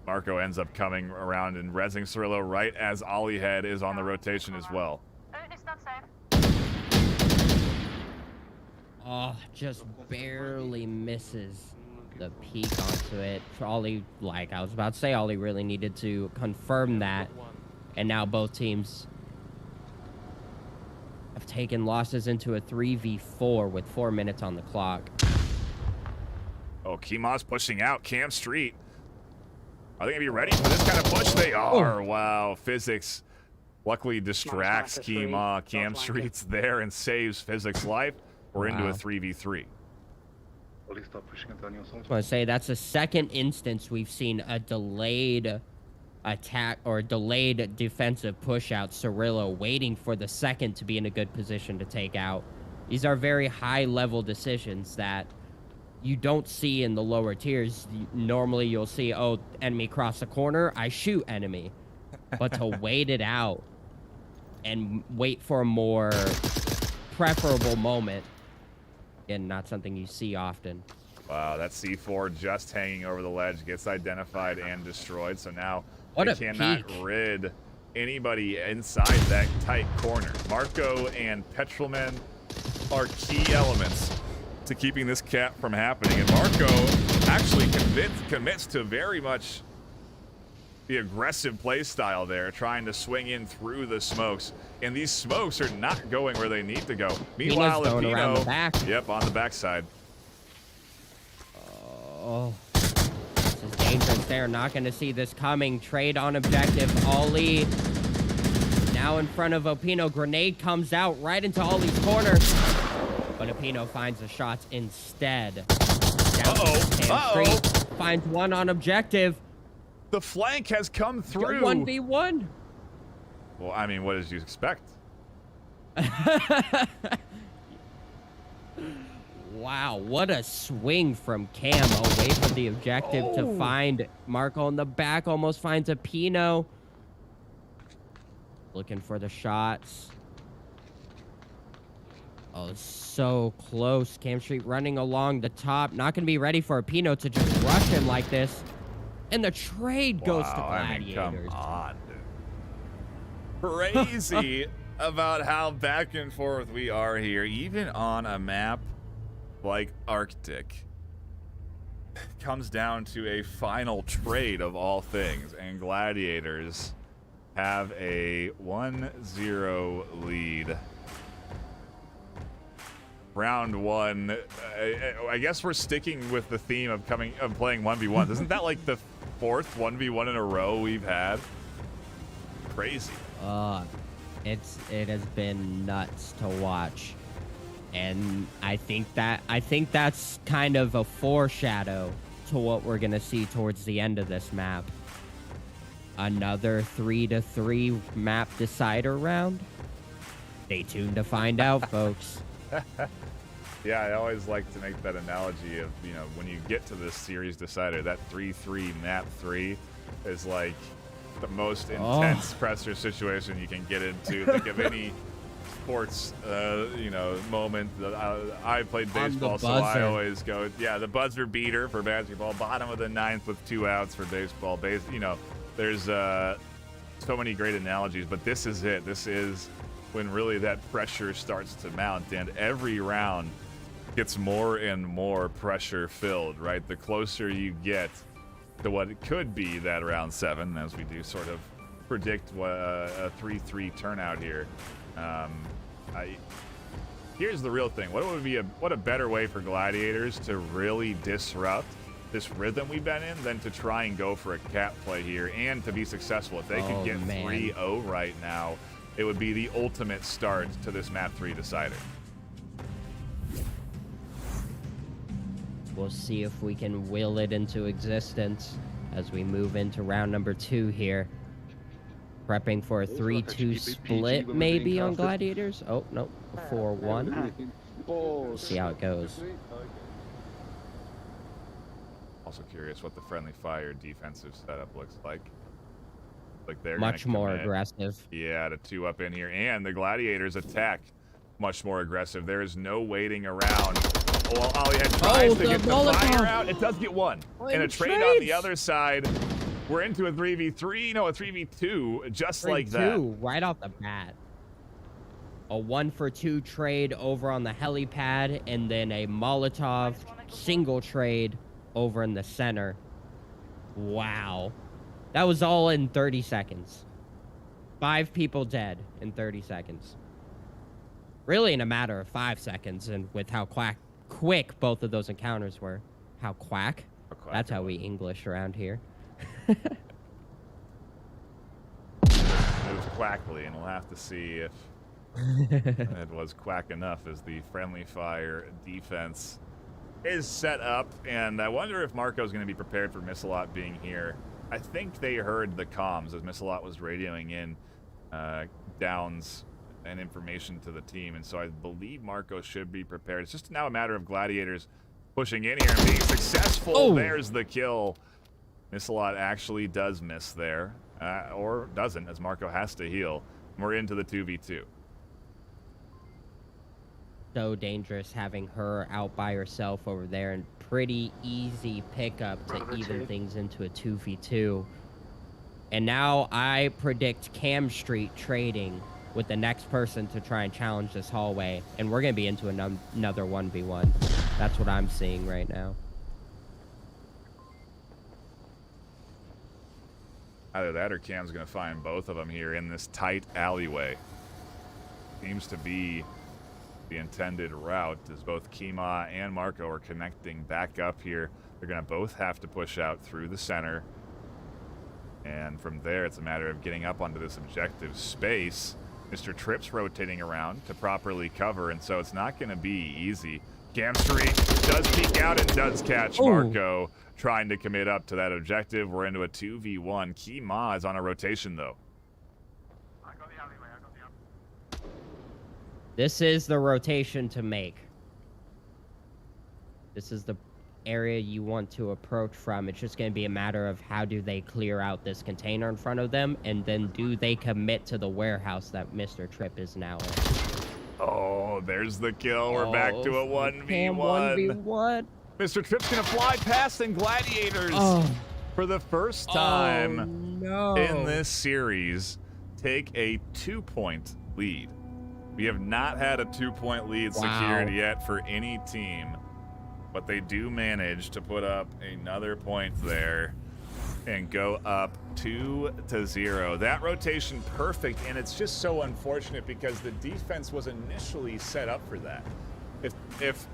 Marco ends up coming around and rezzing Cirillo right as Olliehead is on the rotation as well. Oh, just barely misses the peak onto it. Ollie, like I was about to say, Ollie really needed to confirm that. And now both teams have taken losses into a 3v4 with 4 minutes on the clock. Oh, Kima's pushing out. Cam Street. Are they going to be ready for this kind of push? They are. Wow. Physics luckily distracts Kima. Cam Street's there and saves Physics' life. We're into a 3v3. At least stop pushing it down your side. I want to say that's the second instance we've seen a delayed attack or delayed defensive push out. Cirillo waiting for the second to be in a good position to take out. These are very high level decisions that you don't see in the lower tiers. Normally you'll see, oh, enemy cross the corner, I shoot enemy. But to wait it out and wait for a more preferable moment, and not something you see often. Wow, that C4 just hanging over the ledge gets identified and destroyed. So now they cannot rid anybody inside that tight corner. Marco and Petrolman are key elements to keeping this cap from happening. And Marco actually commits to very much the aggressive play style there, trying to swing in through the smokes. And these smokes are not going where they need to go. Meanwhile, Pino's around the back. Yep, on the backside. Oh, this is dangerous. They're not going to see this coming. Trade on objective. Ollie now in front of Opino. Grenade comes out right into Ollie's corner. But Opino finds the shots instead. Street finds one on objective. The flank has come through. 1v1. Well, I mean, what did you expect? Wow, what a swing from Cam away from the objective to find Marco in the back. Almost finds a Pino. Looking for the shots. Oh, so close. Cam Street running along the top. Not going to be ready for a Pino to just rush him like this. And the trade goes to Gladiators. I mean, come on, dude. Crazy about how back and forth we are here, even on a map like Arctic. It comes down to a final trade of all things, and Gladiators have a 1-0 lead. Round one. I guess we're sticking with the theme of playing 1v1s. Isn't that like the fourth 1v1 in a row we've had? Crazy. It has been nuts to watch. And I think that's kind of a foreshadow to what we're gonna see towards the end of this map. another 3-3 map decider round? Stay tuned to find out, folks. Yeah, I always like to make that analogy of, you know, when you get to this series decider, that 3-3 map 3 is like the most intense pressure situation you can get into. Think of any sports, you know, moment. I played baseball, so I always go, yeah, the buzzer beater for basketball, bottom of the ninth with 2 outs for baseball. You know, there's so many great analogies, but this is it. This is when really that pressure starts to mount, and every round gets more and more pressure filled, right? The closer you get to what it could be that round 7, as we do sort of predict what a 3-3 turnout here. Here's the real thing. What a better way for Gladiators to really disrupt this rhythm we've been in than to try and go for a cap play here and to be successful. If they could get 3-0 right now, it would be the ultimate start to this map 3 decider. We'll see if we can will it into existence as we move into round number 2 here. Prepping for a 3-2 split maybe on Gladiators. Oh, no, 4-1. See how it goes. Also curious what the friendly fire defensive setup looks like. Like they're much more aggressive. Yeah, to 2 up in here. And the Gladiators attack much more aggressive. There is no waiting around. Well, Aliad tries to get the fire out. It does get 1. And a trade on the other side. We're into a 3v3. No, a 3v2. Just like that. Right off the bat. A 1-for-2 trade over on the helipad. And then a Molotov single trade over in the center. Wow. That was all in 30 seconds. 5 people dead in 30 seconds. Really in a matter of 5 seconds, and with how quick both of those encounters were. How quack? That's how we English around here. It was quackly, and we'll have to see if it was quack enough as the friendly fire defense is set up. And I wonder if Marco's going to be prepared for Missalot being here. I think they heard the comms as Missalot was radioing in downs and information to the team, and so I believe Marco should be prepared. It's just now a matter of Gladiators pushing in here and being successful. Oh. There's the kill. Missalot actually does miss there, or doesn't, as Marco has to heal. We're into the 2v2. So dangerous having her out by herself over there, and pretty easy pickup to even things into a 2v2. And now I predict Cam Street trading with the next person to try and challenge this hallway, and we're going to be into another 1v1. That's what I'm seeing right now. Either that or Cam's going to find both of them here in this tight alleyway. Seems to be the intended route, as both Kima and Marco are connecting back up here. They're going to both have to push out through the center. And from there, it's a matter of getting up onto this objective space. Mr. Tripp's rotating around to properly cover, and so it's not going to be easy. Cam Street does peek out and does catch Marco trying to commit up to that objective. We're into a 2v1. Kima is on a rotation, though. This is the rotation to make. This is the area you want to approach from. It's just going to be a matter of how do they clear out this container in front of them, and then do they commit to the warehouse that Mr. Tripp is now in. Oh, there's the kill. We're back to a 1v1. 1v1. Mr. Tripp's going to fly past and Gladiators for the first time in this series take a 2-point lead. We have not had a 2-point lead secured yet for any team, but they do manage to put up another point there and go up 2-0. That rotation perfect, and it's just so unfortunate because the defense was initially set up for that. If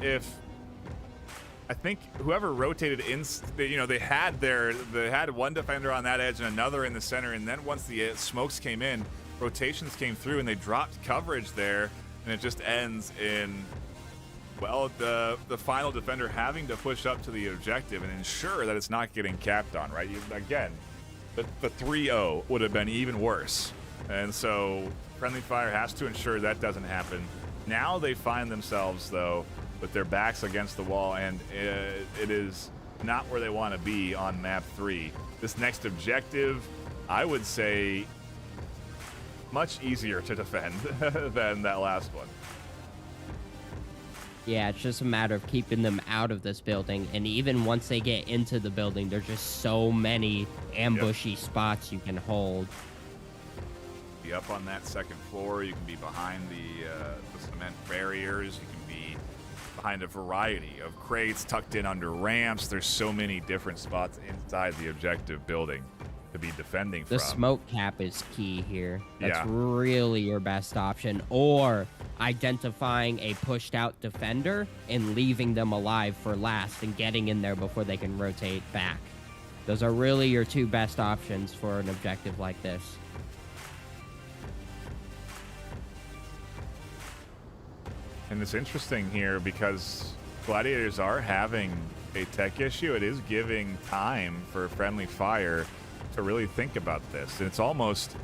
I think whoever rotated in, you know, they had one defender on that edge and another in the center, and then once the smokes came in, rotations came through and they dropped coverage there, and it just ends in, well, the final defender having to push up to the objective and ensure that it's not getting capped on, right? Again, the 3-0 would have been even worse. And so Friendly Fire has to ensure that doesn't happen. Now they find themselves, though, with their backs against the wall, and it is not where they want to be on map 3. This next objective, I would say, much easier to defend than that last one. Yeah, it's just a matter of keeping them out of this building. And even once they get into the building, there's just so many ambushy spots you can hold. Be up on that second floor. You can be behind the cement barriers. You can be behind a variety of crates tucked in under ramps. There's so many different spots inside the objective building to be defending from. The smoke cap is key here. That's Yeah. really your best option. Or identifying a pushed out defender and leaving them alive for last and getting in there before they can rotate back. Those are really your two best options for an objective like this. And it's interesting here because Gladiators are having a tech issue. It is giving time for Friendly Fire to really think about this. And it's almost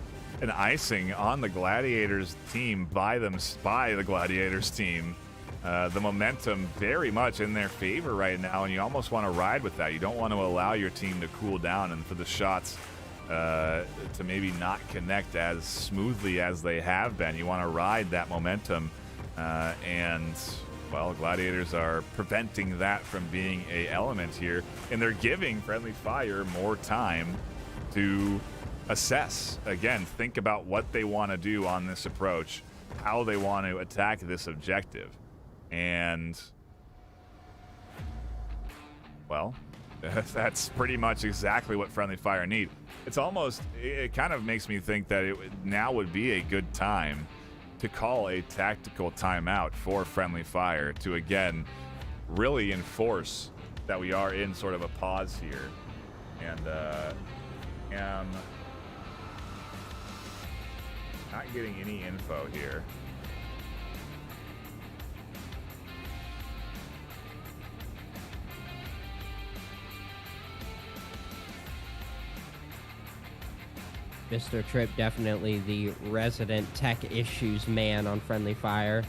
an icing on the Gladiators team by the Gladiators team. The momentum very much in their favor right now, and you almost want to ride with that. You don't want to allow your team to cool down and for the shots to maybe not connect as smoothly as they have been. You want to ride that momentum, and well, Gladiators are preventing that from being a element here, and they're giving Friendly Fire more time to assess. Again, think about what they want to do on this approach, how they want to attack this objective. And, well, that's pretty much exactly what Friendly Fire need. It's almost, it kind of makes me think that now would be a good time to call a tactical timeout for Friendly Fire to, again, really enforce that we are in sort of a pause here. And am not getting any info here. Mr. Tripp, definitely the resident tech issues man on Friendly Fire.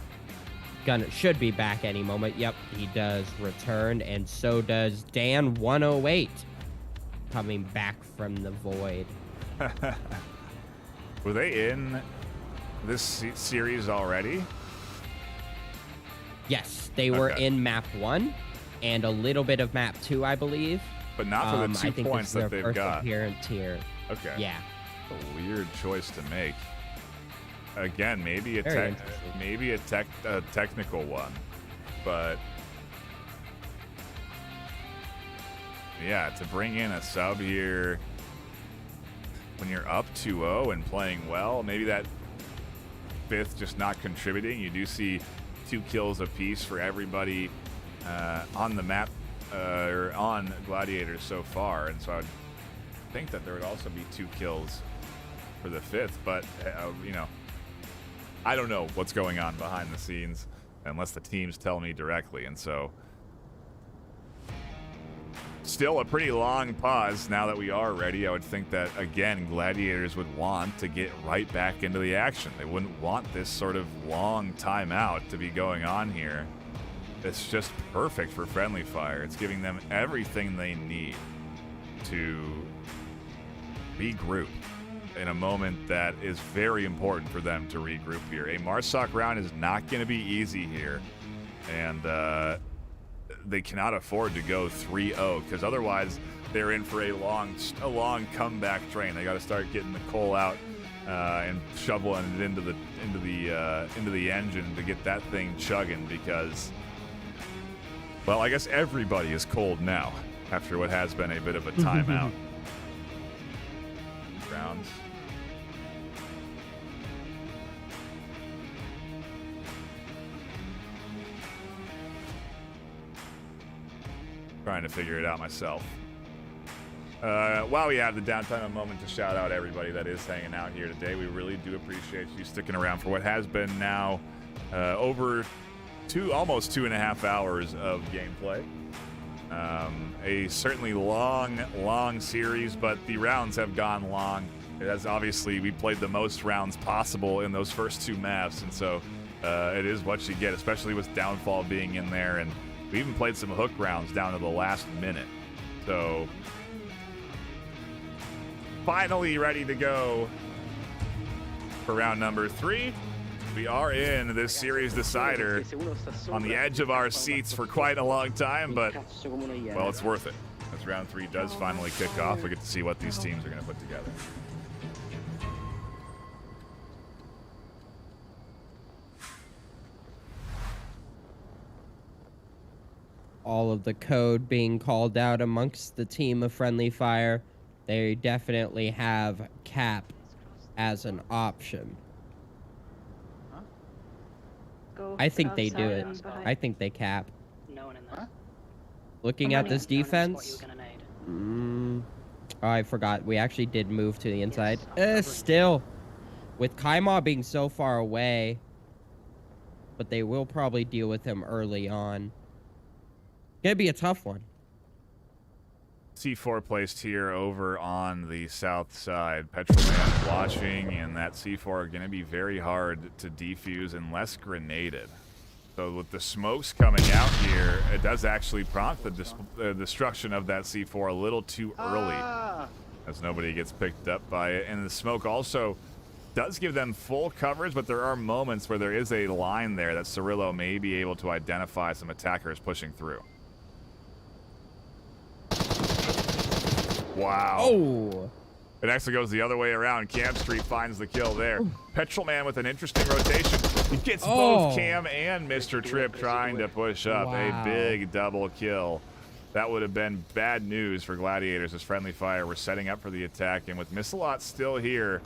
Should be back any moment. Yep, he does return, and so does Dan 108 coming back from the void. Were they in this series already? Yes, they were Okay. in map 1 and a little bit of map 2, I believe. But not for the I 2 think points this is that their they've first got. appearance here. Okay. Yeah. A weird choice to make. Again, maybe a Very interesting. technical one, but yeah, to bring in a sub here when you're up 2-0 and playing well, maybe that fifth just not contributing. You do see 2 kills apiece for everybody on the map or on Gladiators so far, and so I'd think that there would also be 2 kills for the fifth, but you know, I don't know what's going on behind the scenes unless the teams tell me directly, and so still a pretty long pause. Now that we are ready, I would think that again Gladiators would want to get right back into the action. They wouldn't want this sort of long timeout to be going on here. It's just perfect for Friendly Fire. It's giving them everything they need to regroup in a moment that is very important for them to regroup here. A Marsoc round is not going to be easy here, and they cannot afford to go 3-0 because otherwise they're in for a long comeback train. They got to start getting the coal out and shoveling it into the engine to get that thing chugging because, well, I guess everybody is cold now after what has been a bit of a timeout. Rounds. Trying to figure it out myself. While we have the downtime, a moment to shout out everybody that is hanging out here today. We really do appreciate you sticking around for what has been now over almost 2.5 hours of gameplay. A certainly long series, but the rounds have gone long. It has obviously, we played the most rounds possible in those first 2 maps, and so it is what you get, especially with Downfall being in there, and we even played some hook rounds down to the last minute. So finally ready to go for round number 3. We are in this series decider on the edge of our seats for quite a long time, but, well, it's worth it. As round 3 does finally kick off, we get to see what these teams are going to put together. All of the code being called out amongst the team of Friendly Fire. They definitely have cap as an option. Go I think they do outside it. and behind. I think they cap. No one in there. Looking at this defense, Spot you were gonna nade. oh, I forgot. We actually did move to the inside. I'm covering. Still, with Kaima being so far away, but they will probably deal with him early on. Gonna be a tough one. C4 placed here over on the south side. Petrolman watching, and that C4 going to be very hard to defuse unless grenaded. So with the smokes coming out here, it does actually prompt the destruction of that C4 a little too early, as nobody gets picked up by it. And the smoke also does give them full coverage, but there are moments where there is a line there that Cirillo may be able to identify some attackers pushing through. Wow. Oh! It actually goes the other way around. Cam Street finds the kill there. Petrolman with an interesting rotation. He gets both Cam and Mr. Trip trying to push up. Wow. A big double kill. That would have been bad news for Gladiators as Friendly Fire were setting up for the attack. And with Missalot still here,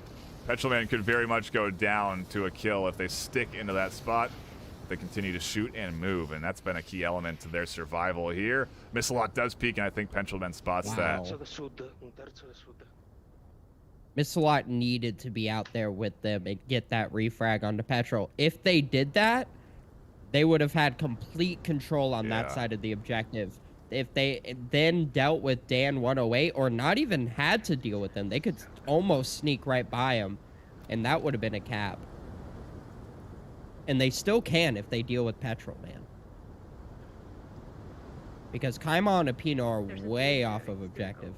Petrolman could very much go down to a kill if they stick into that spot. They continue to shoot and move, and that's been a key element to their survival here. Missalot does peek, and I think Petrolman spots that. Missalot needed to be out there with them and get that refrag onto Petrol. If they did that, they would have had complete control on that side of the objective. If they then dealt with Dan 108 or not even had to deal with them, they could almost sneak right by him, and that would have been a cap. And they still can if they deal with Petrol, man. Because Kaima and Apino are way off of objective.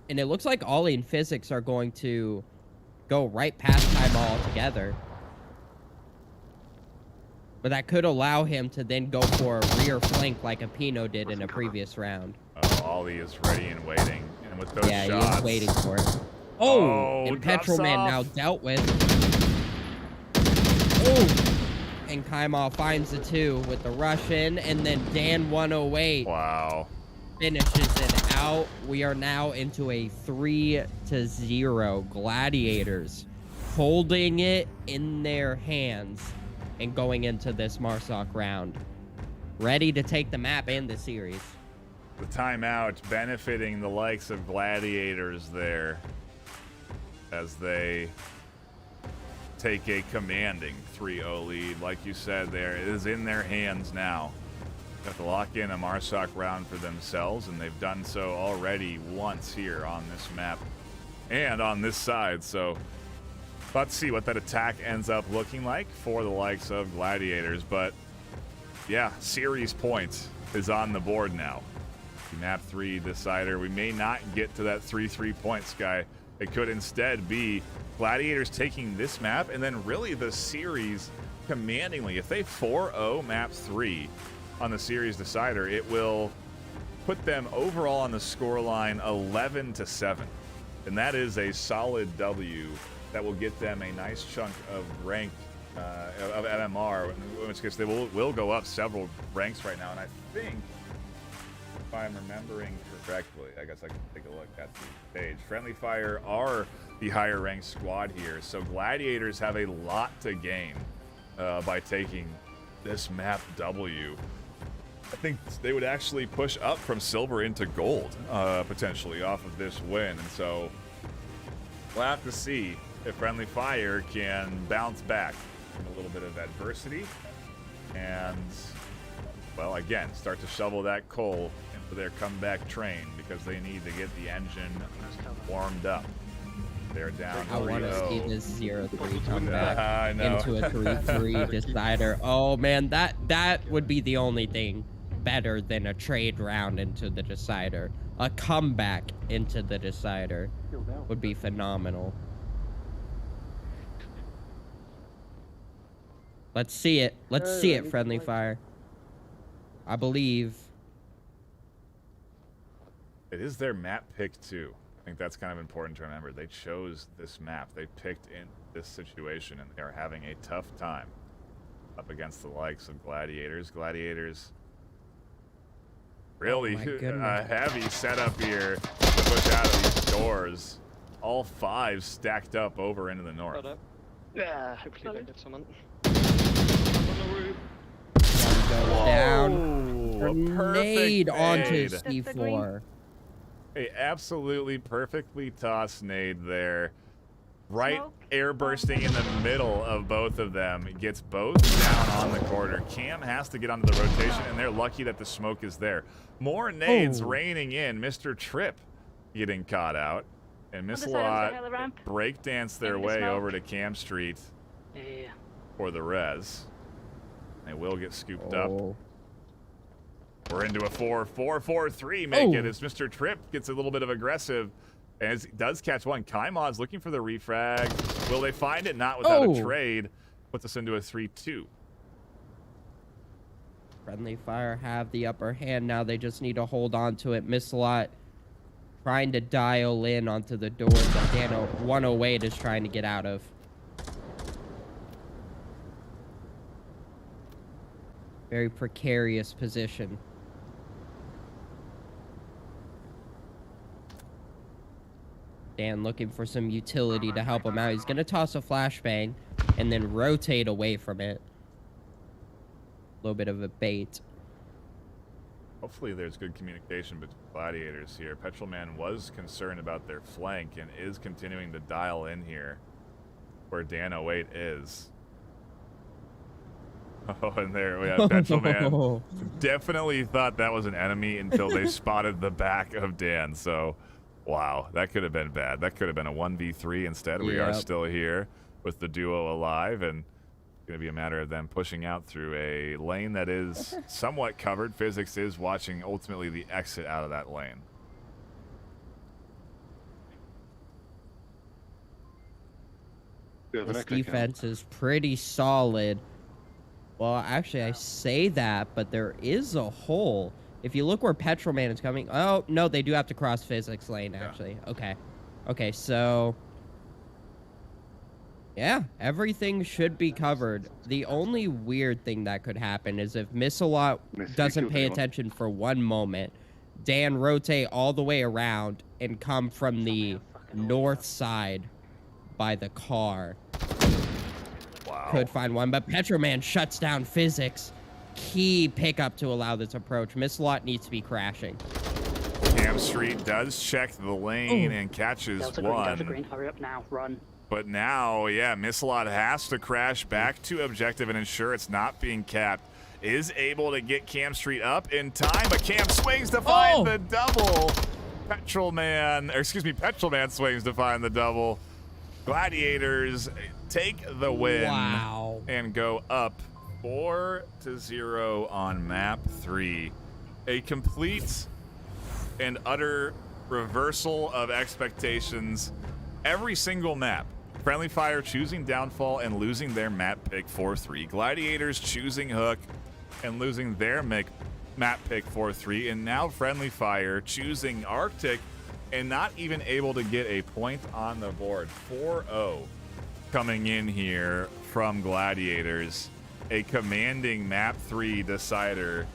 And it looks like Ollie and Physics are going to go right past Kaima altogether. But that could allow him to then go for a rear flank like Apino did in a previous round. Oh, Ollie is ready and waiting. And with those shots... Yeah, he is waiting for it. Oh, and Petrolman now dealt with. Oh, and Kaima finds the 2 with the rush in, and then Dan 108 finishes it out. We are now into a 3-0. Gladiators holding it in their hands and going into this Marsoc round. Ready to take the map and the series. The timeout benefiting the likes of Gladiators there, as they take a commanding 3-0 lead. Like you said there, it is in their hands now. They have to lock in a Marsoc round for themselves, and they've done so already once here on this map and on this side. So let's see what that attack ends up looking like for the likes of Gladiators. But yeah, series point is on the board now. Map 3 decider. We may not get to that 3-3 points, guy. It could instead be Gladiators taking this map and then really the series commandingly. If they 4-0 map 3 on the series decider, it will put them overall on the scoreline 11-7. And that is a solid W that will get them a nice chunk of rank of MMR, in which case they will go up several ranks right now. And I think, if I'm remembering correctly, I guess I can take a look at the page. Friendly Fire are the higher ranked squad here, so Gladiators have a lot to gain by taking this map W. I think they would actually push up from silver into gold potentially off of this win, and so we'll have to see if Friendly Fire can bounce back from a little bit of adversity And, well, again, start to shovel that coal into their comeback train because they need to get the engine warmed up. They're down 3-0. I want to see this 0-3 come back I know. into a 3-3 decider. Oh man, that would be the only thing better than a trade round into the decider. A comeback into the decider would be phenomenal. Let's see it. Let's see it, Friendly Fire. I believe. It is their map pick, too. I think that's kind of important to remember. They chose this map. They picked in this situation, and they are having a tough time up against the likes of Gladiators. Gladiators really heavy setup here to push out of these doors. All 5 stacked up over into the north. Yeah, hopefully they get someone. Goes down. A Grenade perfect onto nade. C4. A absolutely perfectly tossed nade there. Right air bursting in the middle of both of them. It gets both down on the corner. Cam has to get onto the rotation, and they're lucky that the smoke is there. More nades raining in. Mr. Tripp getting caught out. And Miss Lot breakdance their way over to Cam Street for the res. They will get scooped up. We're into a 4-4-4-3 make it as Mr. Tripp gets a little bit of aggressive as he does catch one. Kaimod's looking for the refrag. Will they find it? Not without a trade. Puts us into a 3-2. Friendly Fire have the upper hand now. They just need to hold on to it. Miss Lot trying to dial in onto the doors that Dano 108 is trying to get out of. Very precarious position. Dan looking for some utility to help him out. He's going to toss a flashbang and then rotate away from it. A little bit of a bait. Hopefully there's good communication between Gladiators here. Petrolman was concerned about their flank and is continuing to dial in here where Dan 08 is. Oh, and there we have Petrolman. Definitely thought that was an enemy until they spotted the back of Dan. So, wow, that could have been bad. That could have been a 1v3 instead. We are still here with the duo alive, and it's going to be a matter of them pushing out through a lane that is somewhat covered. Physics is watching ultimately the exit out of that lane. This defense is pretty solid. Well, actually, I say that, but there is a hole. If you look where Petrolman is coming... Oh, no, they do have to cross Physics lane, actually. Okay. Okay, so... Yeah, everything should be covered. The only weird thing that could happen is if Missalot doesn't pay attention for one moment, Dan rotate all the way around and come from the north side by the car. Wow. Could find one, but Petroman shuts down Physics. Key pickup to allow this approach. Missalot needs to be crashing. Cam Street does check the lane and catches one. Delta Green, hurry up now, run. But now, yeah, Missalot has to crash back to objective and ensure it's not being capped. Is able to get Cam Street up in time, but Cam swings to find the double. Petrolman swings to find the double. Gladiators take the win and go up 4-0 on map 3. A complete and utter reversal of expectations. Every single map. Friendly Fire choosing Downfall and losing their map pick 4-3. Gladiators choosing Hook and losing their map pick 4-3. And now Friendly Fire choosing Arctic and not even able to get a point on the board. 4-0 coming in here from Gladiators. A commanding map 3 decider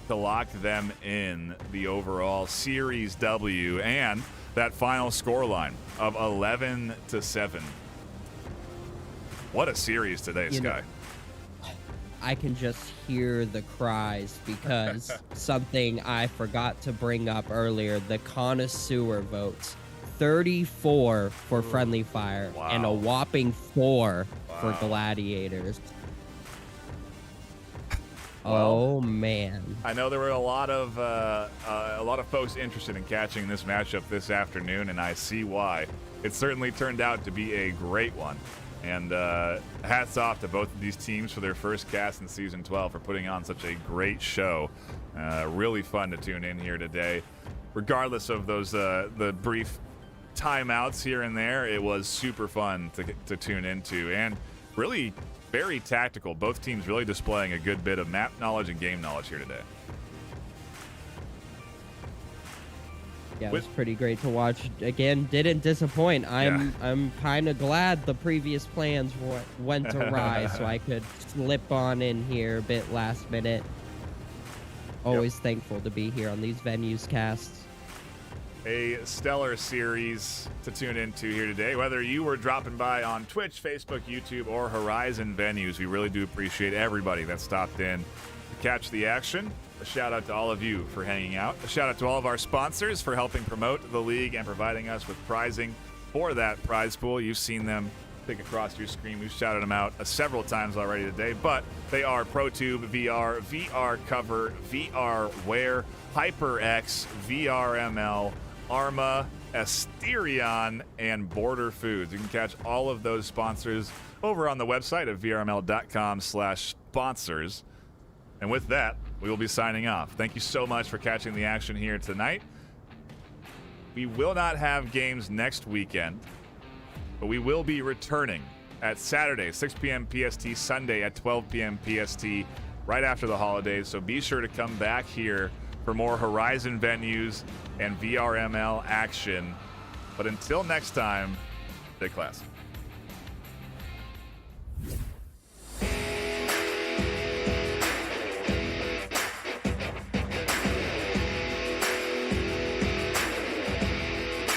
to lock them in the overall Series W and that final scoreline of 11-7. What a series today, Sky. I can just hear the cries because something I forgot to bring up earlier, the connoisseur votes. 34 for Friendly Fire and a whopping 4 for Gladiators. Oh man. I know there were a lot of folks interested in catching this matchup this afternoon, and I see why. It certainly turned out to be a great one. And hats off to both of these teams for their first cast in Season 12 for putting on such a great show. Really fun to tune in here today. Regardless of those the brief timeouts here and there, it was super fun to tune into, and really very tactical. Both teams really displaying a good bit of map knowledge and game knowledge here today. Yeah, it was pretty great to watch. Again, didn't disappoint. I'm kind of glad the previous plans went awry, so I could slip on in here a bit last minute. Always thankful to be here on these venues casts. A stellar series to tune into here today. Whether you were dropping by on Twitch, Facebook, YouTube, or Horizon Venues, we really do appreciate everybody that stopped in to catch the action. A shout out to all of you for hanging out. A shout out to all of our sponsors for helping promote the league and providing us with prizing for that prize pool. You've seen them pick across your screen. We've shouted them out several times already today, but they are ProTube VR, VR Cover, VR Wear, HyperX, VRML, Arma, Asterion, and Border Foods. You can catch all of those sponsors over on the website at vrml.com/sponsors. And with that, we will be signing off. Thank you so much for catching the action here tonight. We will not have games next weekend, but we will be returning at Saturday, 6 p.m. PST, Sunday at 12 p.m. PST, right after the holidays. So be sure to come back here for more Horizon Venues and VRML action. But until next time, stay classy.